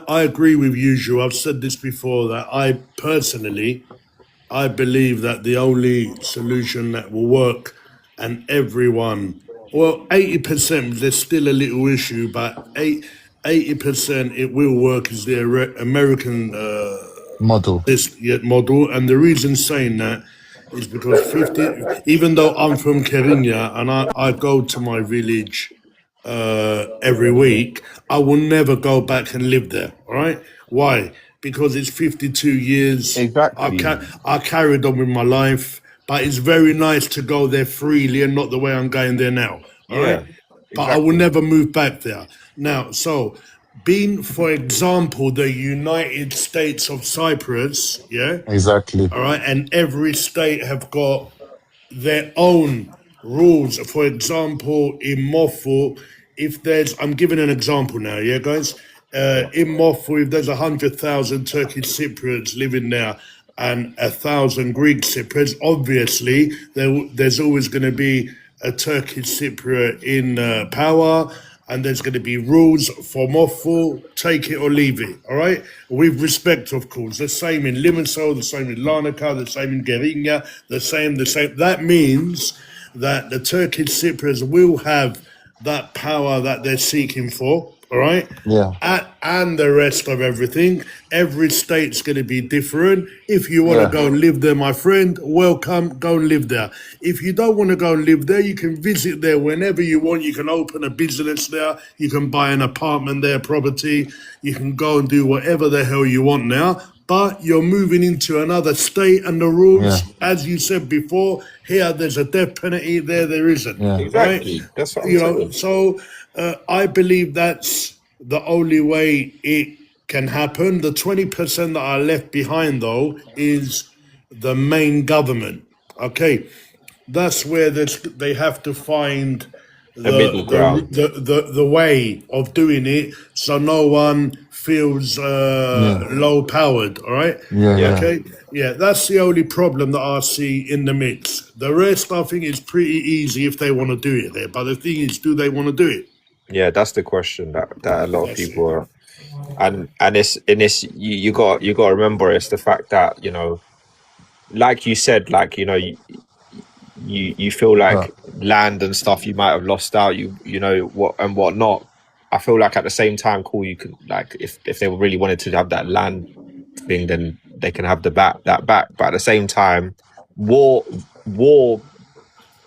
I agree with usual. I've said this before that I believe that the only solution that will work and everyone, well, 80%, there's still a little issue, but 80% it will work is the American Model. this model. And the reason saying that is because 50, even though I'm from Kerinya and I go to my village every week, I will never go back and live there. All right? Why? Because it's 52 years. Exactly. I carried on with my life, but it's very nice to go there freely and not the way I'm going there now. All right? Yeah, But I will exactly. never move back there. Now, so being, for example, the United States of Cyprus, yeah, Exactly. all right, and every state have got their own rules. For example, in Mofu, if there's, I'm giving an example now, yeah, guys. In Mofu, if there's 100,000 Turkish Cypriots living there and 1,000 Greek Cypriots, obviously there's always going to be a Turkish Cypriot in power, and there's going to be rules for Mofu, take it or leave it, all right? With respect, of course. The same in Limassol, the same in Larnaca, the same in Gerinya, the same. That means that the Turkish Cypriots will have that power that they're seeking for, all right? Yeah, And the rest of everything. Every state's going to be different. If you want to yeah, go and live there, my friend, welcome, go and live there. If you don't want to go and live there, you can visit there whenever you want. You can open a business there. You can buy an apartment there, property. You can go and do whatever the hell you want now. But you're moving into another state, and the yeah, rules, as you said before, here there's a death penalty, there isn't, yeah. right? Exactly. That's what I'm You know, saying. so I believe that's the only way it can happen. The 20% that are left behind, though, is the main government. Okay, that's where they have to find A middle ground. the way of doing it so no one feels Yeah, low powered. All right. yeah, Yeah. yeah. Okay. Yeah, that's the only problem that I see in the mix. The rest, I think, is pretty easy if they want to do it there. But the thing is, do they want to do it? Yeah, that's the question that a lot of That's it. people are, and it's you got to remember, it's the fact that, like you said, like, you feel Huh. like land and stuff you might have lost out, you know what and whatnot. I feel like at the same time, cool, you can, like, if they really wanted to have that land thing, then they can have that back. But at the same time, war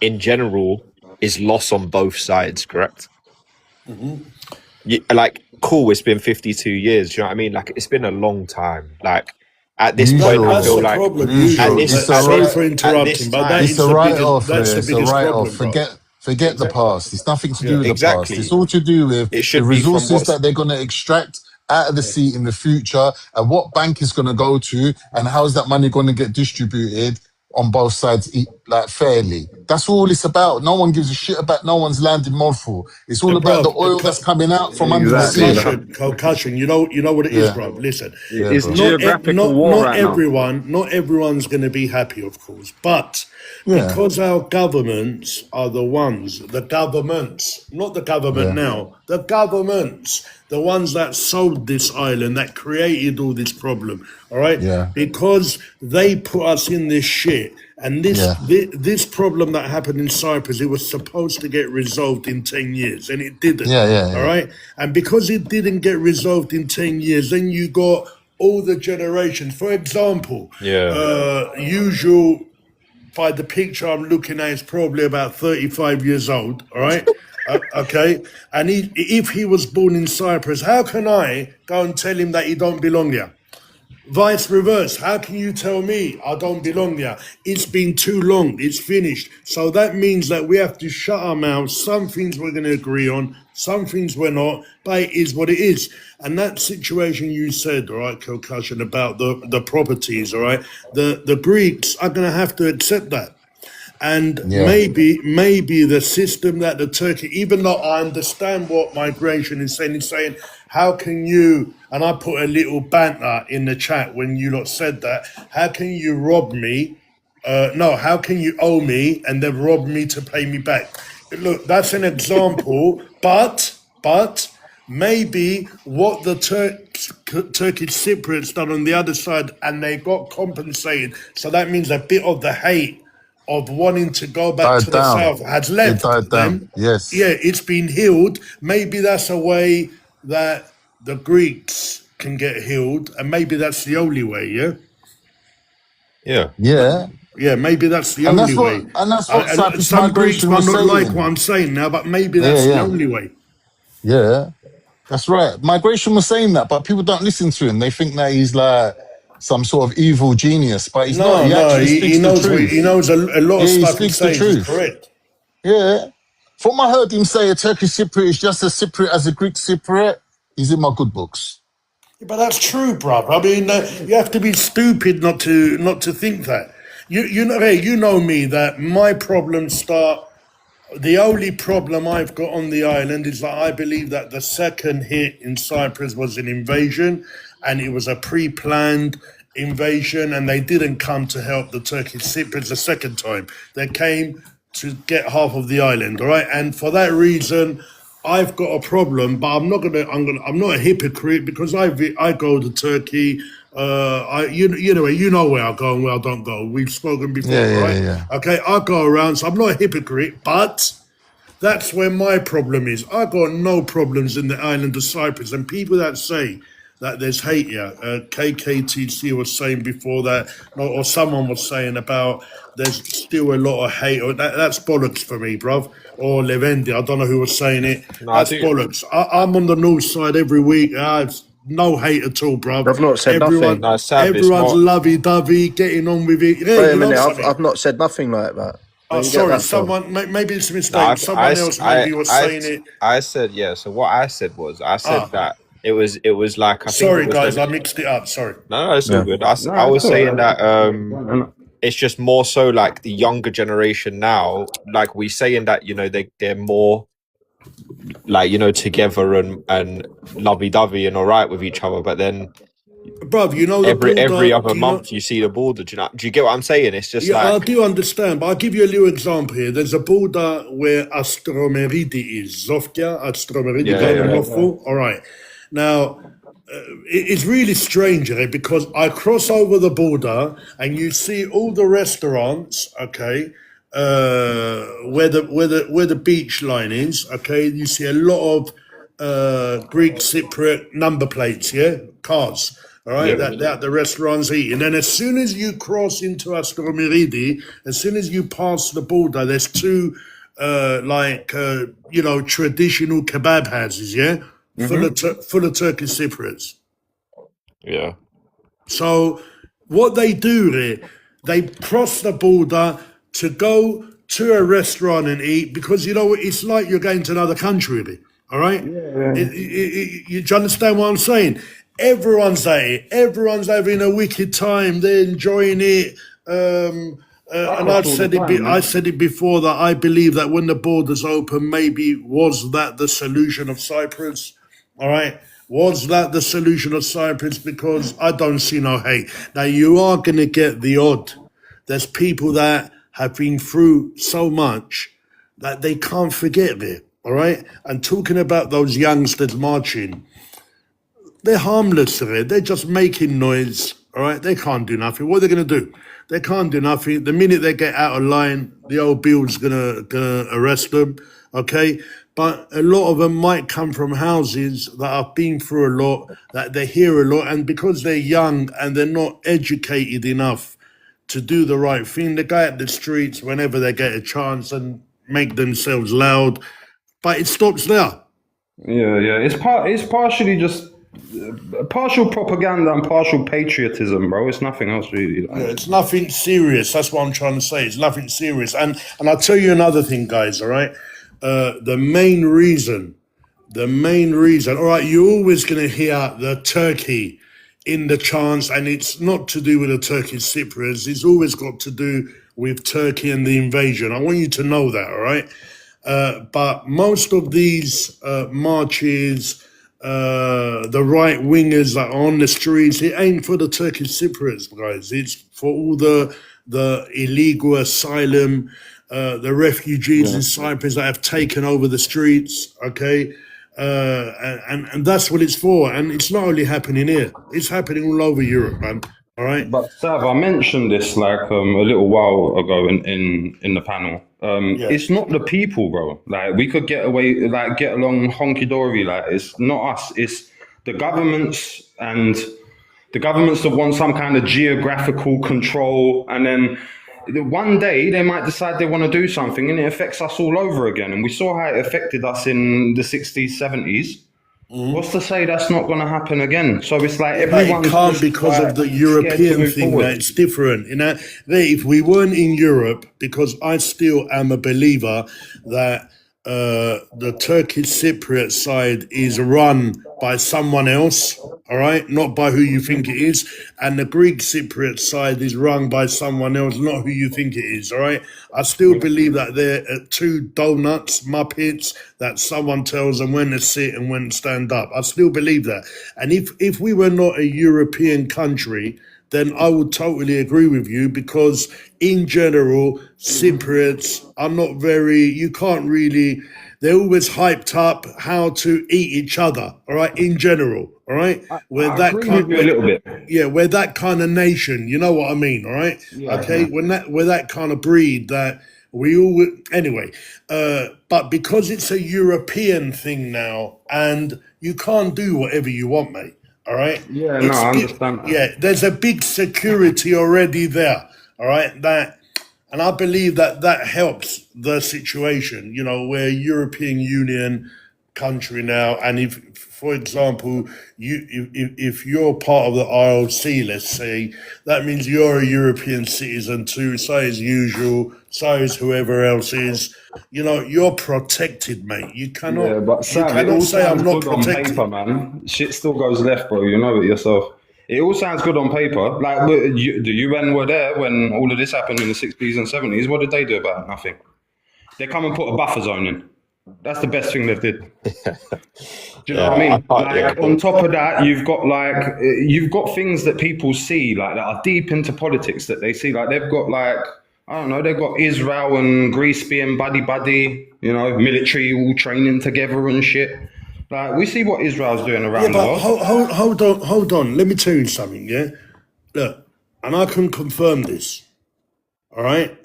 in general is loss on both sides, correct? Like, cool, it's been 52 years, do you know what I mean? Like, it's been a long time. Like, at this point, I That's Usual, feel the like problem. usual. Usual. It's a Sorry right. for at this interrupting, but that It's time, is a the write biggest. off. That's the It's a biggest write off. problem, bro. Forget the past. It's nothing to do Yeah. with the past. It's exactly, all to do with it the should be from resources what's that they're going to extract out of the sea in the future, and what bank is going to go to, and how is that money going to get distributed on both sides like fairly. That's all it's about. No one gives a shit about no one's land in Morphle. It's all about the Bruv, oil that's coming out from under the sea. concussion. You know what it is, Yeah. bruv. Listen, Yeah, It's bro. geographical war right now. not everyone's going to be happy, of course, but Yeah. because our governments are the ones, the governments, not the government Yeah. now, the governments, the ones that sold this island, that created all this problem, all right? Yeah. Because they put us in this shit. And Yeah. this problem that happened in Cyprus, it was supposed to get resolved in 10 years, and it didn't, all Yeah. right? And because it didn't get resolved in 10 years, then you got all the generations. For example, usual, by the picture I'm looking at, is probably about 35 years old, all right? Okay, and if he was born in Cyprus, how can I go and tell him that he don't belong here? Vice reverse, how can you tell me I don't belong here? It's been too long, it's finished. So that means that we have to shut our mouths. Some things we're going to agree on, some things we're not, but it is what it is. And that situation you said, all right, concussion, about the properties, all right, the Greeks are going to have to accept that. And maybe the system that the Turkey, even though I understand what migration is saying, how can you, and I put a little banter in the chat when you lot said that, how can you rob me? How can you owe me and then rob me to pay me back? Look, that's an example, but maybe what the Turkish Cypriots done on the other side, and they got compensated. So that means a bit of the hate of wanting to go back Died to the down. south has It left died down. them. Yes. Yeah, it's been healed. Maybe that's a way that the Greeks can get healed, and maybe that's the only way. Yeah. Yeah, maybe that's the And only that's what way. Cyprus Some Greeks migration might was not like saying. what I'm saying now, but maybe that's the only way. Yeah. That's right. Migration was saying that, but people don't listen to him. They think that he's like some sort of evil genius, but he's not. He actually speaks the truth. He knows a lot of Yeah, he stuff he speaks the says is truth. correct. Yeah. From what I heard him say, a Turkish Cypriot is just as Cypriot as a Greek Cypriot. He's in my good books. But that's true, bruv. I mean, you have to be stupid not to think that. You know me, that my problems start. The only problem I've got on the island is that I believe that the second hit in Cyprus was an invasion, and it was a pre-planned invasion, and they didn't come to help the Turkish Cypriots the second time. They came to get half of the island, all right? And for that reason, I've got a problem, but I'm not a hypocrite, because I go to Turkey. You know where I go and where I don't go. We've spoken before, right? Yeah. Okay, I go around, so I'm not a hypocrite, but that's where my problem is. I got no problems in the island of Cyprus, and people that say that there's hate here, KKTC was saying before that, or someone was saying about there's still a lot of hate. That's bollocks for me, bruv. Or Levendi, I don't know who was saying it. That's bollocks. I'm on the north side every week. No hate at all, bruv. I've not said nothing. Everyone's lovey-dovey, getting on with it. Yeah, Wait a minute, I've not said nothing like that. Oh, sorry, maybe it's a mistake. Someone else maybe was saying it. I said, yeah. So what I said was, that it was like. Sorry, guys, I mixed it up. Sorry. No, it's all good. I was saying that it's just more so like the younger generation now. Like we saying that they're more like together and lovey-dovey and all right with each other, but then. Bruv, every other month you see the border. Do you get what I'm saying? It's just I do understand, but I'll give you a little example here. There's a border where Astromeridi is. Zofia, Astromeridi, all right. Now, it's really strange, because I cross over the border and you see all the restaurants, okay, where the beach line is, okay. You see a lot of Greek Cypriot number plates, cars. All right, that the restaurants eating. And as soon as you cross into Astromeridi, as soon as you pass the border, there's two traditional kebab houses, full of Turkish Cypriots. Yeah. So what they do they cross the border to go to a restaurant and eat, because it's like you're going to another country, all right? Yeah. Do you understand what I'm saying? Everyone's at it. Everyone's having a wicked time. They're enjoying it. and I've said it. I said it before that I believe that when the borders open, maybe was that the solution of Cyprus? All right, was that the solution of Cyprus? Because I don't see no hate. Now you are going to get the odd. There's people that have been through so much that they can't forget it. All right, and talking about those youngsters marching, they're harmless of it. They're just making noise. All right, they can't do nothing. What are they going to do? They can't do nothing. The minute they get out of line, the old Bill's gonna arrest them. Okay, but a lot of them might come from houses that have been through a lot, that they hear a lot, and because they're young and they're not educated enough to do the right thing, they go out the streets whenever they get a chance and make themselves loud. But it stops there. Yeah. It's partially just partial propaganda and partial patriotism, bro. It's nothing else really. Yeah, it's nothing serious. That's what I'm trying to say. It's nothing serious. And I'll tell you another thing, guys. All right. The main reason. All right. You're always going to hear the Turkey in the chants, and it's not to do with the Turkish Cypriots. It's always got to do with Turkey and the invasion. I want you to know that. All right. But most of these marches, the right wingers that are on the streets, it ain't for the Turkish Cypriots, guys. It's for all the illegal asylum, the refugees in Cyprus that have taken over the streets. Okay, and that's what it's for. And it's not only happening here; it's happening all over Europe, man. All right. But Sav, I mentioned this like a little while ago in the panel. It's not the people, bro. Like we could get along honky dory. Like it's not us. It's the governments and the governments that want some kind of geographical control, and then one day they might decide they want to do something, and it affects us all over again. And we saw how it affected us in the 60s, 70s. What's to say that's not going to happen again? So it's like everyone's it can't because of the European thing. That it's different. You know, if we weren't in Europe, because I still am a believer that the Turkish Cypriot side is run by someone else, all right, not by who you think it is, and the Greek Cypriot side is run by someone else, not who you think it is, all right. I still believe that they're two donuts, muppets, that someone tells them when to sit and when to stand up. I still believe that. And if we were not a European country, then I would totally agree with you, because in general, Cypriots are not you can't really, they're always hyped up how to eat each other, all right, in general, all right? I agree with you a little bit. Yeah, we're that kind of nation, you know what I mean, all right? Yeah, okay, we're that kind of breed that we all, anyway, but because it's a European thing now, and you can't do whatever you want, mate. All right. Yeah, no, I understand that. Yeah, there's a big security already there. All right, and I believe that helps the situation. You know, we're a European Union country now, and if, for example, if you're part of the IOC, let's say, that means you're a European citizen too. So is usual. So is whoever else is. You know, you're protected, mate. You cannot. Yeah, but Sam, you cannot say I'm not protected. On paper, man. Shit still goes left, bro. You know it yourself. It all sounds good on paper. Like the UN were there when all of this happened in the 60s and 70s. What did they do about it? Nothing. They come and put a buffer zone in. That's the best thing they did. Do you know what I mean? Like, on top of that, you've got things that people see, like that are deep into politics, that they see. Like they've got I don't know, they've got Israel and Greece being buddy, you know, military all training together and shit. Like, we see what Israel's doing around the world. Hold on. Let me tell you something, yeah? Look, and I can confirm this, all right?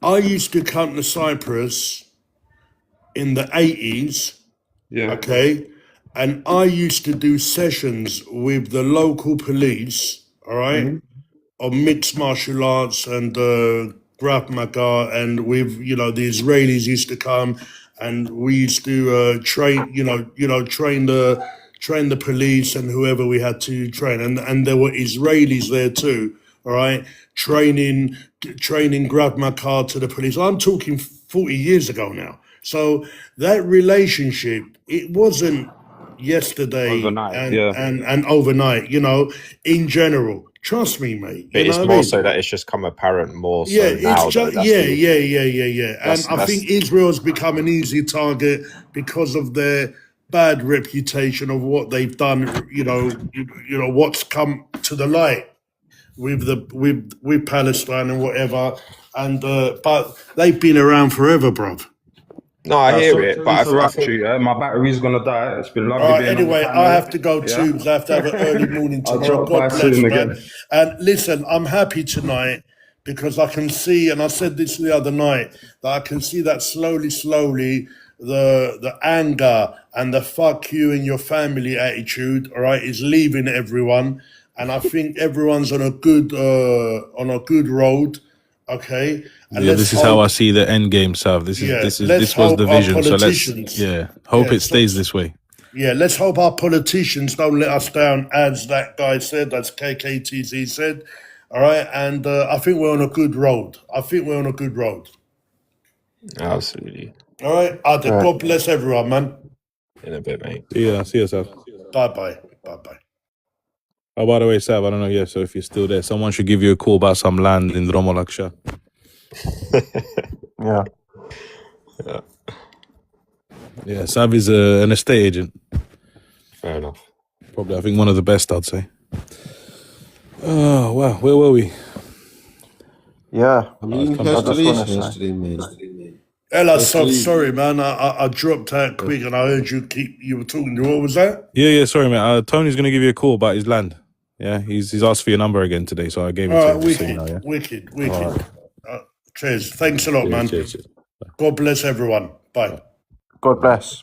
I used to come to Cyprus in the 80s, okay? And I used to do sessions with the local police, all right? On mixed martial arts and Krav Maga, and with, you know, the Israelis used to come, and we used to train the police and whoever we had to train, and there were Israelis there too, all right, training Krav Maga to the police. I'm talking 40 years ago now. So that relationship, it wasn't yesterday overnight, and overnight, you know, in general. Trust me, mate. But You it's know what I more mean? so that it's just come apparent more Yeah, so it's now, though. just That's the And I think Israel's become an easy target because of their bad reputation of what they've done. You know what's come to the light with Palestine and whatever. And but they've been around forever, bruv. No, I hear Sorry it, to but I interrupt think you. My battery's gonna die. It's been All lovely right, being on the anyway, I panel. have to go Yeah. too because I have to have an early morning I'll tomorrow. drop by God bless, soon man. again. And listen, I'm happy tonight because I can see, and I said this the other night, that I can see that slowly, the anger and the fuck you and your family attitude, all right, is leaving everyone. And I think everyone's on a good road. Okay. And Yeah, let's this is how I hope, see the end game, Sav. This let's was hope the our vision. So let's politicians, hope it stays this way. yeah, let's hope our politicians don't let us down, as that guy said, as KKTZ said. All right, and I think we're on a good road. absolutely. All right, God bless everyone, man. In a bit, mate. See you, Sav. Bye. Oh, by the way, Sav, I don't know. Yeah, so if you're still there, someone should give you a call about some land in Dromolaksha. Yeah. Yeah, Sav is an estate agent. Fair enough. Probably, I think one of the best, I'd say. Oh, wow. Where were we? Yeah. I mean, history, man. Ella, so sorry, man. I dropped out quick, and I heard you were talking. What was that? Yeah, sorry, mate. Tony's going to give you a call about his land. Yeah, he's asked for your number again today, so I gave it to him. Just so you know, yeah? Wicked. All right. Cheers. Thanks a lot, man. Cheers. God bless everyone. Bye. God bless.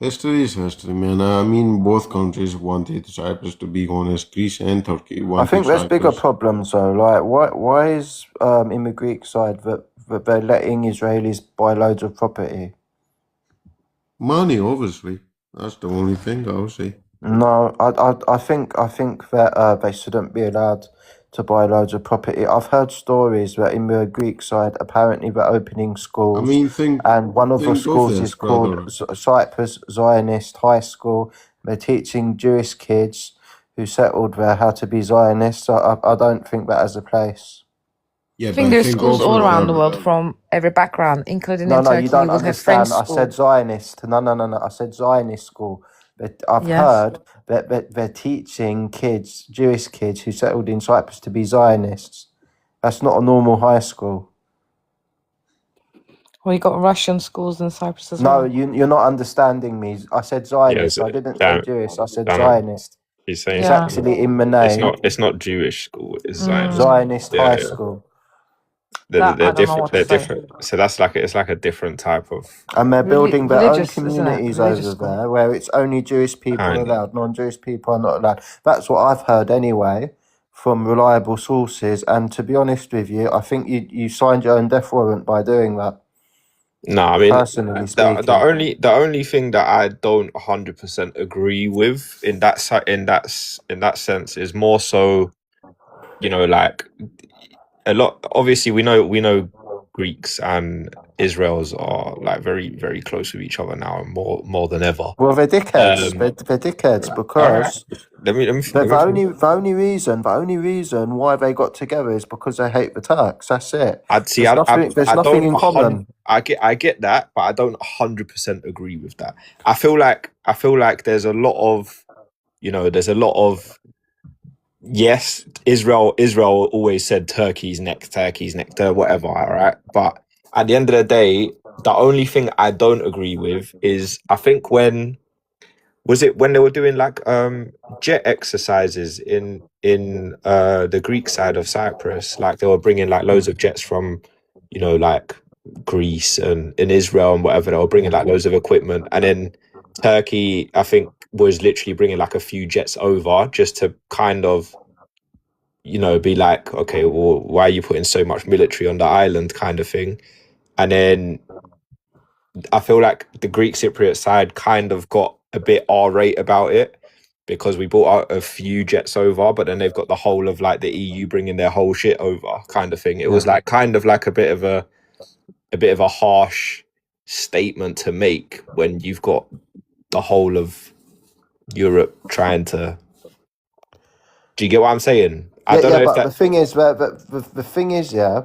History is history, man. I mean, both countries wanted Cyprus to be honest. Greece and Turkey wanted I think there's Cyprus. bigger problems though. Like, why is in the Greek side that they're letting Israelis buy loads of property? Money, obviously. That's the only thing I would say. No, I think that they shouldn't be allowed to buy loads of property. I've heard stories that in the Greek side, apparently they're opening schools. I mean, and one of the think of schools this, is called brother. Cyprus Zionist High School. They're teaching Jewish kids who settled there how to be Zionists. So I don't think that has a place. Yeah, I think there's schools all around the world from every background, including in Turkey. You don't will have French understand. I school. said Zionist. No. I said Zionist school. But I've Yes. heard that they're teaching kids, Jewish kids who settled in Cyprus, to be Zionists. That's not a normal high school. Well, you got Russian schools in Cyprus as No, well. you're not understanding me. I said Zionist. I didn't say Jewish. I said Zionist. He's saying It's actually in the name. It's not Jewish school. It's Zionist. Zionist High School. They're different. They're different. So it's like a different type of. And they're building their own religious, isn't it? communities Religious over school. there where it's only Jewish people allowed, non-Jewish people are not allowed. That's what I've heard anyway from reliable sources. And to be honest with you, I think you signed your own death warrant by doing that. No, I mean Personally speaking. the only thing that I don't 100% agree with in that sense is more so, like a lot. Obviously, we know Greeks and Israels are like very very close with each other now, and more than ever. Well, they're dickheads. They're dickheads because Let me the only reason why they got together is because they hate the Turks. That's it. There's nothing in common. I get that, but I don't 100% agree with that. I feel like there's a lot of, yes, Israel always said Turkey's next, whatever, all right? But at the end of the day, the only thing I don't agree with is I think when they were doing like jet exercises in the Greek side of Cyprus, like they were bringing like loads of jets from, like Greece and in Israel and whatever, they were bringing like loads of equipment, and then Turkey, I think, was literally bringing like a few jets over just to kind of, be like, okay, well, why are you putting so much military on the island, kind of thing. And then I feel like the Greek Cypriot side kind of got a bit R-rate about it because we brought out a few jets over, but then they've got the whole of like the EU bringing their whole shit over, kind of thing. It was like kind of like a bit of a harsh statement to make when you've got the whole of Europe trying to. Do you get what I'm saying? I Yeah, don't yeah, know if but that. the thing is, the thing is, yeah,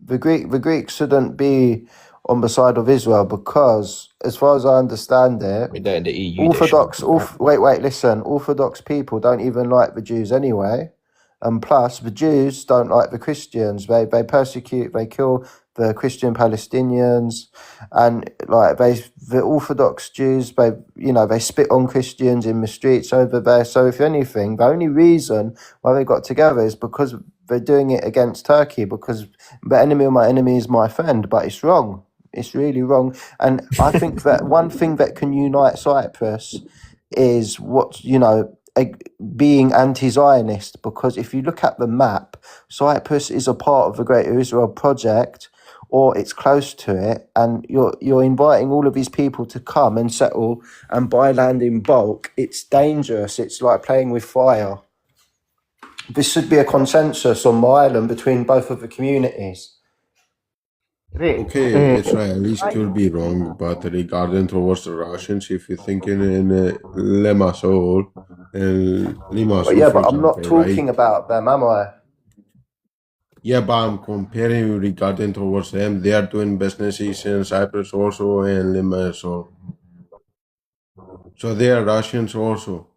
the Greeks shouldn't be on the side of Israel because, as far as I understand it, They're in the EU. They should. Wait, listen. Orthodox people don't even like the Jews anyway, and plus the Jews don't like the Christians. They persecute, they kill the Christian Palestinians, and like the Orthodox Jews, they spit on Christians in the streets over there. So if anything, the only reason why they got together is because they're doing it against Turkey, because the enemy of my enemy is my friend. But it's wrong. It's really wrong. And I think that one thing that can unite Cyprus is being anti-Zionist, because if you look at the map, Cyprus is a part of the Greater Israel Project, or it's close to it, and you're inviting all of these people to come and settle and buy land in bulk. It's dangerous. It's like playing with fire. This should be a consensus on my island between both of the communities. Okay, Israelis could be wrong, but regarding towards the Russians, if you're thinking in Limassol, Yeah, for but I'm not example, talking right? about them, am I? Yeah, but I'm comparing regarding towards them. They are doing businesses in Cyprus also and Limassol. So they are Russians also.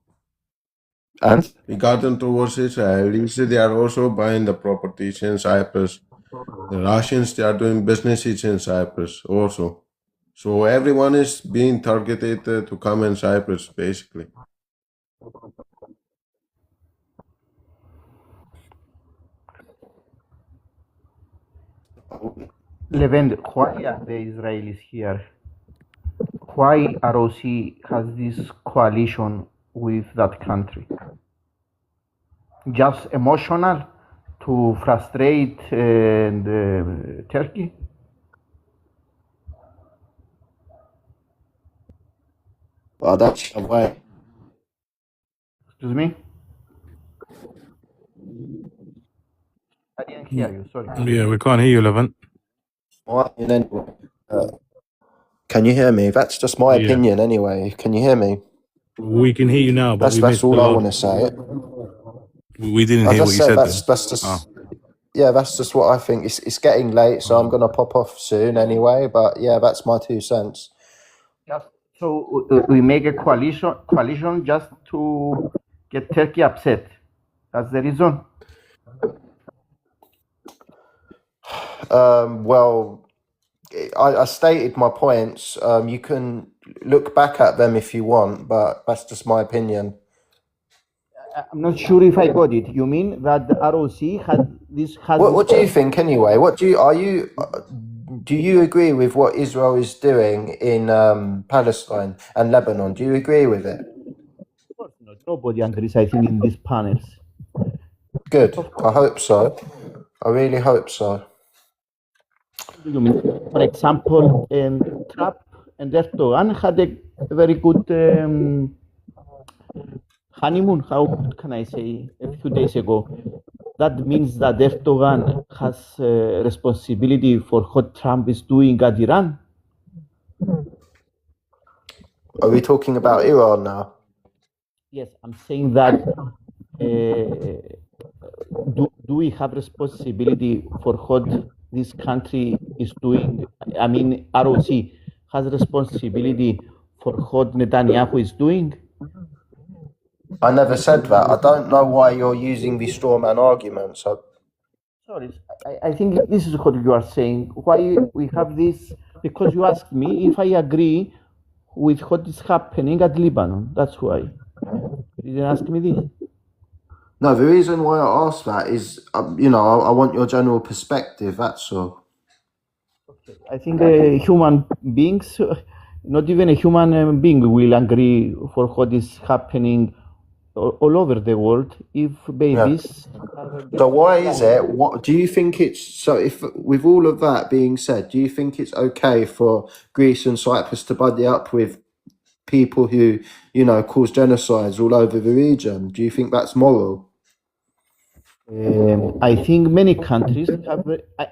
And? Regarding towards Israelis, they are also buying the properties in Cyprus. The Russians, they are doing businesses in Cyprus also. So everyone is being targeted to come in Cyprus, basically. Levent, why are the Israelis here? Why ROC has this coalition with that country? Just emotional to frustrate Turkey? Well, that's the way. Excuse me? I didn't hear you, sorry. Yeah, we can't hear you, Levent. Can you hear me? That's just my Yeah, opinion anyway. Can you hear me? we can hear you now, but we That's missed the all I last. want to say. We didn't I hear what just you said said then. that's just that's just what I think. It's getting late, so I'm gonna pop off soon anyway. But yeah, that's my 2 cents. So we make a coalition just to get Turkey upset. That's the reason. Well, I stated my points. You can look back at them if you want, but that's just my opinion. I'm not sure if I got it. You mean that the ROC has What do you think anyway? Do you agree with what Israel is doing in Palestine and Lebanon? Do you agree with it? Of course not. Nobody agrees, I think, in these panels. Good. I hope so. I really hope so. You mean, for example, Trump and Erdogan had a very good honeymoon. How can I say? A few days ago. That means that Erdogan has responsibility for what Trump is doing at Iran. Are we talking about Iran now? Yes, I'm saying that. Do we have responsibility for what this country is doing? I mean, ROC has responsibility for what Netanyahu is doing. I never said that. I don't know why you're using the straw man argument. So, sorry, I think this is what you are saying. Why we have this? Because you asked me if I agree with what is happening at Lebanon. That's why. You didn't ask me this. No, the reason why I asked that is, I want your general perspective. That's all. I think human beings, not even a human being, will agree for what is happening all over the world if babies. Yeah. So why is it? What do you think it's so? If with all of that being said, do you think it's okay for Greece and Cyprus to buddy up with people who cause genocides all over the region? Do you think that's moral? I think many countries have.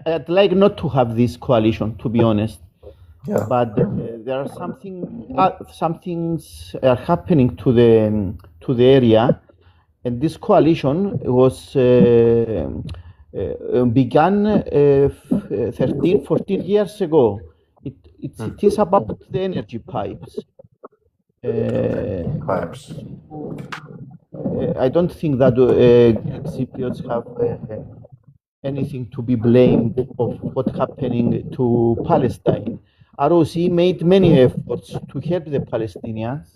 I'd like not to have this coalition, to be honest. Yeah. but there are some things are happening to the area, and this coalition was began 13, 14 years ago. It is about the energy pipes. Pipes. I don't think that Greek Cypriots have anything to be blamed of what's happening to Palestine. ROC made many efforts to help the Palestinians.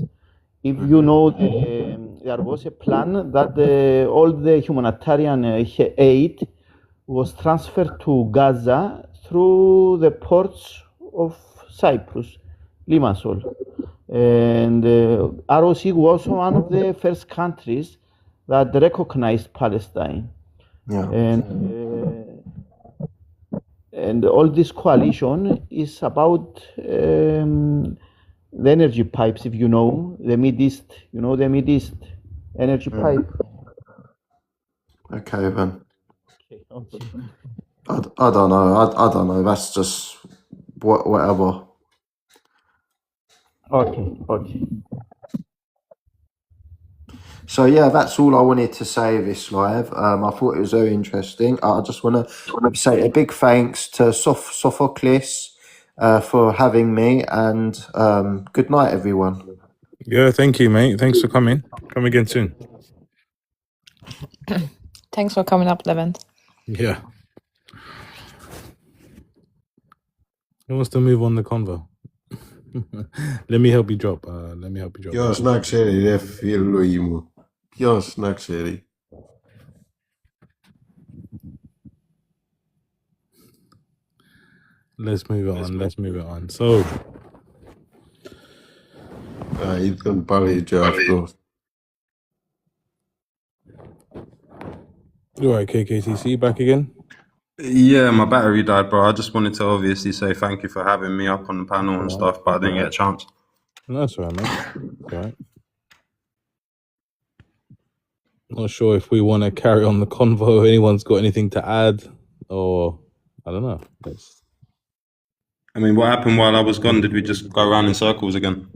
If you know, there was a plan that all the humanitarian aid was transferred to Gaza through the ports of Cyprus, Limassol. And ROC was one of the first countries that recognized Palestine. Yeah. And all this coalition is about the energy pipes, if you know, the Mid East, the Mid East energy pipe. Okay, then. Okay. I don't know. I don't know. That's just whatever. Okay. So yeah, that's all I wanted to say this live. I thought it was very interesting. I just want to say a big thanks to Sophocles for having me, and good night, everyone. Yeah, thank you, mate. Thanks for coming. Come again soon. Thanks for coming up, Levent. Yeah. Who wants to move on the convo? Let me help you drop. Ποιος να ξέρει, ρε φίλοι μου. Ποιος να ξέρει. Let's move it on. So. Ήταν πάλι και αυτός. You alright, KKTC, back again? Yeah, my battery died, bro. I just wanted to obviously say thank you for having me up on the panel and stuff, but I didn't get a chance. No, that's alright, mate. Alright. Not sure if we want to carry on the convo. Anyone's got anything to add, or I don't know. I mean, what happened while I was gone? Did we just go around in circles again?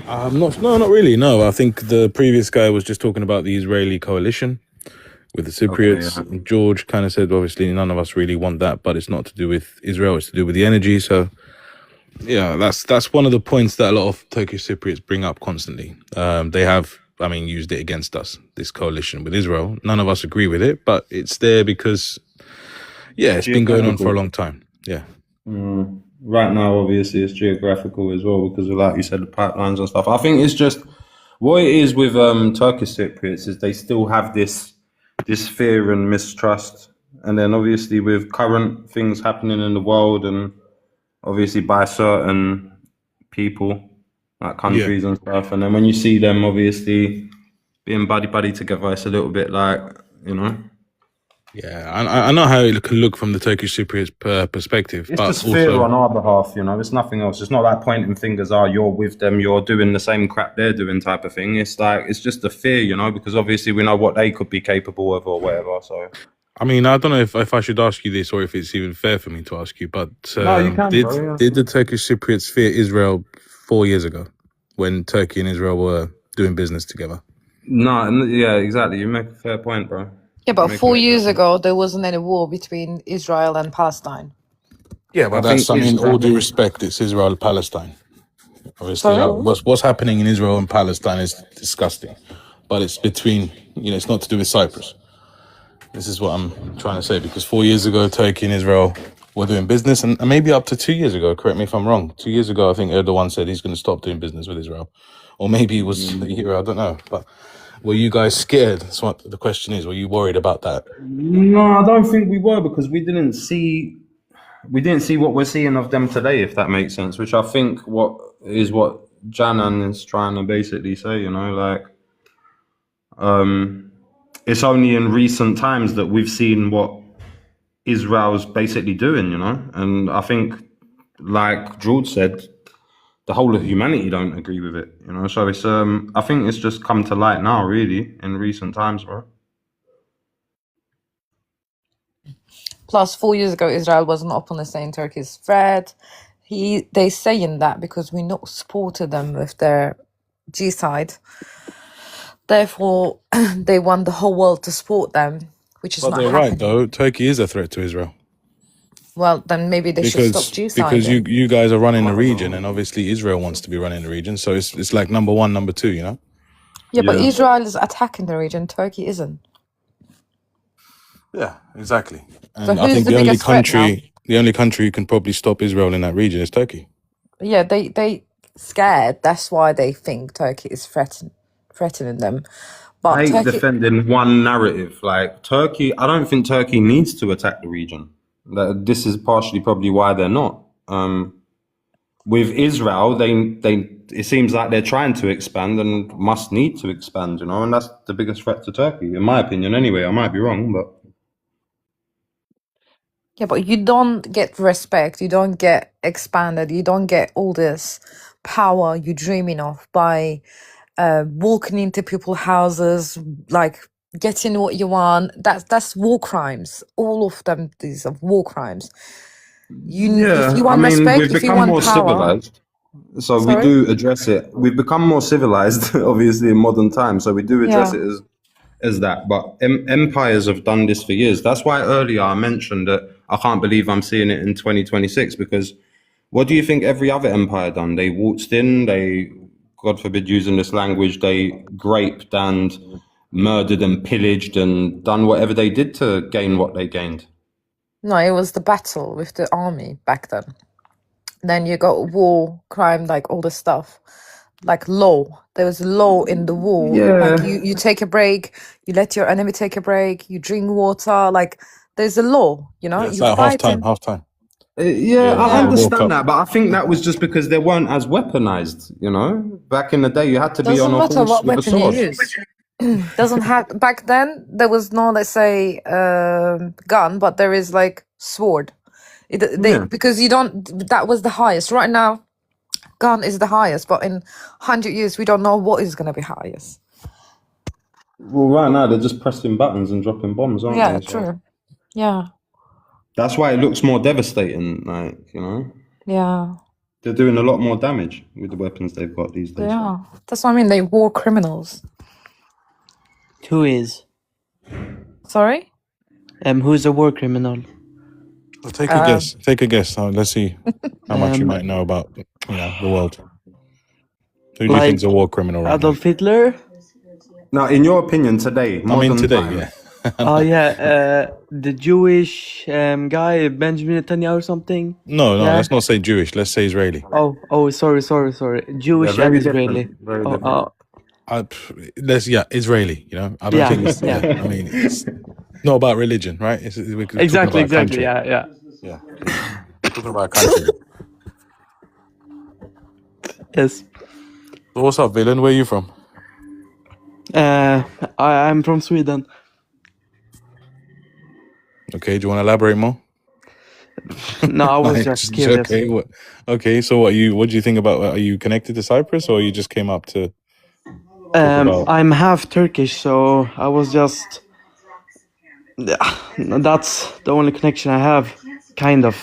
Not really. No, I think the previous guy was just talking about the Israeli coalition with the Cypriots. Okay, yeah. George kind of said, obviously, none of us really want that, but it's not to do with Israel. It's to do with the energy. So, yeah, that's one of the points that a lot of Turkish Cypriots bring up constantly. They have, used it against us, this coalition with Israel. None of us agree with it, but it's there because, it's been going on for a long time. Yeah. Right now, obviously, it's geographical as well because, like you said, the pipelines and stuff. I think it's just what it is with Turkish Cypriots is they still have this fear and mistrust, and then obviously with current things happening in the world, and obviously by certain people, like countries and stuff, and then when you see them obviously being buddy together, it's a little bit like, Yeah, I know how it can look from the Turkish Cypriot perspective. It's but just fear on our behalf, It's nothing else. It's not like pointing fingers, you're with them, you're doing the same crap they're doing type of thing. It's like, it's just the fear, because obviously we know what they could be capable of or whatever, so... I don't know if I should ask you this or if it's even fair for me to ask you, but no, you can, did the Turkish Cypriots fear Israel 4 years ago when Turkey and Israel were doing business together? No, yeah, exactly. You make a fair point, bro. Yeah, but 4 years ago, there wasn't any war between Israel and Palestine. Yeah, but that's, all due respect, it's Israel and Palestine. Obviously, what's happening in Israel and Palestine is disgusting. But it's between, it's not to do with Cyprus. This is what I'm trying to say, because 4 years ago, Turkey and Israel were doing business, and maybe up to 2 years ago, correct me if I'm wrong. 2 years ago, I think Erdogan said he's going to stop doing business with Israel. Or maybe it was a year, I don't know. But were you guys scared? That's what the question is. Were you worried about that? No, I don't think we were, because we didn't see what we're seeing of them today, if that makes sense, which I think what Janan is trying to basically say, it's only in recent times that we've seen what Israel's basically doing, and I think, like George said, the whole of humanity don't agree with it, so it's I think it's just come to light now, really, in recent times, bro. Plus, 4 years ago, Israel wasn't openly saying Turkey is threat. They saying that because we not supported them with their G side. Therefore, they want the whole world to support them, which is But not they're right, happening. though. Turkey is a threat to Israel. Well, then maybe they should stop G Because siding. you guys are running the region, and obviously Israel wants to be running the region. So it's like number one, number two, you know? Yeah, but Israel is attacking the region. Turkey isn't. Yeah, exactly. So And I who's think the biggest threat now? the only country who can probably stop Israel in that region is Turkey. Yeah, they scared. That's why they think Turkey is threatening them. But I hate Turkey, defending one narrative. Like Turkey, I don't think Turkey needs to attack the region. This is partially probably why they're not. With Israel, they it seems like they're trying to expand and must need to expand, you know, and that's the biggest threat to Turkey, in my opinion. Anyway, I might be wrong, but yeah, but you don't get respect. You don't get expanded. You don't get all this power you're dreaming of by walking into people's houses, like getting what you want. That's war crimes. All of them, these are war crimes. If you I want mean, respect, we've if you become want more power. civilized. So we Sorry? do address it. We've become more civilized, obviously, in modern times. So we do address Yeah. it as that. But empires have done this for years. That's why earlier I mentioned that I can't believe I'm seeing it in 2026, because what do you think every other empire done? They waltzed in, they, God forbid using this language, they graped and murdered and pillaged and done whatever they did to gain what they gained. No, it was the battle with the army back then. Then you got war, crime, like all this stuff. Like law. There was law in the war. Like Yeah. you take a break, you let your enemy take a break, you drink water, like there's a law, you know? Yeah, it's You like fight half-time, in. half-time. Yeah, I The World understand Cup. that, but I think that was just because they weren't as weaponized, you know? Back in the day, you had to be on Doesn't a matter horse what with a weapon you sword. use. Doesn't have back then there was no, let's say, gun, but there is like sword. Yeah. Because you don't, that was the highest. Right now, gun is the highest, but in 100 years we don't know what is going to be highest. Well, right now, they're just pressing buttons and dropping bombs, aren't Yeah, they? So true. Yeah, that's why it looks more devastating, like, you know? yeah, They're doing a lot more damage with the weapons they've got these days. yeah. That's what I mean. They war criminals. Who is? Sorry? Who's a war criminal? Well, take a guess. Take a guess. Let's see how much you Um, might know about, the world. Who do you like think's a war criminal right Adolf Hitler? Now, in your opinion, today, now? I mean, modern today, time, yeah. Oh yeah, the Jewish guy Benjamin Netanyahu or something. No, Yeah. let's not say Jewish. Let's say Israeli. Oh, sorry. Jewish and very Israeli. different. Very Oh, different. Israeli. You know, I don't Yeah, think it's. yeah. I mean, it's not about religion, right? We're talking exactly. about a country. Yeah. Yeah, talking about a country. Yes. So what's up, villain? Where are you from? I'm from Sweden. Okay, do you want to elaborate more? No, I was just curious. Okay. Okay. So what do you think about? Are you connected to Cyprus, or you just came up to? Talk about... I'm half Turkish, so I was just. That's the only connection I have, kind of.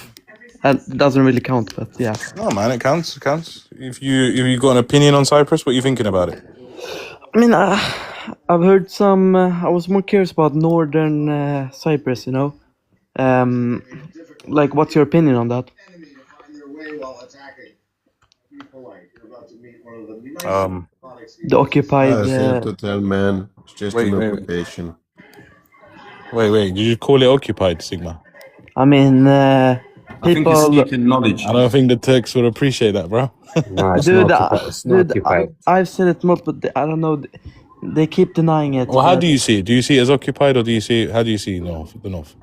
That doesn't really count, but yeah. No, man, it counts. It counts. If you got an opinion on Cyprus, what are you thinking about it? I mean, I've heard some. I was more curious about northern Cyprus. You know, like, what's your opinion on that? The occupied. As if to tell man, it's just an occupation. Wait. Did you call it occupied, Sigma? I mean, I think it's sneaking knowledge. I don't think the Turks would appreciate that, bro. No, it's Dude, not occupied. It's not occupied. I've seen it more, but I don't know. They keep denying it. Well, how do you see it? Do you see it as occupied, or how do you see the north?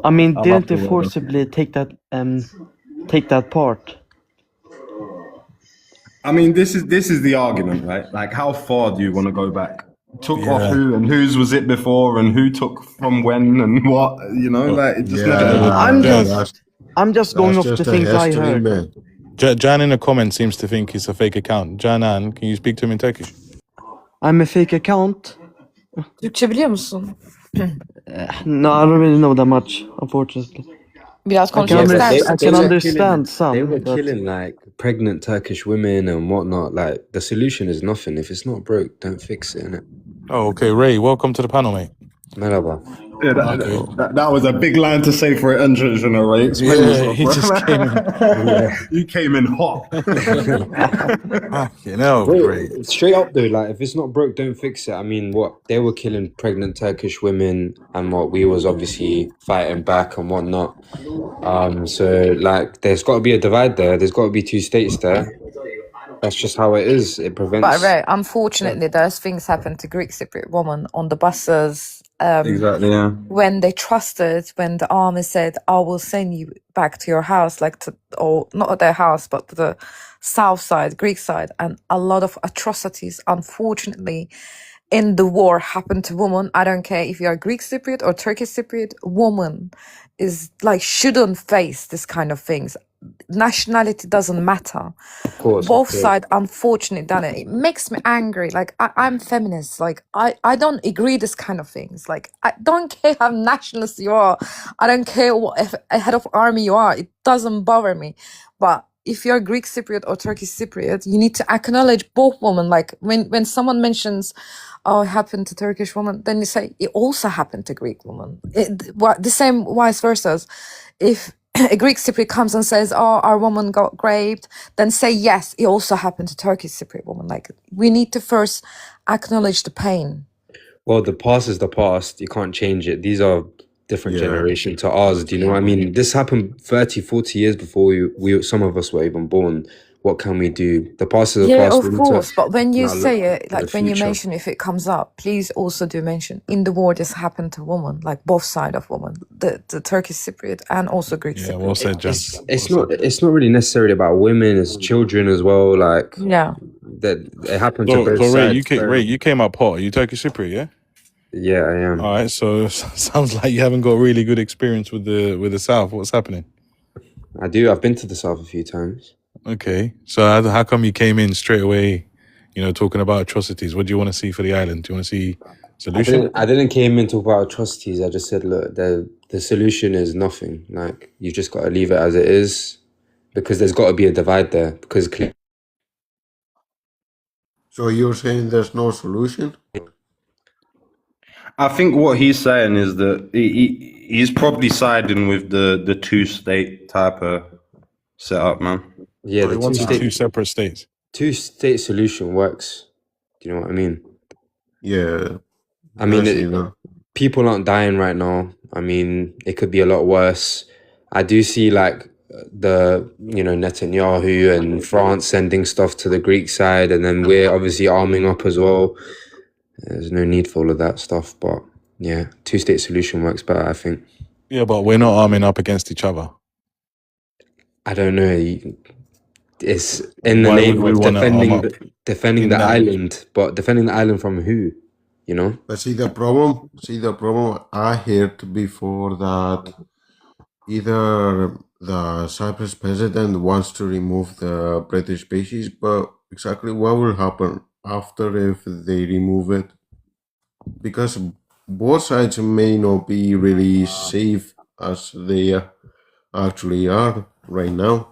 I mean, didn't they forcibly take that part? I mean, this is the argument, right? Like, how far do you want to go back? Took off who, and whose was it before, and who took from when, and what? You know, like, it just never. I'm just going off the things I heard. Man. Jan in the comments seems to think it's a fake account. Canan, can you speak to him in Turkish? I'm a fake account. Türkçe biliyor musun? No, I don't really know that much, unfortunately. Without I can, conscious I can understand some. They were but- killing like pregnant Turkish women and whatnot. Like the solution is nothing. If it's not broke, don't fix it, innit? Oh, okay, Ray, welcome to the panel, mate. Merhaba. Yeah, Okay. that was a big line to say for an entrance, you know, right? Explain Yeah, yourself, he bro. just came in. You came in hot. You know, Bro, Ray. straight up though, like if it's not broke, don't fix it. I mean, what they were killing pregnant Turkish women, and what we was obviously fighting back and whatnot. So like, there's got to be a divide there. There's got to be two states there. That's just how it is. It prevents. But Ray, unfortunately, those things happen to Greek Cypriot women on the buses. Exactly. Yeah. When they trusted, when the army said, "I will send you back to your house," like to, or not their house, but to the south side, Greek side, and a lot of atrocities, unfortunately, in the war happened to women. I don't care if you are Greek Cypriot or Turkish Cypriot, woman is like shouldn't face this kind of things. Nationality doesn't matter. Of course, Both sides unfortunately done it. It makes me angry. Like I'm feminist. Like I don't agree this kind of things. Like I don't care how nationalist you are. I don't care what if a head of army you are. It doesn't bother me. But if you're Greek Cypriot or Turkish Cypriot, you need to acknowledge both women. Like when someone mentions, "Oh, it happened to Turkish woman," then you say it also happened to Greek woman. The same vice versa. If a Greek Cypriot comes and says, "Oh, our woman got raped," then say, "Yes, it also happened to Turkish Cypriot woman." Like we need to first acknowledge the pain. Well, the past is the past. You can't change it. These are different generation to ours. Do you know what I mean? This happened 30, 40 years before we some of us were even born. What can we do? The past is the Yeah, past. of We need course. to But when you now look say it, to like the when you future. mention if it comes up, please also do mention in the war this happened to women, like both side of women, the Turkish Cypriot and also Greek Yeah, Cypriot. well said, Jan. It's not really necessarily about women. It's children as well. Like Yeah. that, it happened to So, both so Ray, sides. Ray, you came up hot. Are you Turkish Cypriot, yeah? Yeah, I am. All right. So sounds like you haven't got really good experience with the South. What's happening? I do. I've been to the South a few times. Okay. So how come you came in straight away? You know, talking about atrocities. What do you want to see for the island? Do you want to see solution? I didn't came in to talk about atrocities. I just said, look, the solution is nothing. Like you just got to leave it as it is, because there's got to be a divide there. Because So you're saying there's no solution? I think what he's saying is that he's probably siding with the two-state type of setup, man. yeah, So the he wants two-state two separate states. Two-state solution works. Do you know what I mean? Yeah. I mean, I see that. people aren't dying right now. I mean, it could be a lot worse. I do see like Netanyahu and France sending stuff to the Greek side, and then we're obviously arming up as well. There's no need for all of that stuff, but yeah, two-state solution works better, I think. Yeah, but we're not arming up against each other. I don't know. It's in the Why name would we of wanna arm up defending in the that? island, but defending the island from who? You know? But see the problem I heard before that either the Cyprus president wants to remove the British bases, but exactly what will happen after if they remove it? Because both sides may not be really safe as they actually are right now.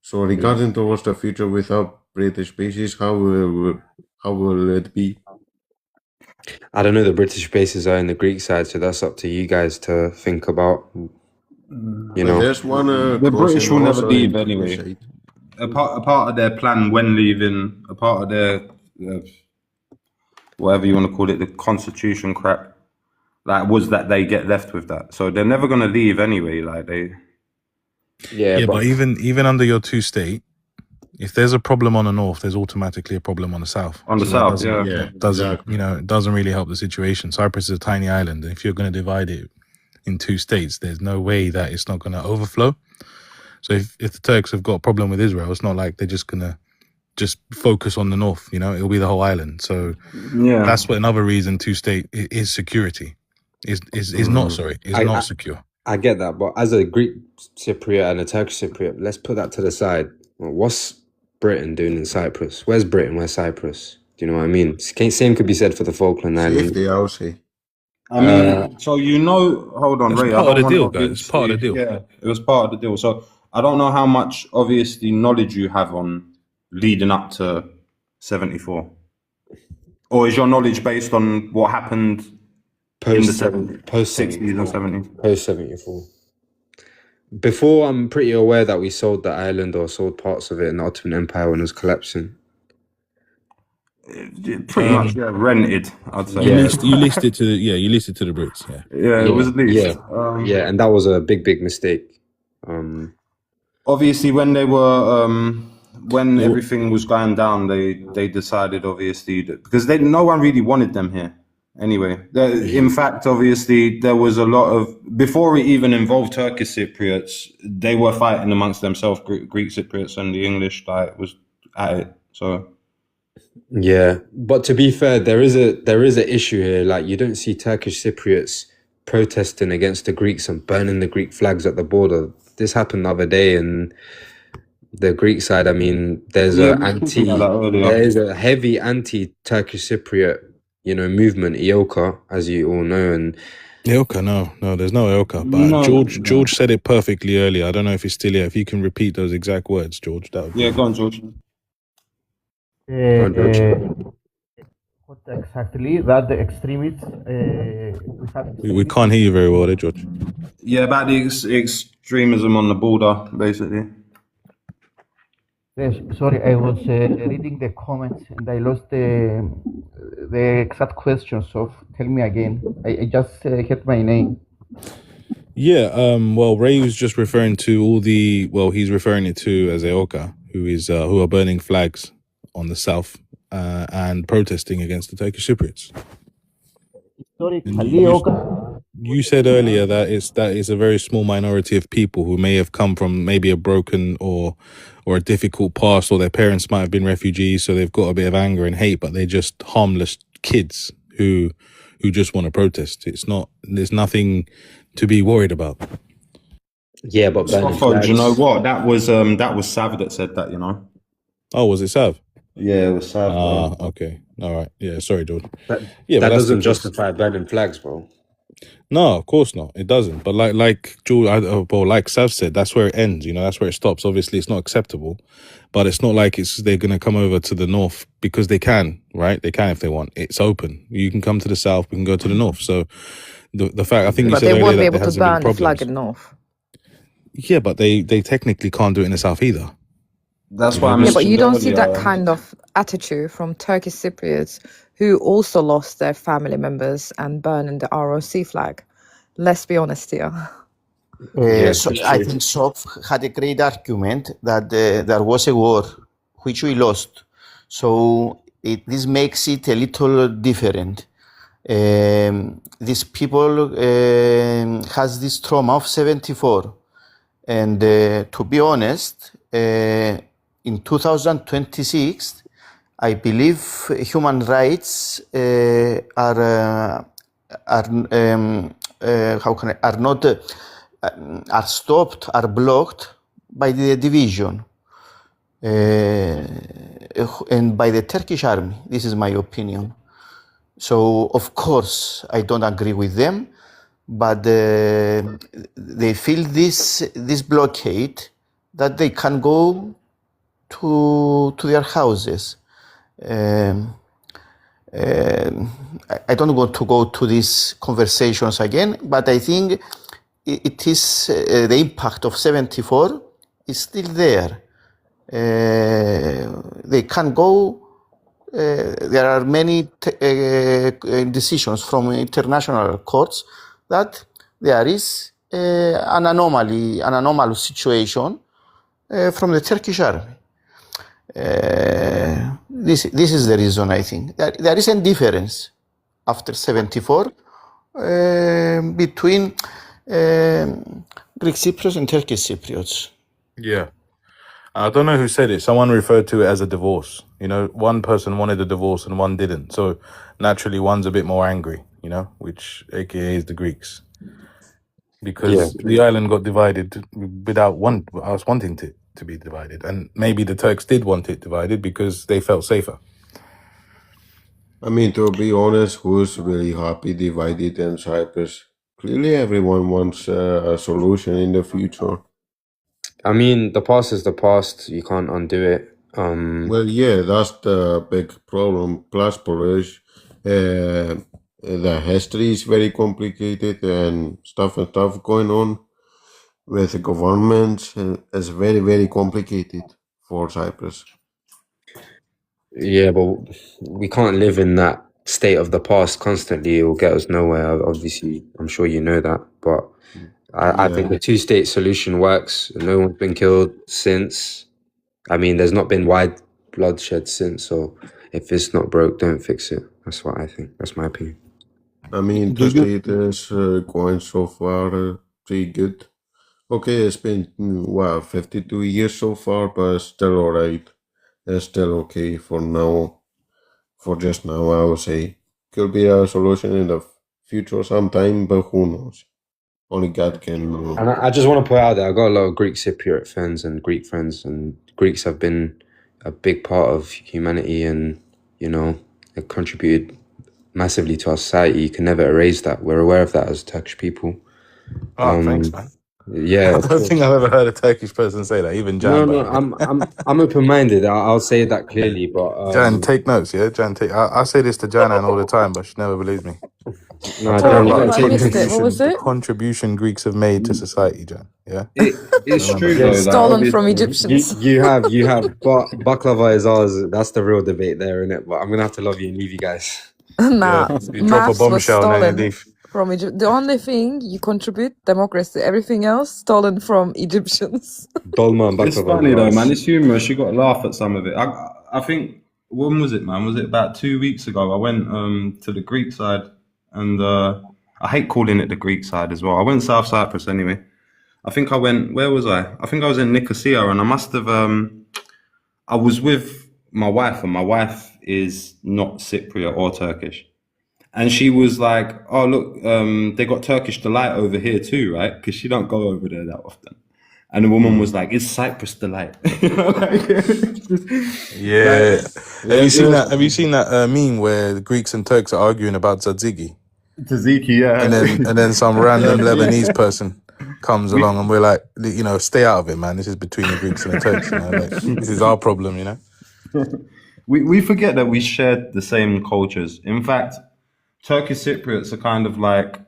So regarding towards the future without British bases, how will it be? I don't know. The British bases are in the Greek side, so that's up to you guys to think about. You But know, there's one The British will never also leave in anyway. Crusade. A part of their plan when leaving, a part of their whatever you want to call it, the constitution crap, like was that they get left with that. So they're never gonna leave anyway. Like they. Yeah, but even under your two state, if there's a problem on the north, there's automatically a problem on the south. On the that south, doesn't- yeah. that doesn't Exactly. it doesn't really help the situation. Cyprus is a tiny island, and if you're going to divide it in two states, there's no way that it's not going to overflow. So if the Turks have got a problem with Israel, it's not like they're just going to just focus on the north. You know, it'll be the whole island. So Yeah. that's what another reason two state is security. Is not not secure. I get that, but as a Greek Cypriot and a Turkish Cypriot, let's put that to the side. Well, what's Britain doing in Cyprus? Where's Britain? Where's Cyprus? Do you know what I mean? Same could be said for the Falkland Islands. Safety, I would say. I mean, so hold on, That's Ray. I part of don't the want to deal, guys. It's part of the obviously, deal. yeah, it was part of the deal. So I don't know how much obviously knowledge you have on leading up to 74, or is your knowledge based on what happened in the Post 60s and 74. 70s? Post 74. Before, I'm pretty aware that we sold the island or sold parts of it in the Ottoman Empire when it was collapsing. Pretty much, yeah, rented, I'd say. You leased it to the Brits, yeah. Yeah, it was leased. Yeah, and that was a big mistake. Obviously, when they were when everything was going down, they decided obviously that, because no one really wanted them here. Anyway, in fact, obviously there was a lot of, before it even involved Turkish Cypriots, they were fighting amongst themselves, Greek Cypriots and the English, like, was at it. So Yeah, but to be fair, there is a issue here. Like, you don't see Turkish Cypriots protesting against the Greeks and burning the Greek flags at the border. This happened the other day, and the Greek side, I mean, there's Yeah, we were talking about that earlier. there is a heavy anti-Turkish Cypriot, movement, IOKA, as you all know, and Ilka, no, there's no Ilka. But George said it perfectly earlier. I don't know if he's still here. If you can repeat those exact words, George, that would be... go on, George. What exactly that the extremists We can't hear you very well there, George. Yeah, about the extremism on the border, basically. Yes, sorry, I was reading the comments and I lost the exact question. So tell me again. I just heard my name. Yeah, well, Ray was just referring to he's referring it to as Aoka, who are burning flags on the south and protesting against the Turkish Cypriots. You said earlier that it's a very small minority of people who may have come from maybe a broken or a difficult past, or their parents might have been refugees, so they've got a bit of anger and hate, but they're just harmless kids who just want to protest. There's nothing to be worried about. Yeah, but do you know what? That was Sav that said that, Oh, was it Sav? Yeah, it was Sav. Okay. All right. Yeah, sorry, George. That that's doesn't justify burning flags, bro. No, of course not. It doesn't. But like George, like Sav said, that's where it ends. That's where it stops. Obviously, it's not acceptable, but it's not like they're going to come over to the north, because they can, right? They can if they want. It's open. You can come to the south. We can go to the north. So the fact, I think you But said they earlier won't be that able there to hasn't been burn the flag problems. in North. Yeah, but they technically can't do it in the south either. That's why I Yeah, but mentioned you don't see that earlier. kind of attitude from Turkish Cypriots who also lost their family members and burning the ROC flag. Let's be honest here. So I think Sof had a great argument that there was a war which we lost. So this makes it a little different. These people has this trauma of 74. And to be honest, in 2026, I believe human rights are stopped, are blocked by the division and by the Turkish army. This is my opinion. So of course I don't agree with them, but they feel this blockade that they can go to their houses. I don't want to go to these conversations again, but I think it is the impact of 74 is still there. They can go. There are many decisions from international courts that there is an anomalous situation from the Turkish army. This is the reason, I think. There is a difference after 74 between Greek Cypriots and Turkish Cypriots. Yeah. I don't know who said it. Someone referred to it as a divorce. One person wanted a divorce and one didn't. So naturally, one's a bit more angry, which AKA is the Greeks. Because the island got divided without us wanting it to be divided. And maybe the Turks did want it divided because they felt safer. I mean, to be honest, who's really happy divided in Cyprus? Clearly, everyone wants a solution in the future. I mean, the past is the past. You can't undo it. Well, yeah, that's the big problem. Plus, Polish, the history is very complicated and stuff going on with the government is very, very complicated for Cyprus. Yeah, but we can't live in that state of the past constantly. It will get us nowhere. Obviously, I'm sure you know that. But I think the two-state solution works. No one's been killed since. I mean, there's not been wide bloodshed since. So if it's not broke, don't fix it. That's what I think. That's my opinion. I mean, the state is going so far pretty good. Okay, it's been, 52 years so far, but it's still alright. It's still okay for now. For just now, I would say. Could be a solution in the future sometime, but who knows? Only God can know. And I just want to put out there, I got a lot of Greek Cypriot friends and Greek friends, and Greeks have been a big part of humanity and, you know, it contributed massively to our society. You can never erase that. We're aware of that as Turkish people. Oh, thanks, man. Yeah, I don't think I've ever heard a Turkish person say that, even Jan. No, I'm open-minded. I'll say that clearly, but Jan, take notes, yeah. Jan, take. I say this to Janan all the time, but she never believes me. No, I tell her Jan, about you the gotta take notes. What was the it? contribution Greeks have made to society, Jan. Yeah, It's Remember true that. though. That Stolen from Egyptians. You have, but baklava is ours. That's the real debate there, innit? But I'm gonna have to love you and leave you guys. Nah, You drop a maths was bombshell and then you stolen leave. from Egypt. The only thing you contribute, democracy. Everything else, stolen from Egyptians. Dolma and It's baklava. funny though, man. It's humorous. You got to laugh at some of it. I think when was it, man? Was it about 2 weeks ago? I went to the Greek side, and I hate calling it the Greek side as well. I went South Cyprus anyway. I think I went. Where was I? I think I was in Nicosia, and I must have. I was with my wife, and my wife is not Cypriot or Turkish. And she was like, "Oh look, they got Turkish delight over here too, right? Because she don't go over there that often." And the woman was like, "It's Cyprus delight." Yeah. Have you seen that meme where the Greeks and Turks are arguing about tzatziki? Tzatziki, yeah. And then some random Lebanese person comes along and we're like, stay out of it, man. This is between the Greeks and the Turks. This is our problem, We forget that we shared the same cultures. In fact, Turkish Cypriots are kind of like,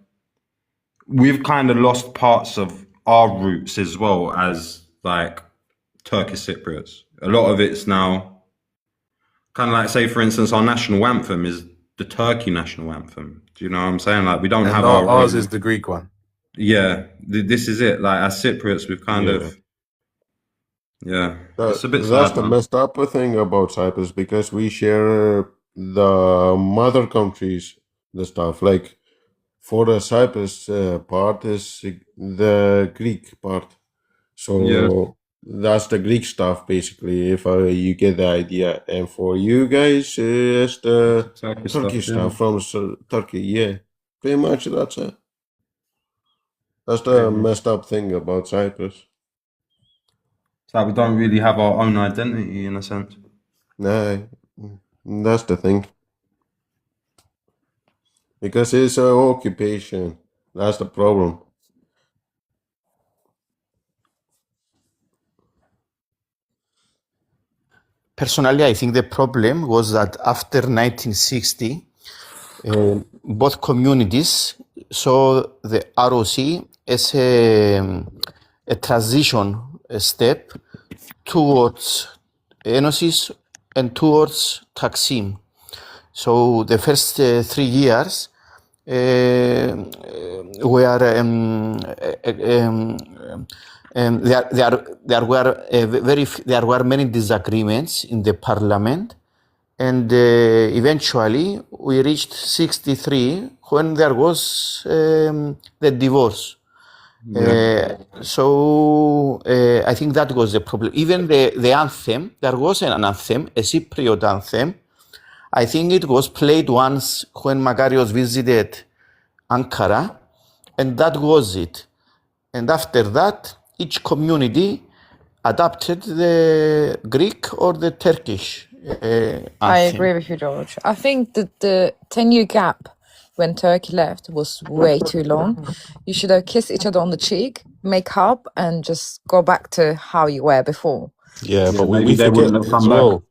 we've kind of lost parts of our roots as well as like Turkish Cypriots. A lot of it's now kind of like, say, for instance, our national anthem is the Turkey national anthem. Do you know what I'm saying? Like, we don't have our ours own. is the Greek one. Yeah, this is it. Like, as Cypriots, we've kind of, yeah, it's a bit That's sad, the man. messed up thing about Cyprus because we share the mother countries, the stuff. Like for the Cyprus part is the Greek part. So that's the Greek stuff basically, if you get the idea. And for you guys, it's the Turkish stuff from Turkey. Yeah, pretty much that's it. That's the messed up thing about Cyprus. It's like we don't really have our own identity in a sense. Nah, that's the thing. Because it's an occupation. That's the problem. Personally, I think the problem was that after 1960, both communities saw the ROC as a transition step towards Enosis and towards Taksim. So the first 3 years were there were many disagreements in the parliament, and eventually we reached 63 when there was the divorce. So I think that was the problem. Even the anthem, there was an anthem, a Cypriot anthem. I think it was played once when Makarios visited Ankara, and that was it. And after that, each community adopted the Greek or the Turkish I agree with you, George. I think that the 10-year gap when Turkey left was way too long. You should have kissed each other on the cheek, make up, and just go back to how you were before. Yeah, Yeah, but we maybe they forget wouldn't have as come back. well.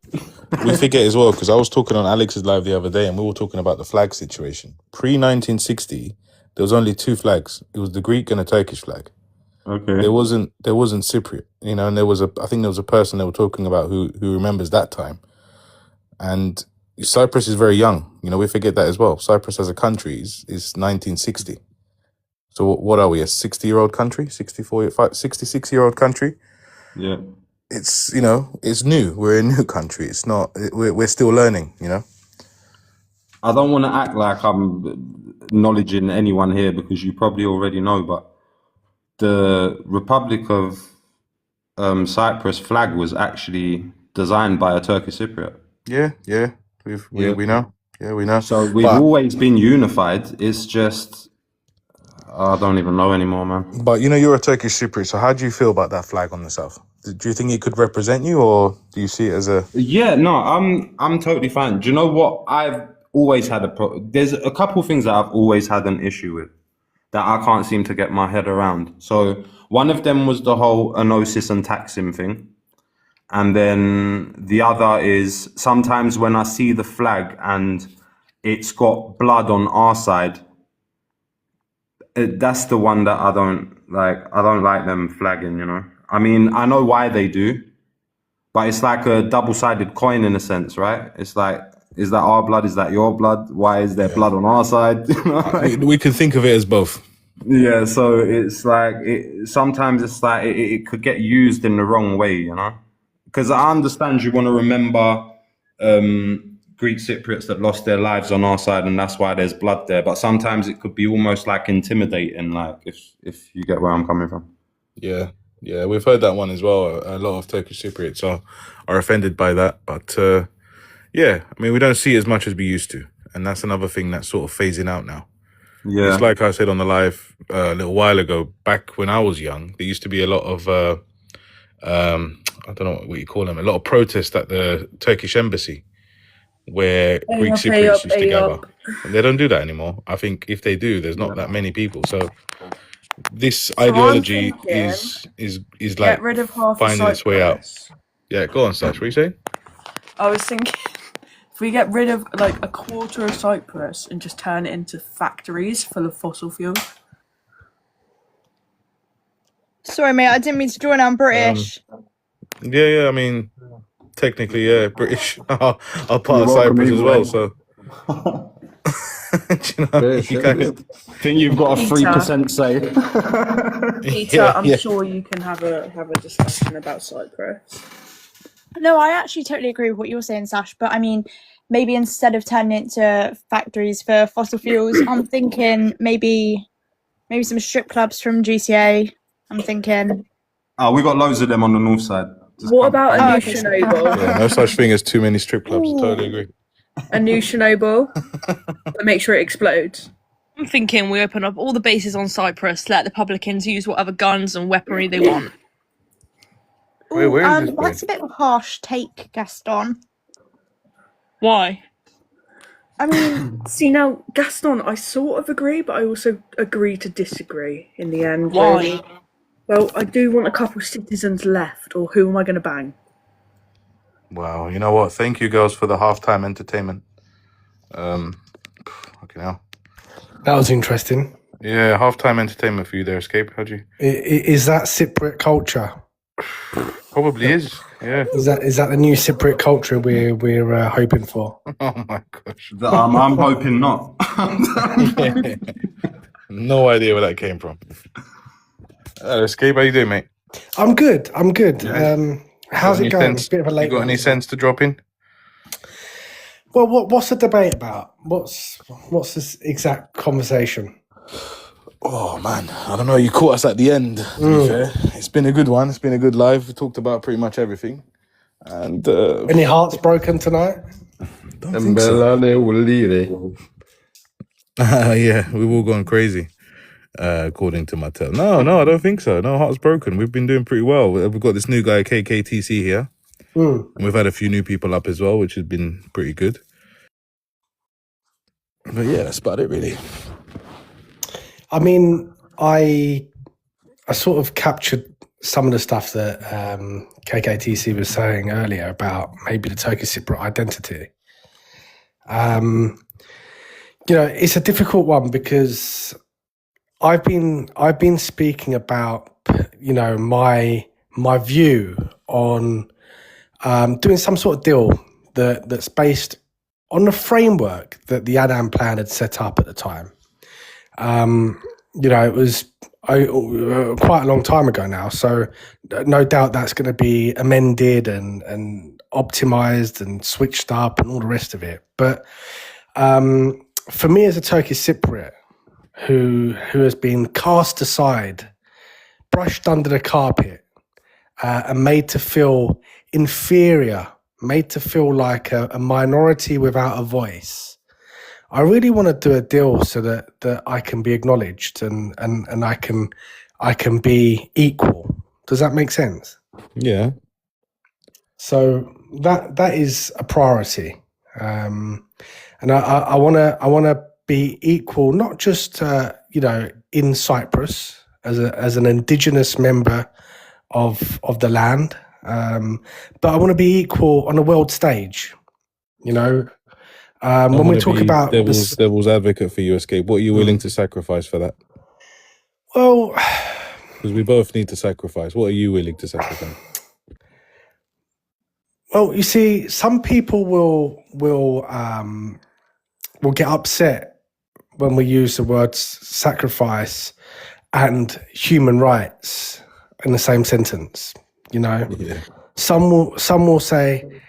We forget as well, because I was talking on Alex's live the other day and we were talking about the flag situation. Pre-1960, there was only two flags. It was the Greek and a Turkish flag. Okay. There wasn't Cypriot, you know, and I think there was a person they were talking about who remembers that time. And Cyprus is very young. You know, we forget that as well. Cyprus as a country is 1960. So what are we, a 60-year-old country? 66-year-old country? Yeah. It's, you know, it's new. We're a new country. It's not, we're still learning, you know? I don't want to act like I'm acknowledging anyone here because you probably already know, but the Republic of Cyprus flag was actually designed by a Turkish Cypriot. Yeah. We know. Yeah, we know. So we've always been unified. It's just, I don't even know anymore, man. But, you know, you're a Turkish Cypriot, so how do you feel about that flag on the south? Do you think it could represent you, or do you see it as a... Yeah, no, I'm totally fine. Do you know what? I've always had there's a couple things that I've always had an issue with that I can't seem to get my head around. So one of them was the whole Enosis and Taksim thing. And then the other is sometimes when I see the flag and it's got blood on our side, that's the one that I don't like. I don't like them flagging, you know. I mean, I know why they do, but it's like a double-sided coin in a sense, right? It's like, is that our blood? Is that your blood? Why is there blood on our side? You know? We can think of it as both. Yeah, so it's like, sometimes it's like it could get used in the wrong way, you know? Because I understand you want to remember Greek Cypriots that lost their lives on our side, and that's why there's blood there. But sometimes it could be almost like intimidating, like if you get where I'm coming from. Yeah, we've heard that one as well. A lot of Turkish Cypriots are offended by that. But yeah, I mean, we don't see it as much as we used to. And that's another thing that's sort of phasing out now. Yeah. It's like I said on the live a little while ago, back when I was young, there used to be a lot of, I don't know what you call them, a lot of protests at the Turkish embassy where Greek Cypriots used to gather. And they don't do that anymore. I think if they do, there's not that many people. So this ideology is like get rid of half finding its way out. Cyprus. Yeah, go on, Sash. What are you saying? I was thinking, if we get rid of like a quarter of Cyprus and just turn it into factories full of fossil fuel. Sorry, mate, I didn't mean to join. I'm British. Yeah. I mean, technically, yeah, British are part You're of welcome Cyprus as either well. way. So, do you know, you kind of think you've got a 3% say. Peter, I'm sure you can have a discussion about Cyprus. No, I actually totally agree with what you're saying, Sash. But I mean, maybe instead of turning it into factories for fossil fuels, I'm thinking maybe some strip clubs from GTA. I'm thinking. Oh, we got loads of them on the north side. What about a new Chernobyl? Yeah, no such thing as too many strip clubs. Totally agree. A new Chernobyl, but make sure it explodes. I'm thinking we open up all the bases on Cyprus, let the publicans use whatever guns and weaponry they want. Wait, where is this That's a bit of a harsh take, Gaston. Why? I mean, see now, Gaston, I sort of agree, but I also agree to disagree in the end. Why? Really. Well, I do want a couple of citizens left, or who am I going to bang? Wow, you know what? Thank you, girls, for the halftime entertainment. Okay, now. That was interesting. Yeah, halftime entertainment for you there, Escape. How'd you? Is that Cypriot culture? Probably is. Yeah. Is that the new Cypriot culture we're hoping for? Oh my gosh. I'm hoping not. Yeah. No idea where that came from. Escape, how you doing, mate? I'm good. Yeah. How's it going? It's a bit of a late You got one. any sense to drop in? Well, what's the debate about? What's this exact conversation? Oh man, I don't know. You caught us at the end. To be fair, it's been a good one. It's been a good live. We talked about pretty much everything. And any hearts broken tonight? Don't think so. Yeah, we've all gone crazy, according to Mattel. No, I don't think so. No hearts broken. We've been doing pretty well. We've got this new guy, KKTC here. And we've had a few new people up as well, which has been pretty good. But yeah, that's about it, really. I mean, I sort of captured some of the stuff that KKTC was saying earlier about maybe the Turkish Cypriot identity. It's a difficult one because I've been speaking about my view on doing some sort of deal that's based on the framework that the Annan Plan had set up at the time. It was quite a long time ago now, so no doubt that's going to be amended and optimized and switched up and all the rest of it. But for me as a Turkish Cypriot who has been cast aside, brushed under the carpet, and made to feel inferior, made to feel like a minority without a voice, I really want to do a deal so that I can be acknowledged and I can be equal. Does that make sense? Yeah. So that is a priority, and I want to be equal, not just in Cyprus as an indigenous member of the land, but I want to be equal on a world stage. When we talk about devil's advocate for you, Escape, what are you willing to sacrifice for that? Well, because we both need to sacrifice. What are you willing to sacrifice? Well, you see, some people will get upset when we use the words sacrifice and human rights in the same sentence. Yeah. Some will say,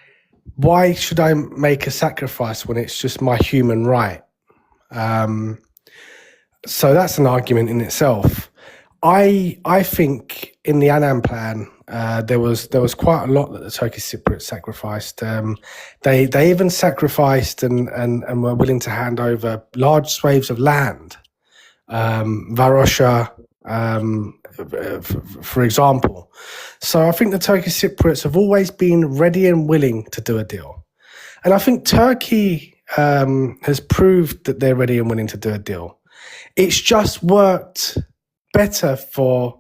why should I make a sacrifice when it's just my human right? So that's an argument in itself. I think in the Annan Plan there was quite a lot that the Turkish Cypriots sacrificed. They even sacrificed and were willing to hand over large swathes of land, Varosha, for example. So I think the Turkish Cypriots have always been ready and willing to do a deal. And I think Turkey has proved that they're ready and willing to do a deal. It's just worked better for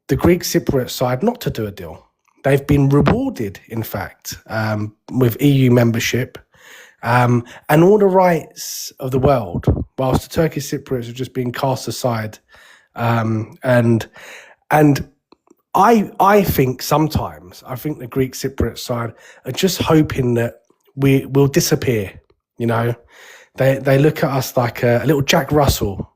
the Greek Cypriot side not to do a deal. They've been rewarded, in fact, with EU membership and all the rights of the world, whilst the Turkish Cypriots have just been cast aside. And I think sometimes, the Greek Cypriot side are just hoping that we will disappear. They look at us like a little Jack Russell,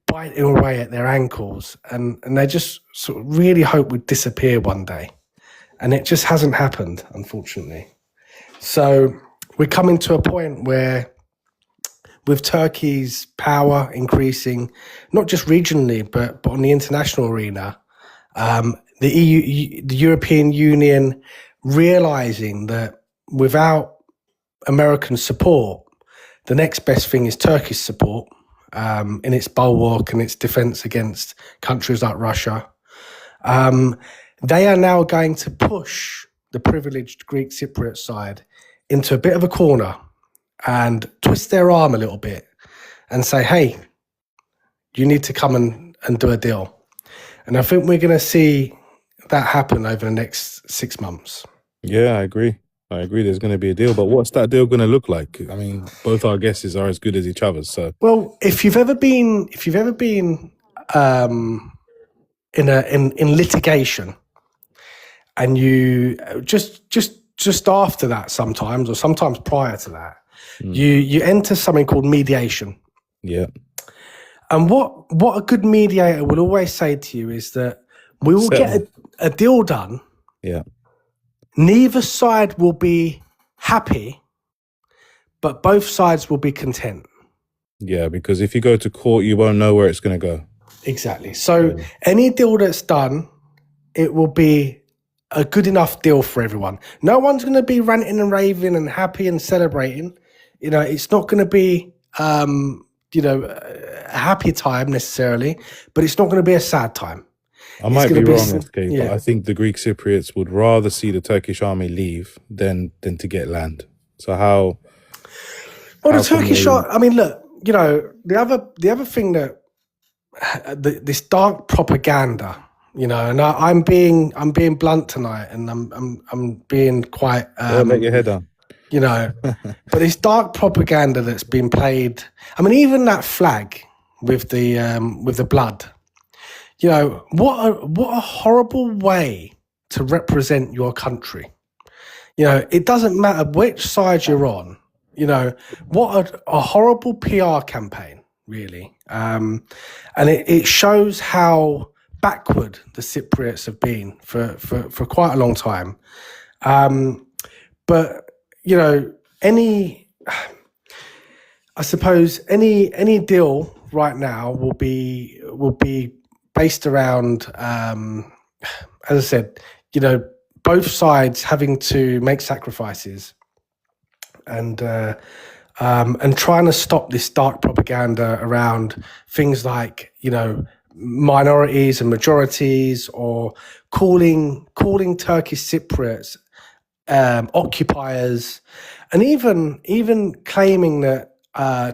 biting away at their ankles, and they just sort of really hope we'd disappear one day. And it just hasn't happened, unfortunately. So we're coming to a point where, with Turkey's power increasing, not just regionally, but on the international arena, the EU, the European Union, realizing that without American support, the next best thing is Turkish support in its bulwark and its defense against countries like Russia. They are now going to push the privileged Greek Cypriot side into a bit of a corner and twist their arm a little bit and say, hey, you need to come and do a deal. And I think we're going to see that happen over the next 6 months. Yeah, I agree. There's going to be a deal, but what's that deal going to look like? I mean, both our guesses are as good as each other's. So, well, if you've ever been in litigation, and you just after that, sometimes or sometimes prior to that, you enter something called mediation. Yeah. And what a good mediator will always say to you is that we will get a deal done. Yeah. Neither side will be happy, but both sides will be content. Yeah, because if you go to court, you won't know where it's going to go. Exactly. So any deal that's done, it will be a good enough deal for everyone. No one's going to be ranting and raving and happy and celebrating. It's not going to be, a happy time necessarily, but it's not going to be a sad time. I It's might going be to be wrong, SK, but yeah. I think the Greek Cypriots would rather see the Turkish army leave than to get land. So how? Well, how the can Turkish they- I mean, look, you know, the other thing that this dark propaganda, you know, and I'm being blunt tonight, and I'm being quite let your head down. you know, but this dark propaganda that's been played. I mean, even that flag with the blood. You know, what a horrible way to represent your country. You know, it doesn't matter which side you're on. You know, what a horrible PR campaign, really. And it shows how backward the Cypriots have been for quite a long time. But, you know, I suppose any deal right now will be based around, as I said, you know, both sides having to make sacrifices and trying to stop this dark propaganda around things like, you know, minorities and majorities, or calling Turkish Cypriots occupiers, and even claiming that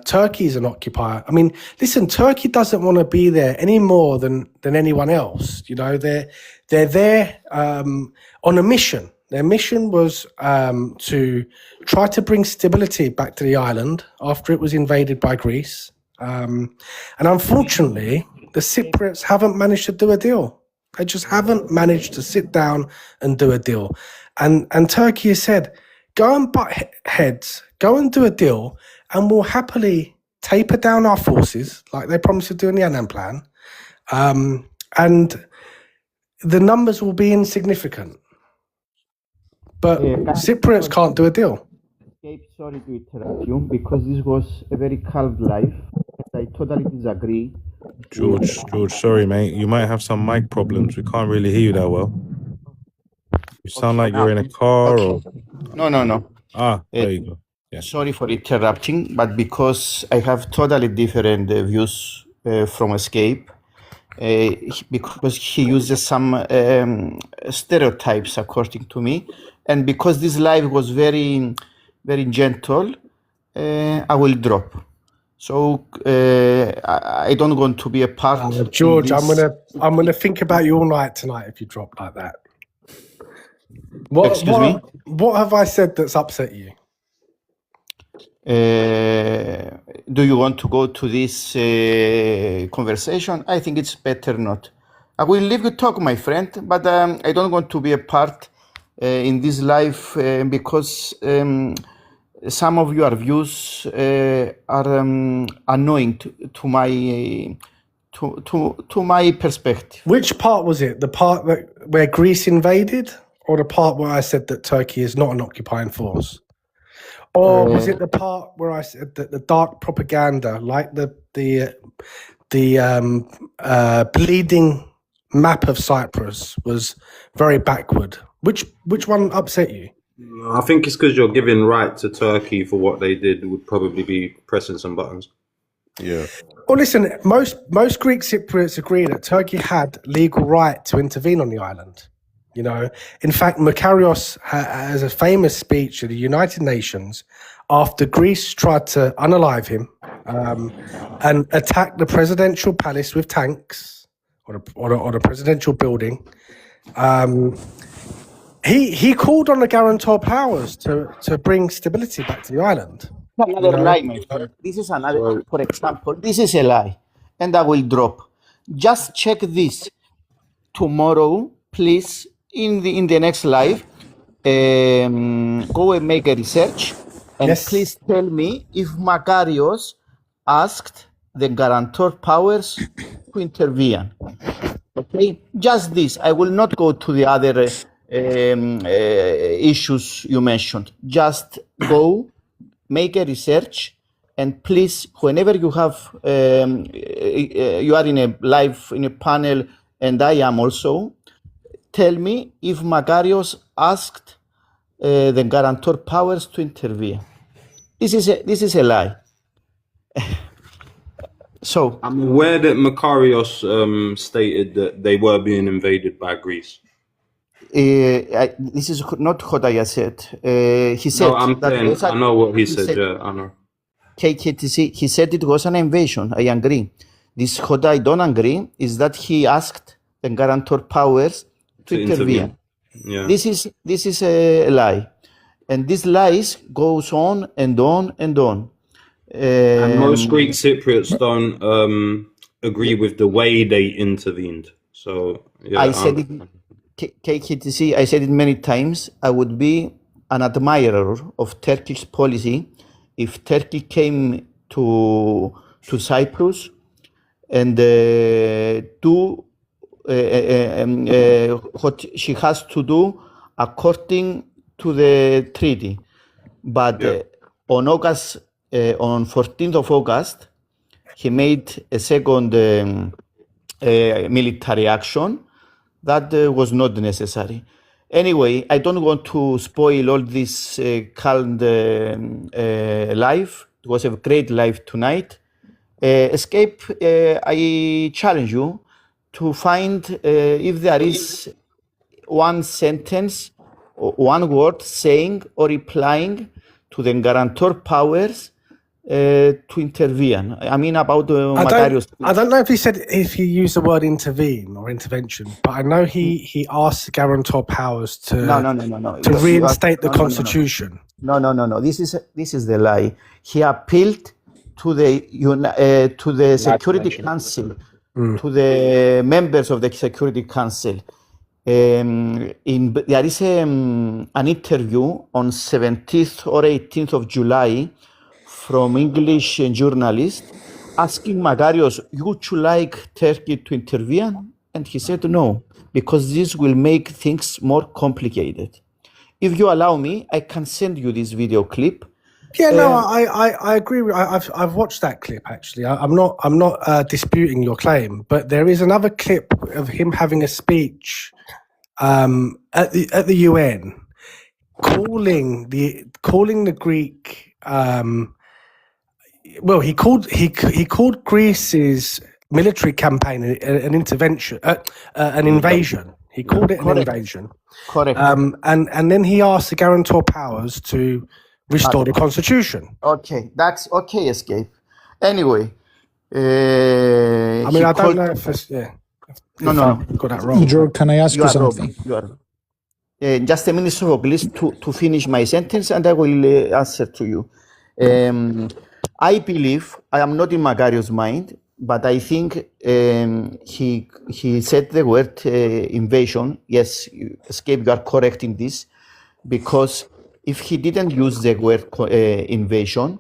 Turkey is an occupier. I mean, listen, Turkey doesn't want to be there any more than anyone else. You know, they're there on a mission. Their mission was to try to bring stability back to the island after it was invaded by Greece. And unfortunately, the Cypriots haven't managed to do a deal. They just haven't managed to sit down and do a deal. And Turkey has said, go and butt heads, go and do a deal, and we'll happily taper down our forces, like they promised to do in the Annan plan. And the numbers will be insignificant. But Cypriots can't do a deal. Sorry to interrupt you, because this was a very calm life. I totally disagree. George, sorry, mate. You might have some mic problems. We can't really hear you that well. You sound like you're in a car or... No. There you go. Yeah. Sorry for interrupting, but because I have totally different views from Escape, because he uses some stereotypes according to me, and because this live was very, very gentle, I will drop. So I don't want to be a part. George, in this. I'm gonna think about you all night tonight if you drop like that. Excuse me? What have I said that's upset you? Do you want to go to this conversation? I think it's better not. I will leave you talk, my friend, but I don't want to be a part in this life because some of your views are annoying to my perspective. Which part was it? The part where Greece invaded, or the part where I said that Turkey is not an occupying force? Or was it the part where I said that the dark propaganda, like the bleeding map of Cyprus, was very backward? Which one upset you? I think it's because you're giving right to Turkey for what they did would probably be pressing some buttons. Yeah. Well, listen, most Greek Cypriots agree that Turkey had legal right to intervene on the island. You know, in fact, Makarios has a famous speech at the United Nations after Greece tried to unalive him and attack the presidential palace with tanks or the presidential building. He called on the guarantor powers to bring stability back to the island. Another lie, my friend. This is another, for example, this is a lie, and I will drop. Just check this tomorrow, please. In the next live, go and make a research, and please tell me if Makarios asked the guarantor powers to intervene. Okay, just this. I will not go to the other issues you mentioned. Just go, make a research, and please, whenever you have, you are in a live, in a panel, and I am also, tell me if Makarios asked the guarantor powers to intervene. This is a lie. So I'm aware that Makarios stated that they were being invaded by Greece. this is not what I said. He said No, I'm that saying was I know what he said. said, Yeah, I know. KKTC, he said it was an invasion. I agree. This what I don't agree is that he asked the guarantor powers to intervene. Yeah. This is a lie, and this lies goes on and on and on. And most Greek Cypriots don't agree with the way they intervened. So yeah, I said it, KKTC, I said it many times. I would be an admirer of Turkish policy if Turkey came to Cyprus and do what she has to do according to the treaty. But on August, on 14th of August, he made a second military action that was not necessary. Anyway, I don't want to spoil all this calm life. It was a great life tonight. Escape, I challenge you to find if there is one sentence, or one word saying or replying to the guarantor powers to intervene. I mean about Makarios. I don't know if he used the word intervene or intervention, but I know he asked the guarantor powers to to reinstate the constitution. No. This is the lie. He appealed to the Security Council, to the members of the Security Council. There is an interview on 17th or 18th of July from English journalist asking Makarios, would you like Turkey to intervene? And he said no, because this will make things more complicated. If you allow me, I can send you this video clip. Yeah, no, I agree. I've watched that clip actually. I'm not disputing your claim, but there is another clip of him having a speech at the UN, calling the Greek. Well, he called Greece's military campaign an intervention, an invasion. He called it an invasion. Correct. And then he asked the guarantor powers to restore the constitution. Okay, that's okay. Escape. Anyway, I mean, I don't know if it's No. Got that wrong. Joe, can I ask you something? You are. Just a minute, so please to finish my sentence, and I will answer to you. I believe I am not in Makarios' mind, but I think he said the word invasion. Yes, Escape, you are correct in this, because if he didn't use the word invasion,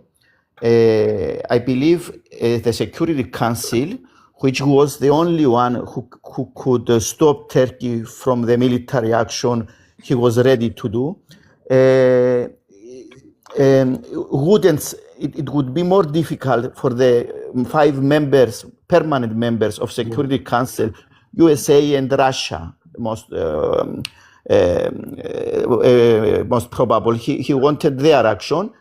I believe the Security Council, which was the only one who could stop Turkey from the military action he was ready to do, it would be more difficult for the 5 permanent members of Security Council, USA and Russia, most probable. He wanted their action.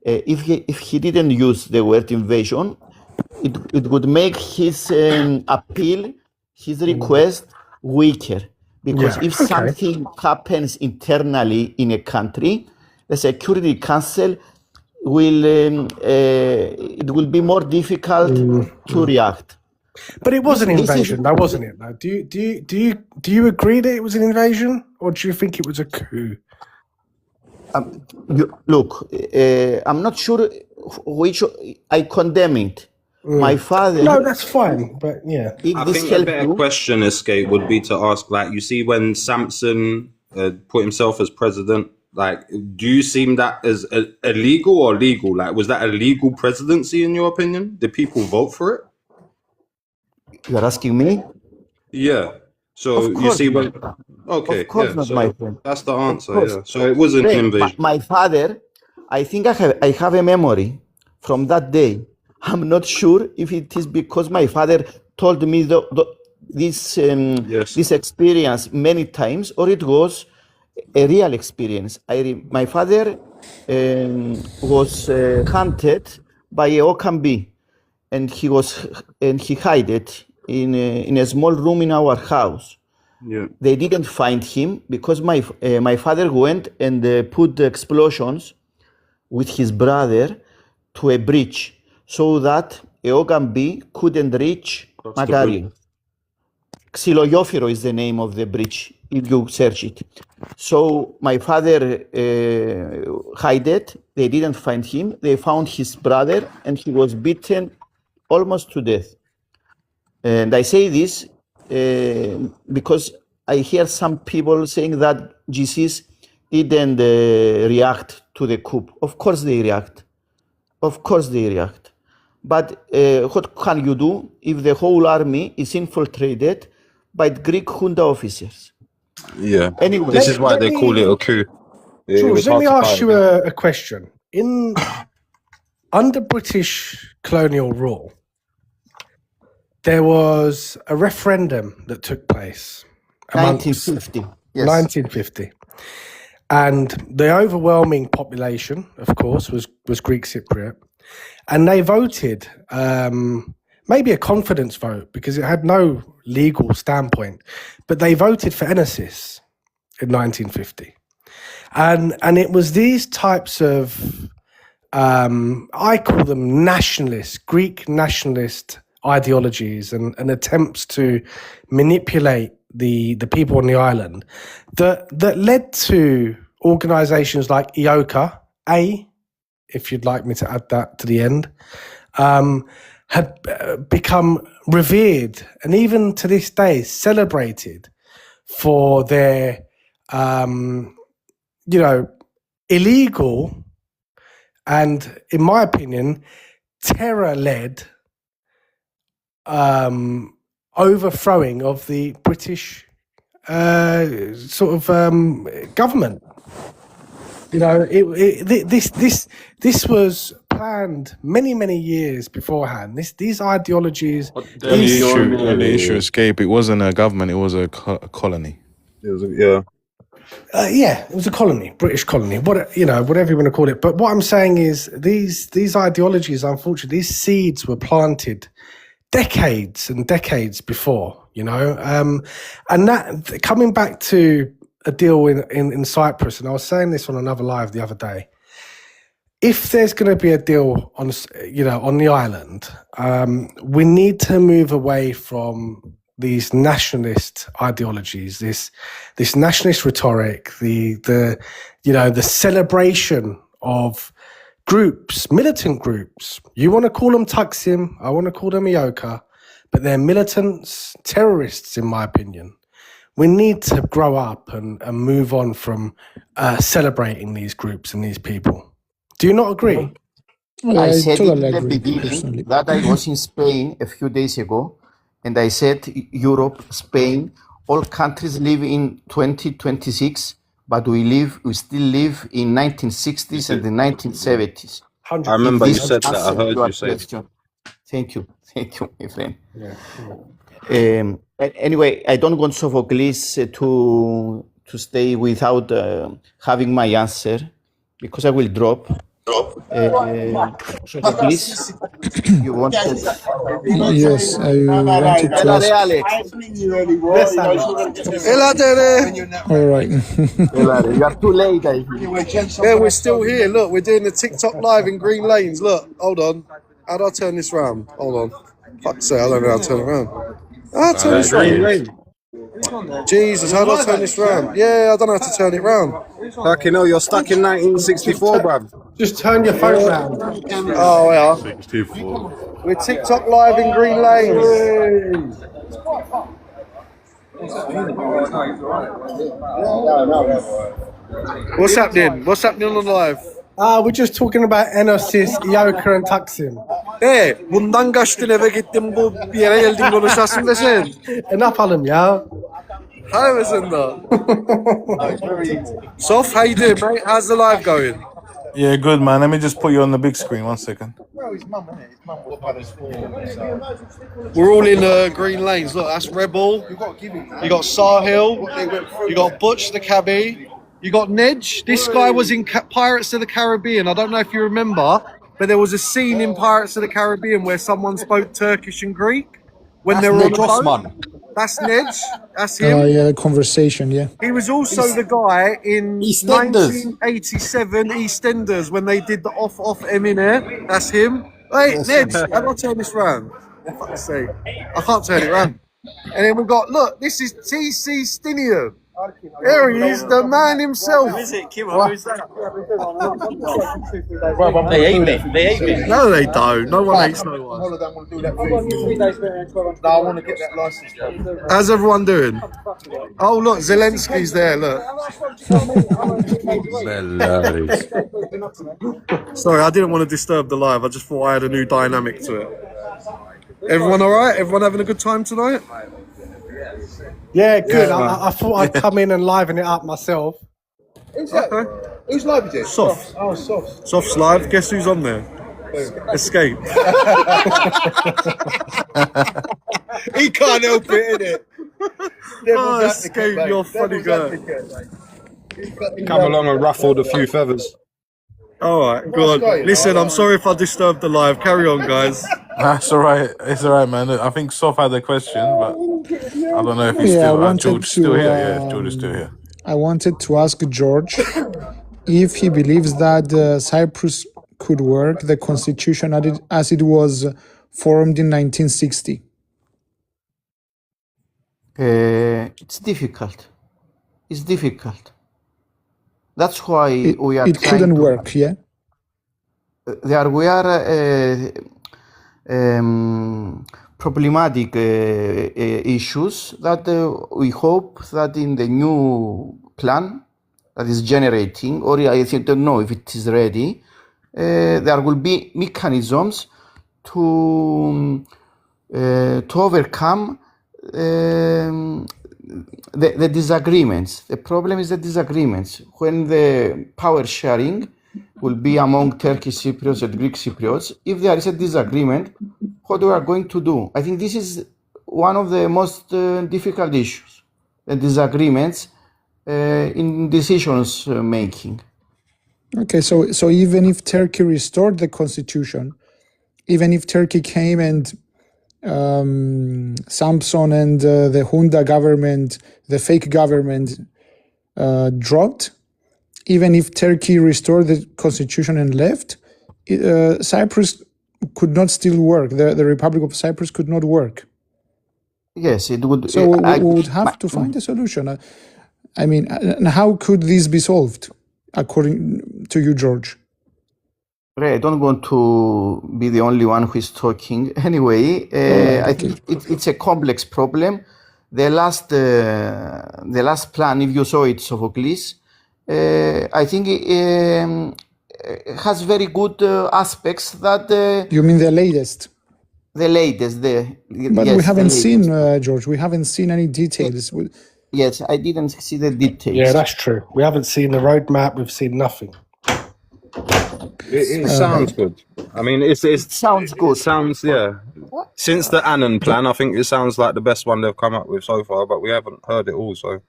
If he didn't use the word invasion, it would make his appeal, his request weaker. Because if something happens internally in a country, the Security Council will it will be more difficult to react. But it was an invasion, though, wasn't it? Though, do you agree that it was an invasion, or do you think it was a coup? Look, I'm not sure which I condemn it. My father. No, that's fine, but yeah. I think a better question, Escape, would be to ask, like, you see when Samson put himself as president, like, do you seem that as illegal or legal? Like, was that a legal presidency in your opinion? Did people vote for it? You're asking me? Yeah. So you see when... Okay, of course yeah, not, so my friend. that's the answer, yeah. So it wasn't an invasion. My father, I think I have a memory from that day. I'm not sure if it is because my father told me this experience many times, or it was a real experience. My father was hunted by a Okambi, and he hid it in a small room in our house. Yeah. They didn't find him because my father went and put the explosions with his brother to a bridge so that Eogan B couldn't reach Magarion. Xyloiophero is the name of the bridge if you search it. So my father hid it. They didn't find him. They found his brother and he was beaten almost to death. And I say this because I hear some people saying that GCs didn't react to the coup. Of course they react. Of course they react. But what can you do if the whole army is infiltrated by Greek junta officers? Yeah. Anyway, This is why they call it a coup. It George, was let hard me to ask fight you against. a question. Under British colonial rule, there was a referendum that took place amongst 1950. Yes. 1950. And the overwhelming population, of course, was Greek Cypriot. And they voted, maybe a confidence vote, because it had no legal standpoint, but they voted for Enosis in 1950. And it was these types of, I call them nationalist, Greek nationalist ideologies and attempts to manipulate the people on the island that led to organizations like IOCA, if you'd like me to add that to the end, had become revered and even to this day celebrated for their, illegal and, in my opinion, terror-led overthrowing of the British government. This was planned many years beforehand. These ideologies. The issue escape. It wasn't a government. It was a colony. It was It was a colony, British colony, whatever you want to call it. But what I'm saying is these ideologies, unfortunately, these seeds were planted decades and decades before, and that coming back to a deal in Cyprus, and I was saying this on another live the other day. If there's going to be a deal on the island, we need to move away from these nationalist ideologies, this nationalist rhetoric, the celebration of groups, militant groups. You want to call them Taksim, I want to call them Ioka, but they're militants, terrorists, in my opinion. We need to grow up and move on from celebrating these groups and these people. Do you not agree? I said totally in the agree, beginning personally. that I was in Spain a few days ago, and I said Europe, Spain, all countries live in 2026, but we still live in 1960s and the 1970s. I remember you If this said that. I answers heard your you say. question. Thank you, my friend. Anyway, I don't want Sophocles to stay without having my answer because I will drop. Sophocles, you wanted. Yes, I wanted to Elade, ask. Alex. All right. Elade, you are too late, I think. Yeah, we're still here. Look, we're doing the TikTok live in Green Lanes. Look, hold on. How do I turn this round? Hold on. Fuck's sake, I don't know how to turn it round. How do I turn this round? Jesus, how do I turn this round? Yeah, I don't know how to turn it round. Fucking hell, you're stuck in 1964, bruv. Just turn your phone round. Oh, yeah. 64. We're TikTok live in Green Lanes. What's happening? What's happening on the live? We're just talking about Enosis, Ioka and Taksim. Bundan kaçtın eve gittin bu bir yere geldin konuşasın desen. Ne yapalım ya? How is it though? Sof, how you doing, mate? How's the live going? Yeah, good man. Let me just put you on the big screen. 1 second. We're all in Green Lanes. Look, that's Rebel. You got Sahil. You got Butch the cabbie. You got Nedge. This guy was in Pirates of the Caribbean. I don't know if you remember. But there was a scene in Pirates of the Caribbean where someone spoke Turkish and Greek when That's they were on Ned a boat. Rossman. That's Nedge. That's him. Yeah, the conversation, yeah. He was also the guy in EastEnders. 1987 EastEnders when they did the off Eminem. That's him. Hey, Nedge, how do I turn this round? For fuck's sake. I can't turn it round. And then we've got, look, this is TC Stinium. There he is, the man himself. Who is it, Kimo? What? Who's that? They hate me. They hate me. No, they don't. No one hates no one. No, I want to get that license. How's everyone doing? Oh, look, Zelensky's there, look. Sorry, I didn't want to disturb the live. I just thought I had a new dynamic to it. Everyone all right? Everyone having a good time tonight? Yeah, good. I thought I'd come in and liven it up myself. Okay. Who's live is it? Soft. Oh, Soft. Soft's live. Guess who's on there? Escape. He can't help it, innit? Oh, Escape, you're a funny guy. Come along and ruffled a few feathers. All right, go on. Listen, I'm sorry if I disturbed the live. Carry on, guys. That's all right. It's all right, man. I think Sof had a question, but I don't know if he's Yeah, I still. wanted George to, still here? Yeah, George is still here. I wanted to ask George if he believes that Cyprus could work, the constitution as it was formed in 1960. It's difficult. It's difficult. That's why we are It trying couldn't to work, yeah? we are problematic issues that we hope that in the new plan that is generating, or I don't know if it is ready, there will be mechanisms to overcome the disagreements. The problem is the disagreements. When the power sharing will be among Turkish Cypriots and Greek Cypriots, if there is a disagreement, what we are going to do? I think this is one of the most difficult issues, the disagreements in decisions making. Okay, so even if Turkey restored the constitution, even if Turkey came and Samson and the junta government, the fake government dropped, even if Turkey restored the constitution and left, Cyprus could not still work. The Republic of Cyprus could not work. Yes, it would. So we would have to find a solution. I mean, and how could this be solved, according to you, George? I don't want to be the only one who is talking. Anyway, I think it's a complex problem. The last plan, if you saw it, Sophocles, I think has very good aspects that. You mean the latest? The latest, But yes, we haven't seen, George. We haven't seen any details. Yes, I didn't see the details. Yeah, that's true. We haven't seen the roadmap. We've seen nothing. It sounds good. I mean, it sounds good. It sounds, yeah. Since the Annan plan, I think it sounds like the best one they've come up with so far, but we haven't heard it all, so.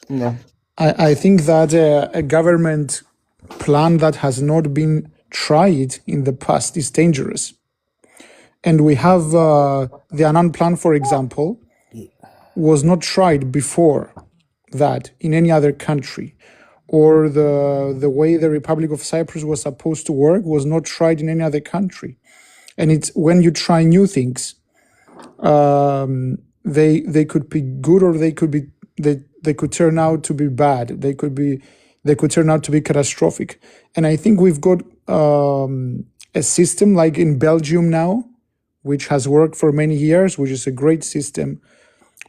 No. I think that a government plan that has not been tried in the past is dangerous. And we have the Annan plan, for example, was not tried before that in any other country. Or the way the Republic of Cyprus was supposed to work was not tried in any other country. And it's when you try new things, they could be good or they could turn out to be bad. They could turn out to be catastrophic. And I think we've got a system like in Belgium now, which has worked for many years, which is a great system.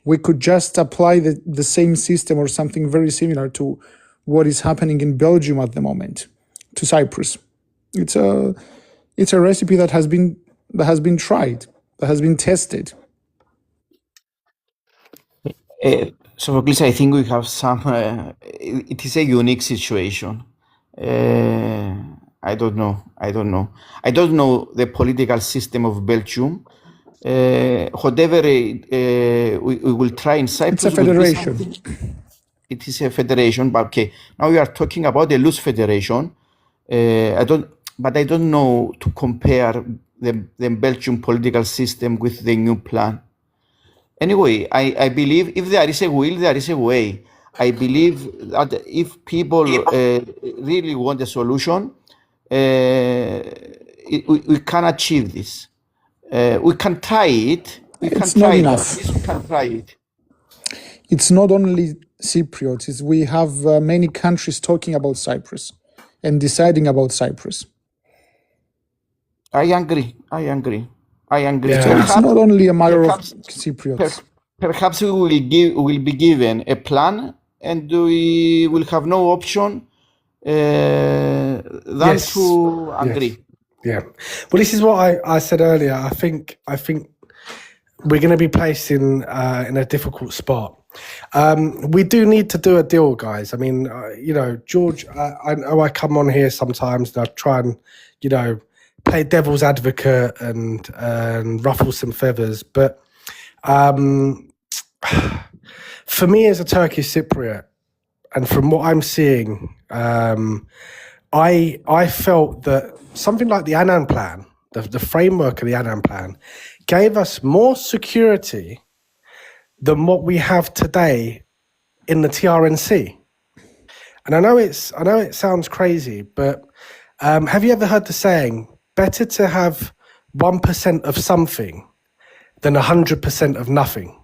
We could just apply the same system or something very similar to what is happening in Belgium at the moment to Cyprus. It's a recipe that has been tried, that has been tested. Sophocles, I think we have some. It is a unique situation. I don't know. I don't know the political system of Belgium. Whatever we will try in Cyprus. It's a federation. It is a federation, but okay. Now we are talking about a loose federation. I don't. but I don't know to compare the Belgian political system with the new plan. Anyway, I believe if there is a will, there is a way. I believe that if people really want a solution, we can achieve this. We can try it. We can It's not try it. At enough. least we can try it. It's not only Cypriots. We have many countries talking about Cyprus and deciding about Cyprus. I agree. So it's not only a matter of Cypriots. Perhaps we will be given a plan, and we will have no option than to agree. Yeah. Well, this is what I said earlier. I think we're going to be placed in a difficult spot. We do need to do a deal, guys. I mean, George, I know I come on here sometimes and I try and, play devil's advocate and ruffle some feathers. But for me as a Turkish Cypriot, and from what I'm seeing, I felt that something like the Annan Plan, the framework of the Annan Plan, gave us more security than what we have today in the TRNC. And I know it sounds crazy, but have you ever heard the saying, better to have 1% of something than 100% of nothing?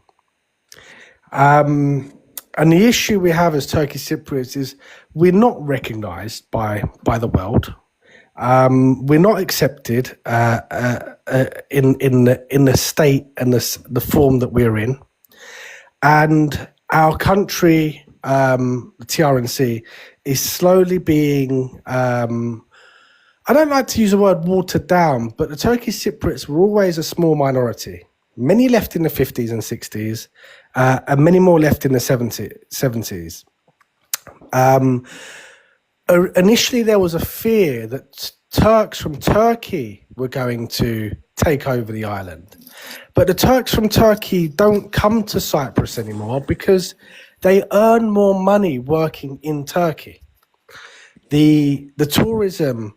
And the issue we have as Turkish Cypriots is we're not recognised by the world. We're not accepted in the state and the form that we're in. And our country, the TRNC, is slowly being, I don't like to use the word watered down, but the Turkish Cypriots were always a small minority. Many left in the 50s and 60s, and many more left in the 70s. Initially, there was a fear that Turks from Turkey were going to take over the island. But the Turks from Turkey don't come to Cyprus anymore because they earn more money working in Turkey. The tourism,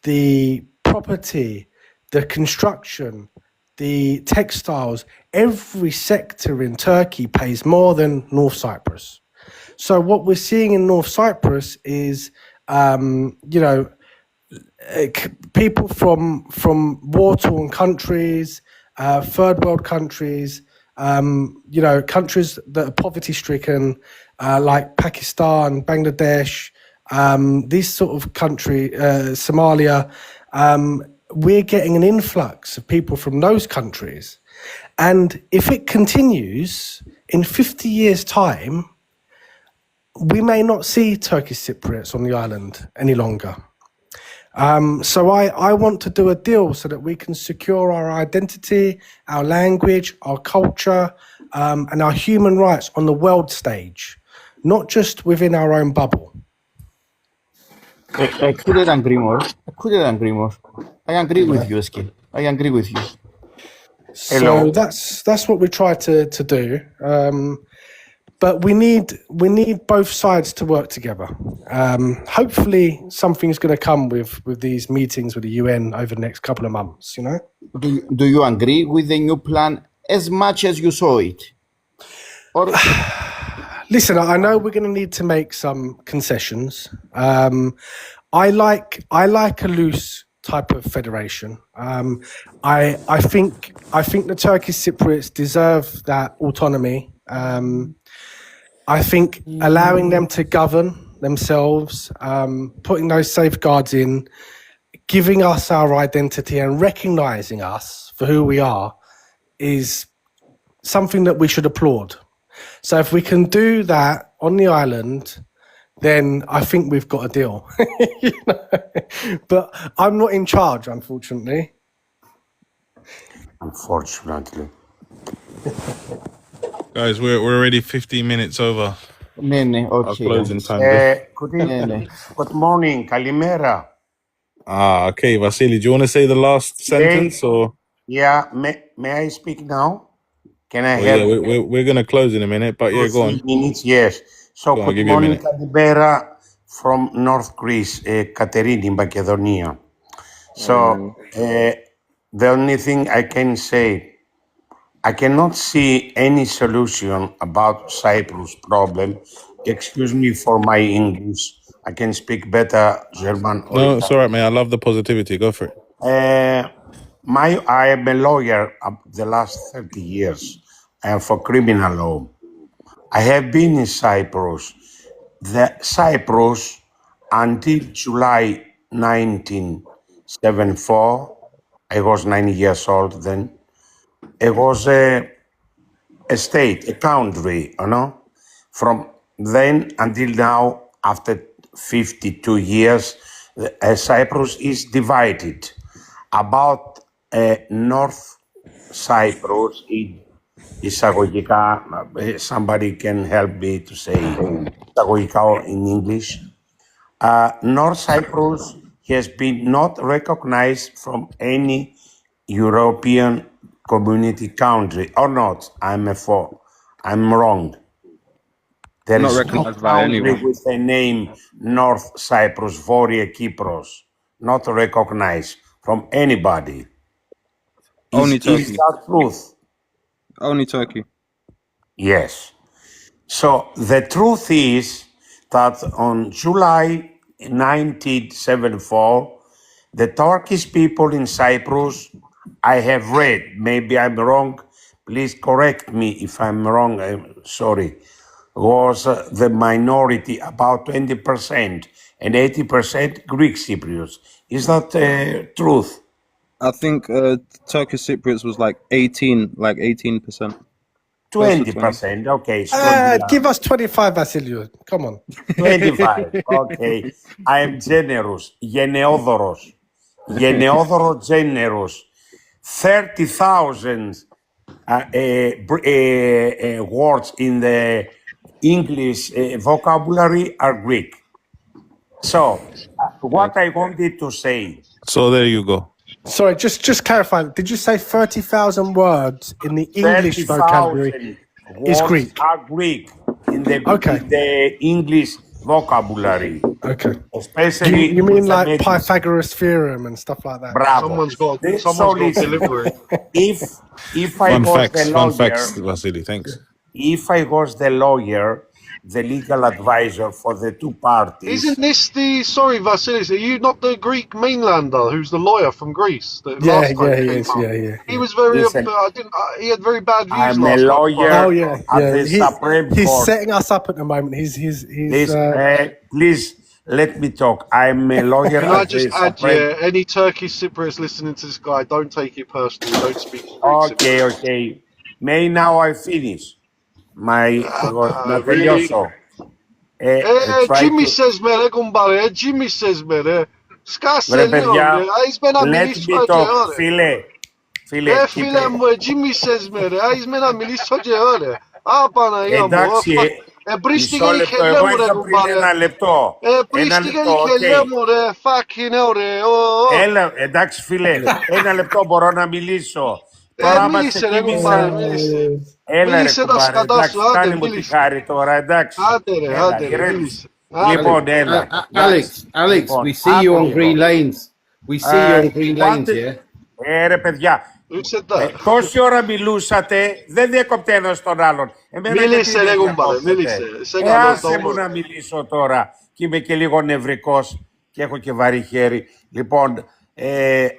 the property, the construction, the textiles, every sector in Turkey pays more than North Cyprus. So what we're seeing in North Cyprus is, people from war-torn countries, third world countries, countries that are poverty-stricken, like Pakistan, Bangladesh, these sort of countries, Somalia, we're getting an influx of people from those countries. And if it continues, in 50 years' time, we may not see Turkish Cypriots on the island any longer. So I want to do a deal so that we can secure our identity, our language, our culture, and our human rights on the world stage, not just within our own bubble. I couldn't agree more. I agree with you, Ski. I agree with you. So that's what we try to do. But we need both sides to work together. Hopefully, something's going to come with these meetings with the UN over the next couple of months. Do you agree with the new plan as much as you saw it? Or listen, I know we're going to need to make some concessions. I like a loose type of federation. I think the Turkish Cypriots deserve that autonomy. I think allowing them to govern themselves, putting those safeguards in, giving us our identity and recognising us for who we are is something that we should applaud. So if we can do that on the island, then I think we've got a deal. But I'm not in charge, unfortunately. Unfortunately. Guys, we're already 15 minutes over. Our closing time. Good morning, Kalimera. Okay, Vasily, do you want to say the last sentence or? Yeah, may I speak now? Can I Well, have? yeah, we're going to close in a minute, but yeah, go on. Minutes, yes. So Go on, good give you a morning, minute. Kalimera from North Greece, Katerini, Macedonia. So the only thing I can say, I cannot see any solution about Cyprus problem. Excuse me for my English. I can speak better German or No, it's all right, Italian. man. I love the positivity. Go for it. I am a lawyer the last 30 years for criminal law. I have been in Cyprus. The Cyprus until July 1974, I was 9 years old then. It was a state, a country, you know. From then until now, after 52 years, Cyprus is divided. About North Cyprus, εισαγωγικά, somebody can help me to say εισαγωγικά in English. North Cyprus has been not recognized from any European community country, or not? I'm wrong. There Not is no recognized by country anyone. with the name North Cyprus, Βόρεια Kypros, not recognized from anybody. Only Is Turkey. that truth? Only Turkey. Yes. So the truth is that on July 1974, the Turkish people in Cyprus, I have read, maybe I'm wrong, please correct me if I'm wrong, I'm sorry, was the minority, about 20%, and 80% Greek Cypriots. Is that truth? I think Turkish Cypriots was like 18%. Close to 20. 20%, okay, scondi Give us 25, Vasilio. Come on. 25, okay. I am generous, γενναιόδωρος. Γενναιόδωρο generous. 30,000 words in the English vocabulary are Greek. So, what I wanted to say. So there you go. Sorry, just clarify. Did you say 30,000 words in the English 30,000 vocabulary is words Greek? are Greek in the Okay. in the English vocabulary. Okay. Especially You mean with the like medicine. Pythagoras theorem and stuff like that? Bravo. Someone's got So listen, delivery. if I was the Fun lawyer, facts, Vasily. Thanks. if I was the lawyer, the legal advisor for the two parties. Isn't this the Vasilis? Are you not the Greek mainlander who's the lawyer from Greece that Yeah, last time yeah, he came is. up? Yeah. He was very. Listen, he had very bad views I'm a last lawyer time. Oh yeah, at yeah. the Supreme He's Court. setting us up at the moment. He's Please let me talk. I'm a lawyer Can I at just the add, Supreme. any Turkish Cypriots listening to this guy, don't take it personally. Don't speak to Greek Okay, Cypriots. okay. May now I finish να Really? τελειώσω. Try Jimmy to... says me, ρε κουμπάρε, Jimmy says me, ρε. Σκάσε Βρε λίγο, ρε. παιδιά, Άις με να let μιλήσω me και talk. ώρα. Φίλε, keep Φίλε μου, Jimmy says me, ρε. Άις με να μιλήσω και ώρα. Α, Παναγία μου. Εντάξει, Πρίστηκε μισό η λεπτό. χελέ Εγώ μου, ρε ήρθα πριν κουμπάρε. ένα λεπτό. Ένα Πρίστηκε λεπτό, η χελέ οκ. μου, ρε. Fucking hell, ρε. Έλα, εντάξει φίλε, ένα λεπτό μπορώ να μιλήσω. Τώρα άμα Μίλησε, ρε κουμπάρε, μίλησε. Έλα ρε Μίλησε τα κουμπάρε, σκατά σου, εντάξει, άντε, κάνε μου τη μίλησε. χάρη τώρα, εντάξει. Άντε ρε, μίλησε. Λοιπόν, έλα. Alex, we see you on green lanes. We see you on green lanes, yeah? Ρε παιδιά, τόση ώρα μιλούσατε, δεν διέκοπτε ένας τον άλλον. Μίλησε ρε κουμπάρε, μίλησε. Άσε μου να μιλήσω τώρα και είμαι και λίγο νευρικός και έχω και βαρύ χέρι. Λοιπόν,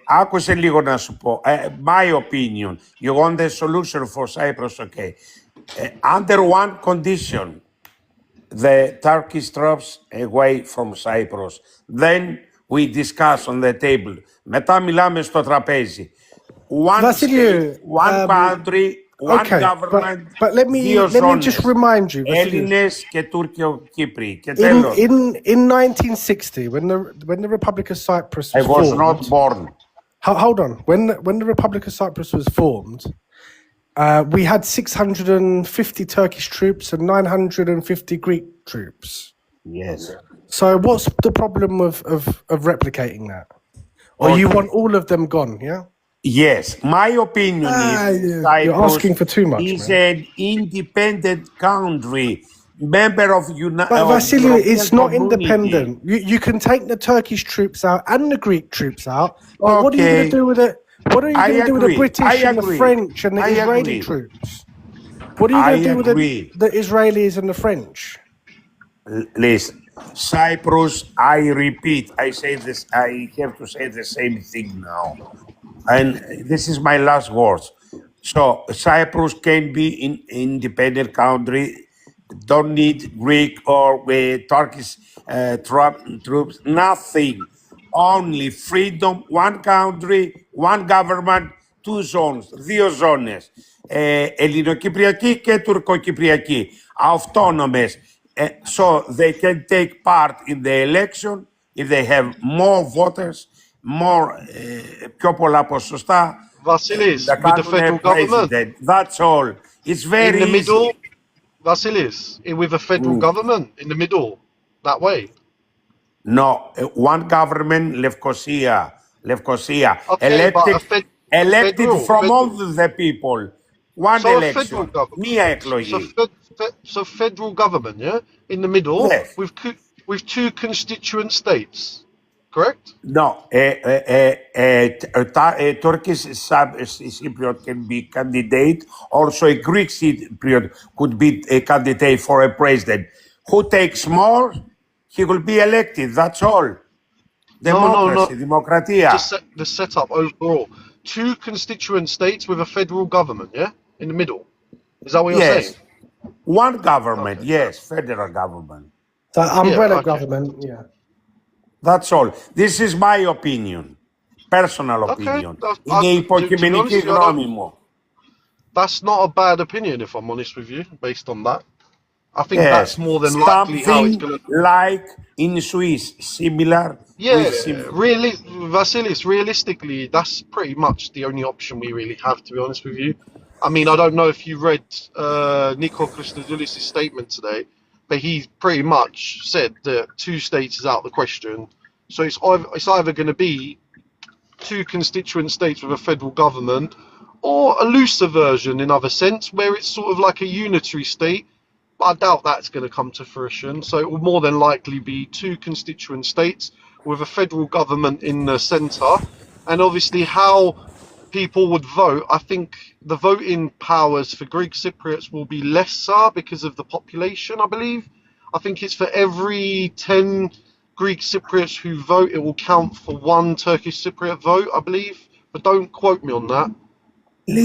άκουσε λίγο να σου πω. My opinion, you want the solution for Cyprus, okay. Under one condition, the Turkish troops away from Cyprus. Then we discuss on the table. Μετά μιλάμε στο τραπέζι. One Vasilio, state, one country, one okay, government. but let me just remind you, Vasilio, Έλληνες και Τούρκιο-Κύπροι. Και in τέλος. in 1960, when the Republic of Cyprus was I was formed, not born. Hold on. When the Republic of Cyprus was formed, we had 650 Turkish troops and 950 Greek troops. Yes. So what's the problem of replicating that? Or you want all of them gone, yeah? Yes, my opinion is you're asking for too much, is man. an independent country member of But Vassiliou, European it's not Community. independent. You can take the Turkish troops out and the Greek troops out, but what are you going Okay, to do with it? What are you I going to do with the agree. British I and the agree. French and the I Israeli agree. troops? What are you I going to do with agree. the Israelis and the French? Listen, Cyprus. I repeat. I say this. I have to say the same thing now, and this is my last words. So Cyprus can be an independent country. Don't need Greek or Turkish troops. Nothing. Only freedom. One country, one government, two zones. Δύο ζώνες. Ελληνοκυπριακή και τουρκοκυπριακή. Autonomous. So they can take part in the election if they have more voters, more πιο πολλά ποσοστά. Vasilis, Να with the κάνουν federal government president. That's all. It's in very the middle. easy. Vasilis, with a federal government in the middle, that way. No, one government, Lefkosia, Okay, but elected federal, from all the people. One so a federal election. government. Μία εκλογή. So federal government, yeah, in the middle Yes. with two constituent states, correct? No, Turkish Cypriot can be candidate. Also, a Greek Cypriot could be a candidate for a president. Who takes more, he will be elected. That's all. Democracy, No. Δημοκρατία. The setup overall. Two constituent states with a federal government, yeah, in the middle. Is that what you're saying? Yes, one government. Yes, federal government. The umbrella okay. government, yeah. That's all. This is my opinion, personal opinion. Είναι υποκειμενική γνώμη μου. That's not a bad opinion, if I'm honest with you, based on that. I think Yes, that's more than likely how it's going to. like in Swiss, similar. Yeah, with really, Vasilis, realistically, that's pretty much the only option we really have, to be honest with you. I mean, I don't know if you read Nico Christodoulis' statement today, but he pretty much said that two states is out of the question. So it's either going to be two constituent states with a federal government, or a looser version, in other sense, where it's sort of like a unitary state. But I doubt that's going to come to fruition. So it will more than likely be two constituent states with a federal government in the centre. And obviously how people would vote, I think the voting powers for Greek Cypriots will be lesser because of the population, I believe. I think it's for every 10 Greek Cypriots who vote, it will count for one Turkish Cypriot vote, I believe. But don't quote me on that.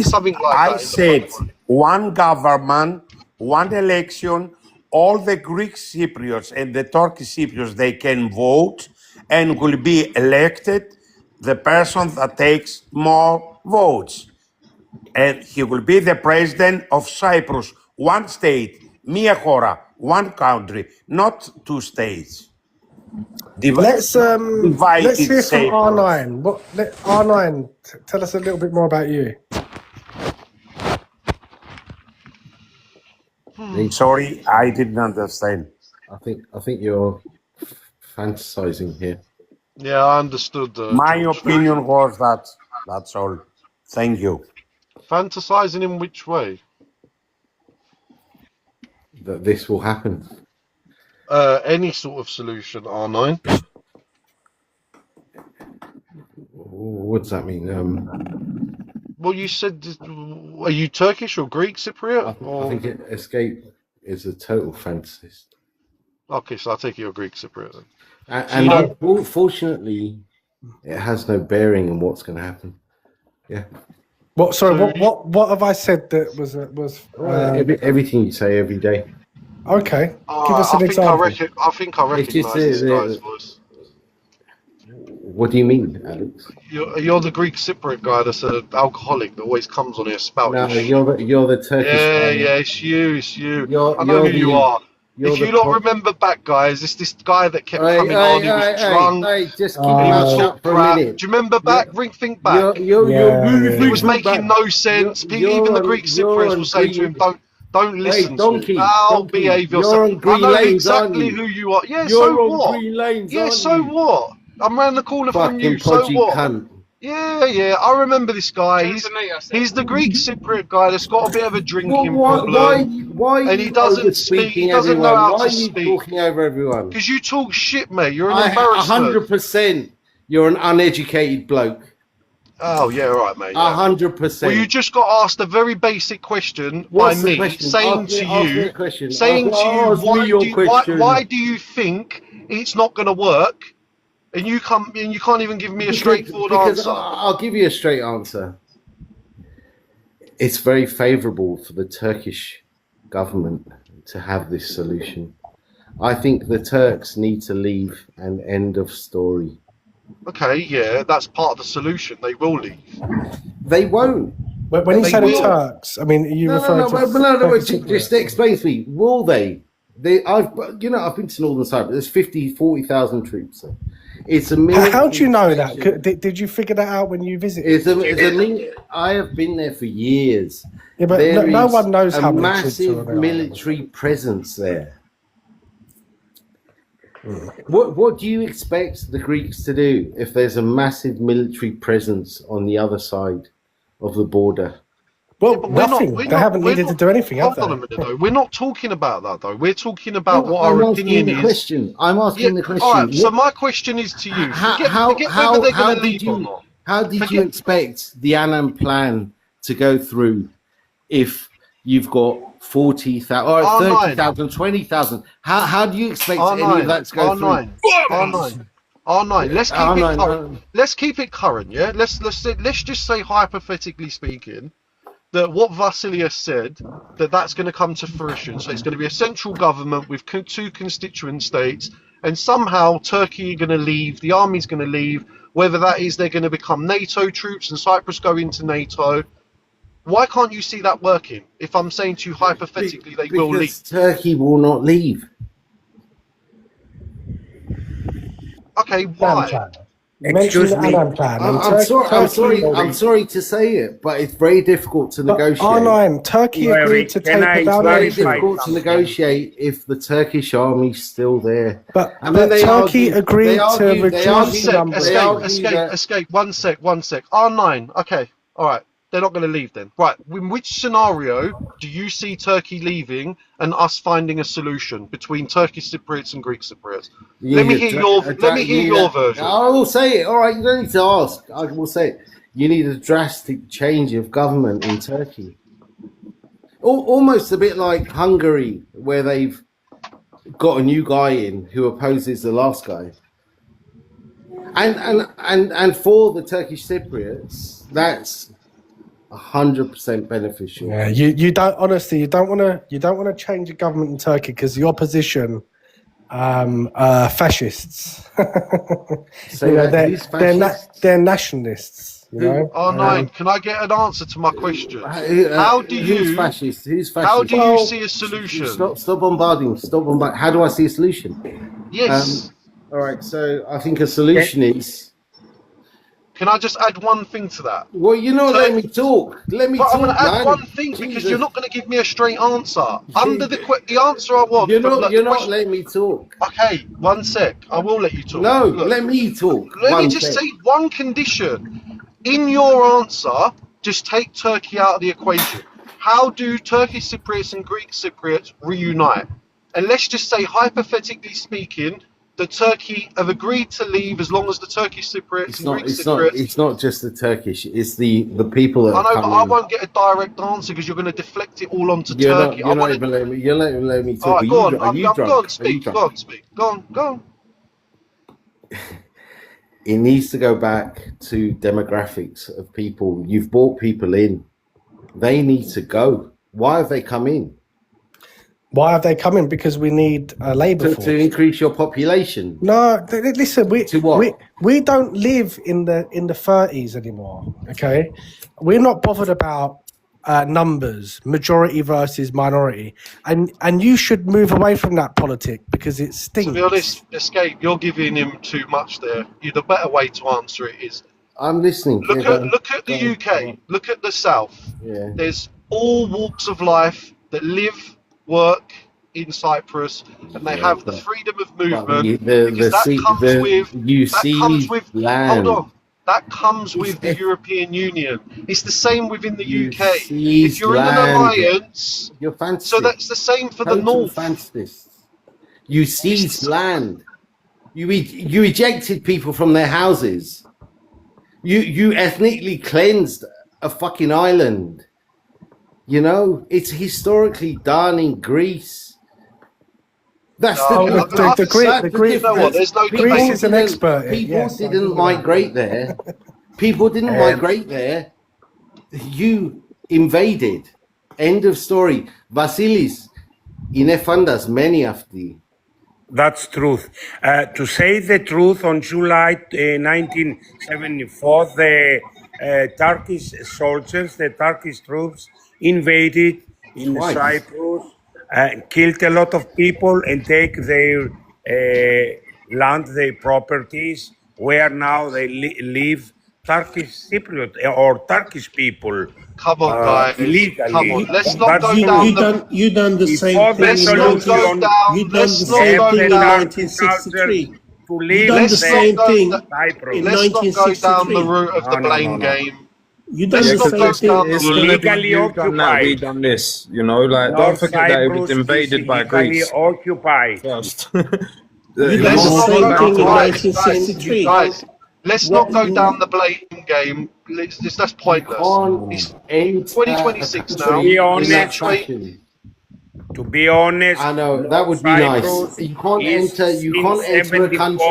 Something like that. I said one government, one election, all the Greek Cypriots and the Turkish Cypriots, they can vote and will be elected the person that takes more votes. And he will be the president of Cyprus, one state, μία χώρα, one country, not two states. Let's hear from Cyprus. R9. R9, tell us a little bit more about you. Sorry, I didn't understand. I think you're fantasizing here. Yeah, I understood. My opinion was that. That's all. Thank you. Fantasizing in which way? That this will happen. Any sort of solution, R9. What does that mean? Well, you said, are you Turkish or Greek Cypriot? I think escape is a total fantasist. Okay, so I take it you're Greek Cypriot then. And fortunately, it has no bearing on what's going to happen. Yeah. What? Sorry. What have I said that was? Everything you say every day. Okay. Give us an example. I think I recognise this guy's voice. What do you mean, Alex? You're the Greek Cypriot guy that's an alcoholic that always comes on here spouting. No, you're the Turkish guy. Yeah, it's you. I know who you are. If you don't remember back, guys, it's this guy that kept coming on. He was drunk. Just keep your mouth shut for a minute. Do you remember back? Think back. He was making no sense. Even the Greek Cypriots will say to him, "Don't listen to him. I'll behave yourself." I know exactly who you are. Yeah, so what? Yeah, so what? I'm round the corner from you. So what? Yeah, I remember this guy. He's the Greek Cypriot guy that's got a bit of a Well, drinking why problem, are and he you doesn't over speak. He speaking doesn't know everyone? how Why to are you speak. talking over everyone? Because you talk shit, mate. You're an I embarrassment. 100%. You're an uneducated bloke. Oh yeah, all right, mate. Yeah. 100%. Well, you just got asked a very basic question What's by the me, question? saying Ask me a question. Ask me your question. why do you think it's not going to work? And you can't even give me a straightforward Because answer. I'll give you a straight answer. It's very favourable for the Turkish government to have this solution. I think the Turks need to leave, and end of story. Okay, yeah, that's part of the solution. They will leave. They won't. When you say the Turks, I mean, are you referring to... Just explain to me. Will they? I've been to Northern Cyprus. There's 40,000 troops there. It's a military. How do you know that? Did you figure that out when you visited? I have been there for years. Yeah, but no one knows how many troops are massive there. military presence there. What do you expect the Greeks to do if there's a massive military presence on the other side of the border? Well, nothing. They haven't needed to do anything, have they? Hold on a minute, though. We're not talking about that, though. We're talking about what our opinion is. I'm asking the question. All right, so my question is to you. Forget whether they're going to leave or not. How did you expect the Annan plan to go through if you've got 40,000 or 30,000, 20,000? How do you expect any of that to go through? R9. Let's keep it current. Yeah. Let's just say, hypothetically speaking, that what Vasilius said, that's going to come to fruition. So it's going to be a central government with two constituent states, and somehow Turkey are going to leave, the army's going to leave, whether that is they're going to become NATO troops and Cyprus go into NATO. Why can't you see that working? If I'm saying to you hypothetically they will leave. Because Turkey will not leave. Okay, why? Excuse me. I'm sorry to say it, but it's very difficult to negotiate. R9, Turkey agreed to take without very difficult to negotiate if the Turkish army's still there. But Turkey agreed to reduce the number. Escape. One sec. R9. Okay. All right. They're not going to leave then. Right. In which scenario do you see Turkey leaving and us finding a solution between Turkish Cypriots and Greek Cypriots? Let me hear your version. I will say it. All right. You don't need to ask. I will say it. You need a drastic change of government in Turkey. Almost a bit like Hungary, where they've got a new guy in who opposes the last guy. And for the Turkish Cypriots, that's 100% beneficial. Yeah, you don't want to change the government in Turkey because the opposition are fascists. They're nationalists. You know? R9, can I get an answer to my question? How do you? Who's fascist? How do you see a solution? Stop bombarding. How do I see a solution? Yes. All right. So I think a solution is. Can I just add one thing to that? Well, you're not letting me talk. Let me talk, I'm going to add man. one thing because you're not going to give me a straight answer. Under the answer I want. You're not letting me talk. Okay, one sec. I will let you talk. No, let me talk. Let me just say one condition. In your answer, just take Turkey out of the equation. How do Turkish Cypriots and Greek Cypriots reunite? And let's just say, hypothetically speaking, the Turkey have agreed to leave as long as the Turkish Cypriots and Greek Cypriots. It's not just the Turkish. It's the people that. I know, but I won't get a direct answer because you're going to deflect it all onto Turkey. You're not even letting me talk. All right, go on. Are you drunk? Go on, speak. Go on. It needs to go back to demographics of people. You've brought people in. They need to go. Why have they come in? Why have they come in? Because we need a labour force to increase your population. No, listen. We don't live in the 30s anymore. Okay, we're not bothered about numbers, majority versus minority, and you should move away from that politic because it stinks. To be honest, Escape, you're giving him too much there. The better way to answer it is. I'm listening. Look at the UK. Look at the South. Yeah. There's all walks of life that live, work in Cyprus, and they have the freedom of movement. That comes with land. That comes with the European Union. It's the same within the UK. If Seized you're in an land. alliance, You're fantasist. so that's the same for the Total North. fantasists. You seized land. You ejected people from their houses. You ethnically cleansed a fucking island. You know, it's historically done in Greece. That's No, the you know what? There's no Greece is an debate. expert. People didn't migrate there. People didn't migrate there. You invaded. End of story. Vasilis, είναι φαντασμένοι αυτοί. That's truth. To say the truth, on July 1974, the Turkish soldiers, the Turkish troops invaded in Twice. Cyprus, killed a lot of people and take their land, their properties, where now they live Turkish Cypriot or Turkish people. Come on, guys. Illegally. Come on. Let's not That's go true. down You done the same Before thing the in solution, 19... You done the same thing in 1963. to You leave done the same thing Cyprus. in Let's not go down the 1963. route of the No, no, blame no, no. game. You done Let's the not go same down thing. the It's gonna be Illegally you've done that, we occupied. done this. You know, like don't North forget that Cyprus it was is invaded by illegally Greece occupied. first. You done Let's the not same go thing in guys, 1963. let's not go down the blame game. That's pointless. It's Enter 2026 a now. country in honest, that fashion. To be honest, I know that North would be nice. Cyprus You can't is enter. You in can't enter a 74 country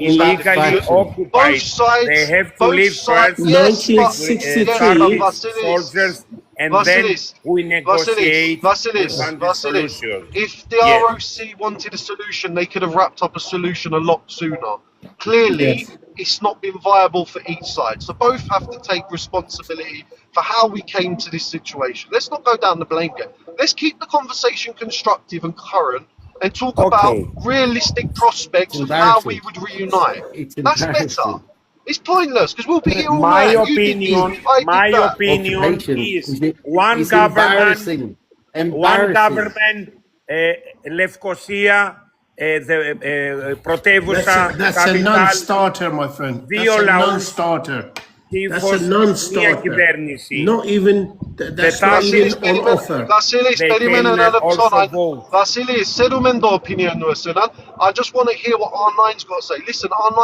in that illegally fashion. occupied. Both sides. They have to Both leave sides. first Yes, but Turkish soldiers, and then we negotiate the Vasilis. solution. If the Yes. ROC wanted a solution, they could have wrapped up a solution a lot sooner. Clearly, it's not been viable for each side. So both have to take responsibility for how we came to this situation. Let's not go down the blame game. Let's keep the conversation constructive and current and talk about realistic prospects of how we would reunite. That's better. It's pointless because we'll be here all My night. You did this, opinion, I did my that. opinion is one It's government, embarrassing. one government, Lefkosia, the πρωτεύουσα That's a capital, non-starter, my friend. δύο That's a λαούς, non-starter. That's τύφος, a μία non-starter. κυβέρνηση. Not even. That's not even on offer. Vasilis, They περιμένε can ένα λεπτό. also vote. Vasilis, σέρουμε το opinion εσένα. I just want to hear what R9's got to say. Listen, R9,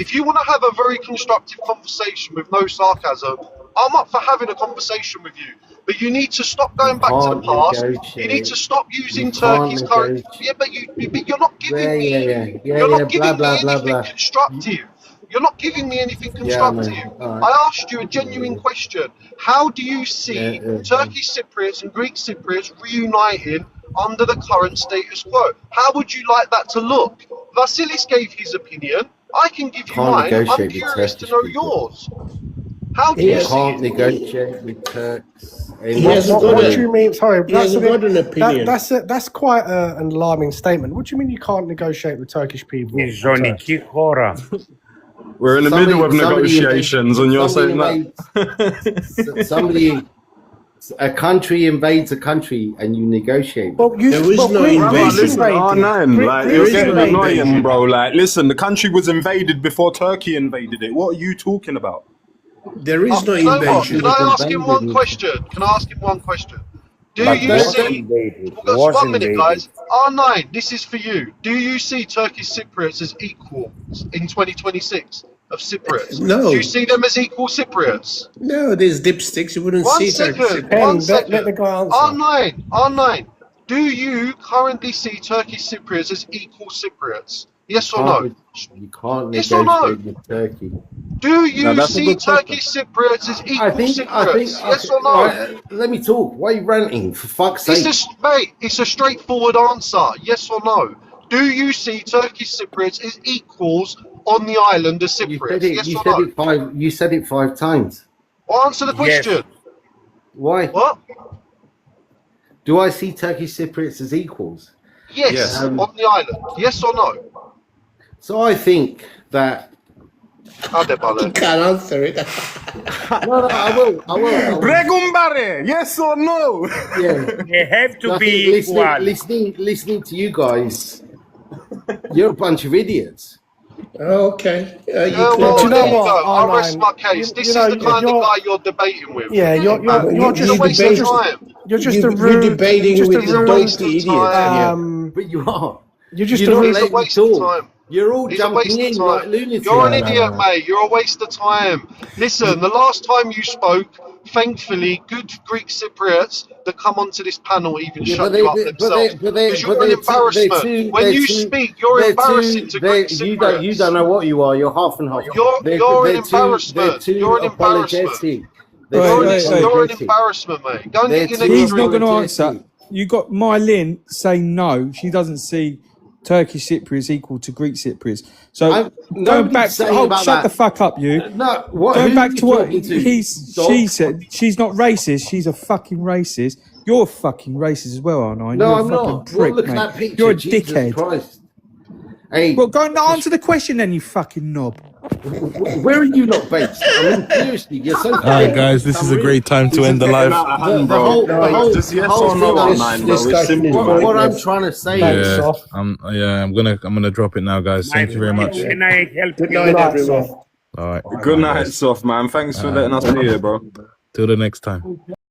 if you want to have a very constructive conversation with no sarcasm, I'm up for having a conversation with you. But you need to stop going back to the past. You need to stop using Turkey's currency. Yeah, but you're not giving me. You're not giving me anything constructive. You're not giving me anything constructive. I asked you a genuine question. How do you see Turkish Cypriots and Greek Cypriots reuniting under the current status quo? How would you like that to look? Vasilis gave his opinion. I can give you mine. I'm curious to know yours. How do you see can't it? negotiate with Turks. What do you mean? Sorry, He hasn't got an opinion. That's quite an alarming statement. What do you mean you can't negotiate with Turkish people? Ζωνική χώρα. We're in the middle of negotiations, and you're saying that. A country invades a country, and you negotiate. There is no invasion. Like, you're getting annoying, bro. Like, listen, the country was invaded before Turkey invaded it. What are you talking about? There is no You know what? invasion. Can I ask him one question? Can I ask him one question? Do you see? One minute, guys. R9, this is for you. Do you see Turkish Cypriots as equals in 2026 of Cypriots? No. Do you see them as equal Cypriots? No, there's dipsticks. You wouldn't One see second. One second. R9. Do you currently see Turkish Cypriots as equal Cypriots? Yes or no? You can't Yes or no? negotiate with Turkey. Do you see Turkish Cypriots as equal Cypriots? Yes or no? Let me talk. Why are you ranting? For fuck's sake. Mate, it's a straightforward answer. Yes or no? Do you see Turkish Cypriots as equals on the island of Cyprus? Yes or no? You said it 5 times. Well, answer the question. Why? What? Do I see Turkish Cypriots as equals? Yes, on the island. Yes or no? So I think that. You can't answer it. No, I will. Bregumbare, yes or no? Yeah. They have to be equal. Listening to you guys, you're a bunch of idiots. Okay. You Yeah, could. well, Do you know there you what? go. I rest R9, my case. This is the kind of guy you're debating with. Yeah, you're It's a just waste of time. you're just a You're rude. debating Just a with the rude. donkey idiots. Yeah. But you are. You're just You're a not rude. It's a letting me waste of talk. time. You're all It's a jumping waste of in time. like lunatics. You're an No, idiot, no. mate. You're a waste of time. Listen, the last time you spoke, thankfully, good Greek Cypriots that come onto this panel even Yeah, shut you up themselves. Because you're an embarrassment. When you speak, you're embarrassing to Greek Cypriots. you don't know what you are. You're half and half. You're an They're embarrassment. too You're an embarrassment. apologetic. You're an apologetic. embarrassment, mate. Go and They're get your too next He's not drink. going to answer. You got Mylin saying no. She doesn't see Turkish Cypriots equal to Greek Cypriots. So going nobody's back to saying about shut the that. fuck up, you. No, what? Going Who back are you to what talking to? she said. She's not racist. She's a fucking racist. You're fucking racist as well, aren't I? No, You're I'm a fucking not. prick, Look at mate. that picture. You're a Jesus dickhead. Christ. Hey, well, go and answer the question then, you fucking knob. Where are you lot based? I mean, seriously, you're so. All right, guys, this is a great time to end the live. Just yes or no online, bro. It's simple, man. What I'm trying to say is. I'm gonna drop it now, guys. Thank you very much. Good night, everyone. All right. Good night, Soft, man. Thanks for letting us be here, bro. Till the next time.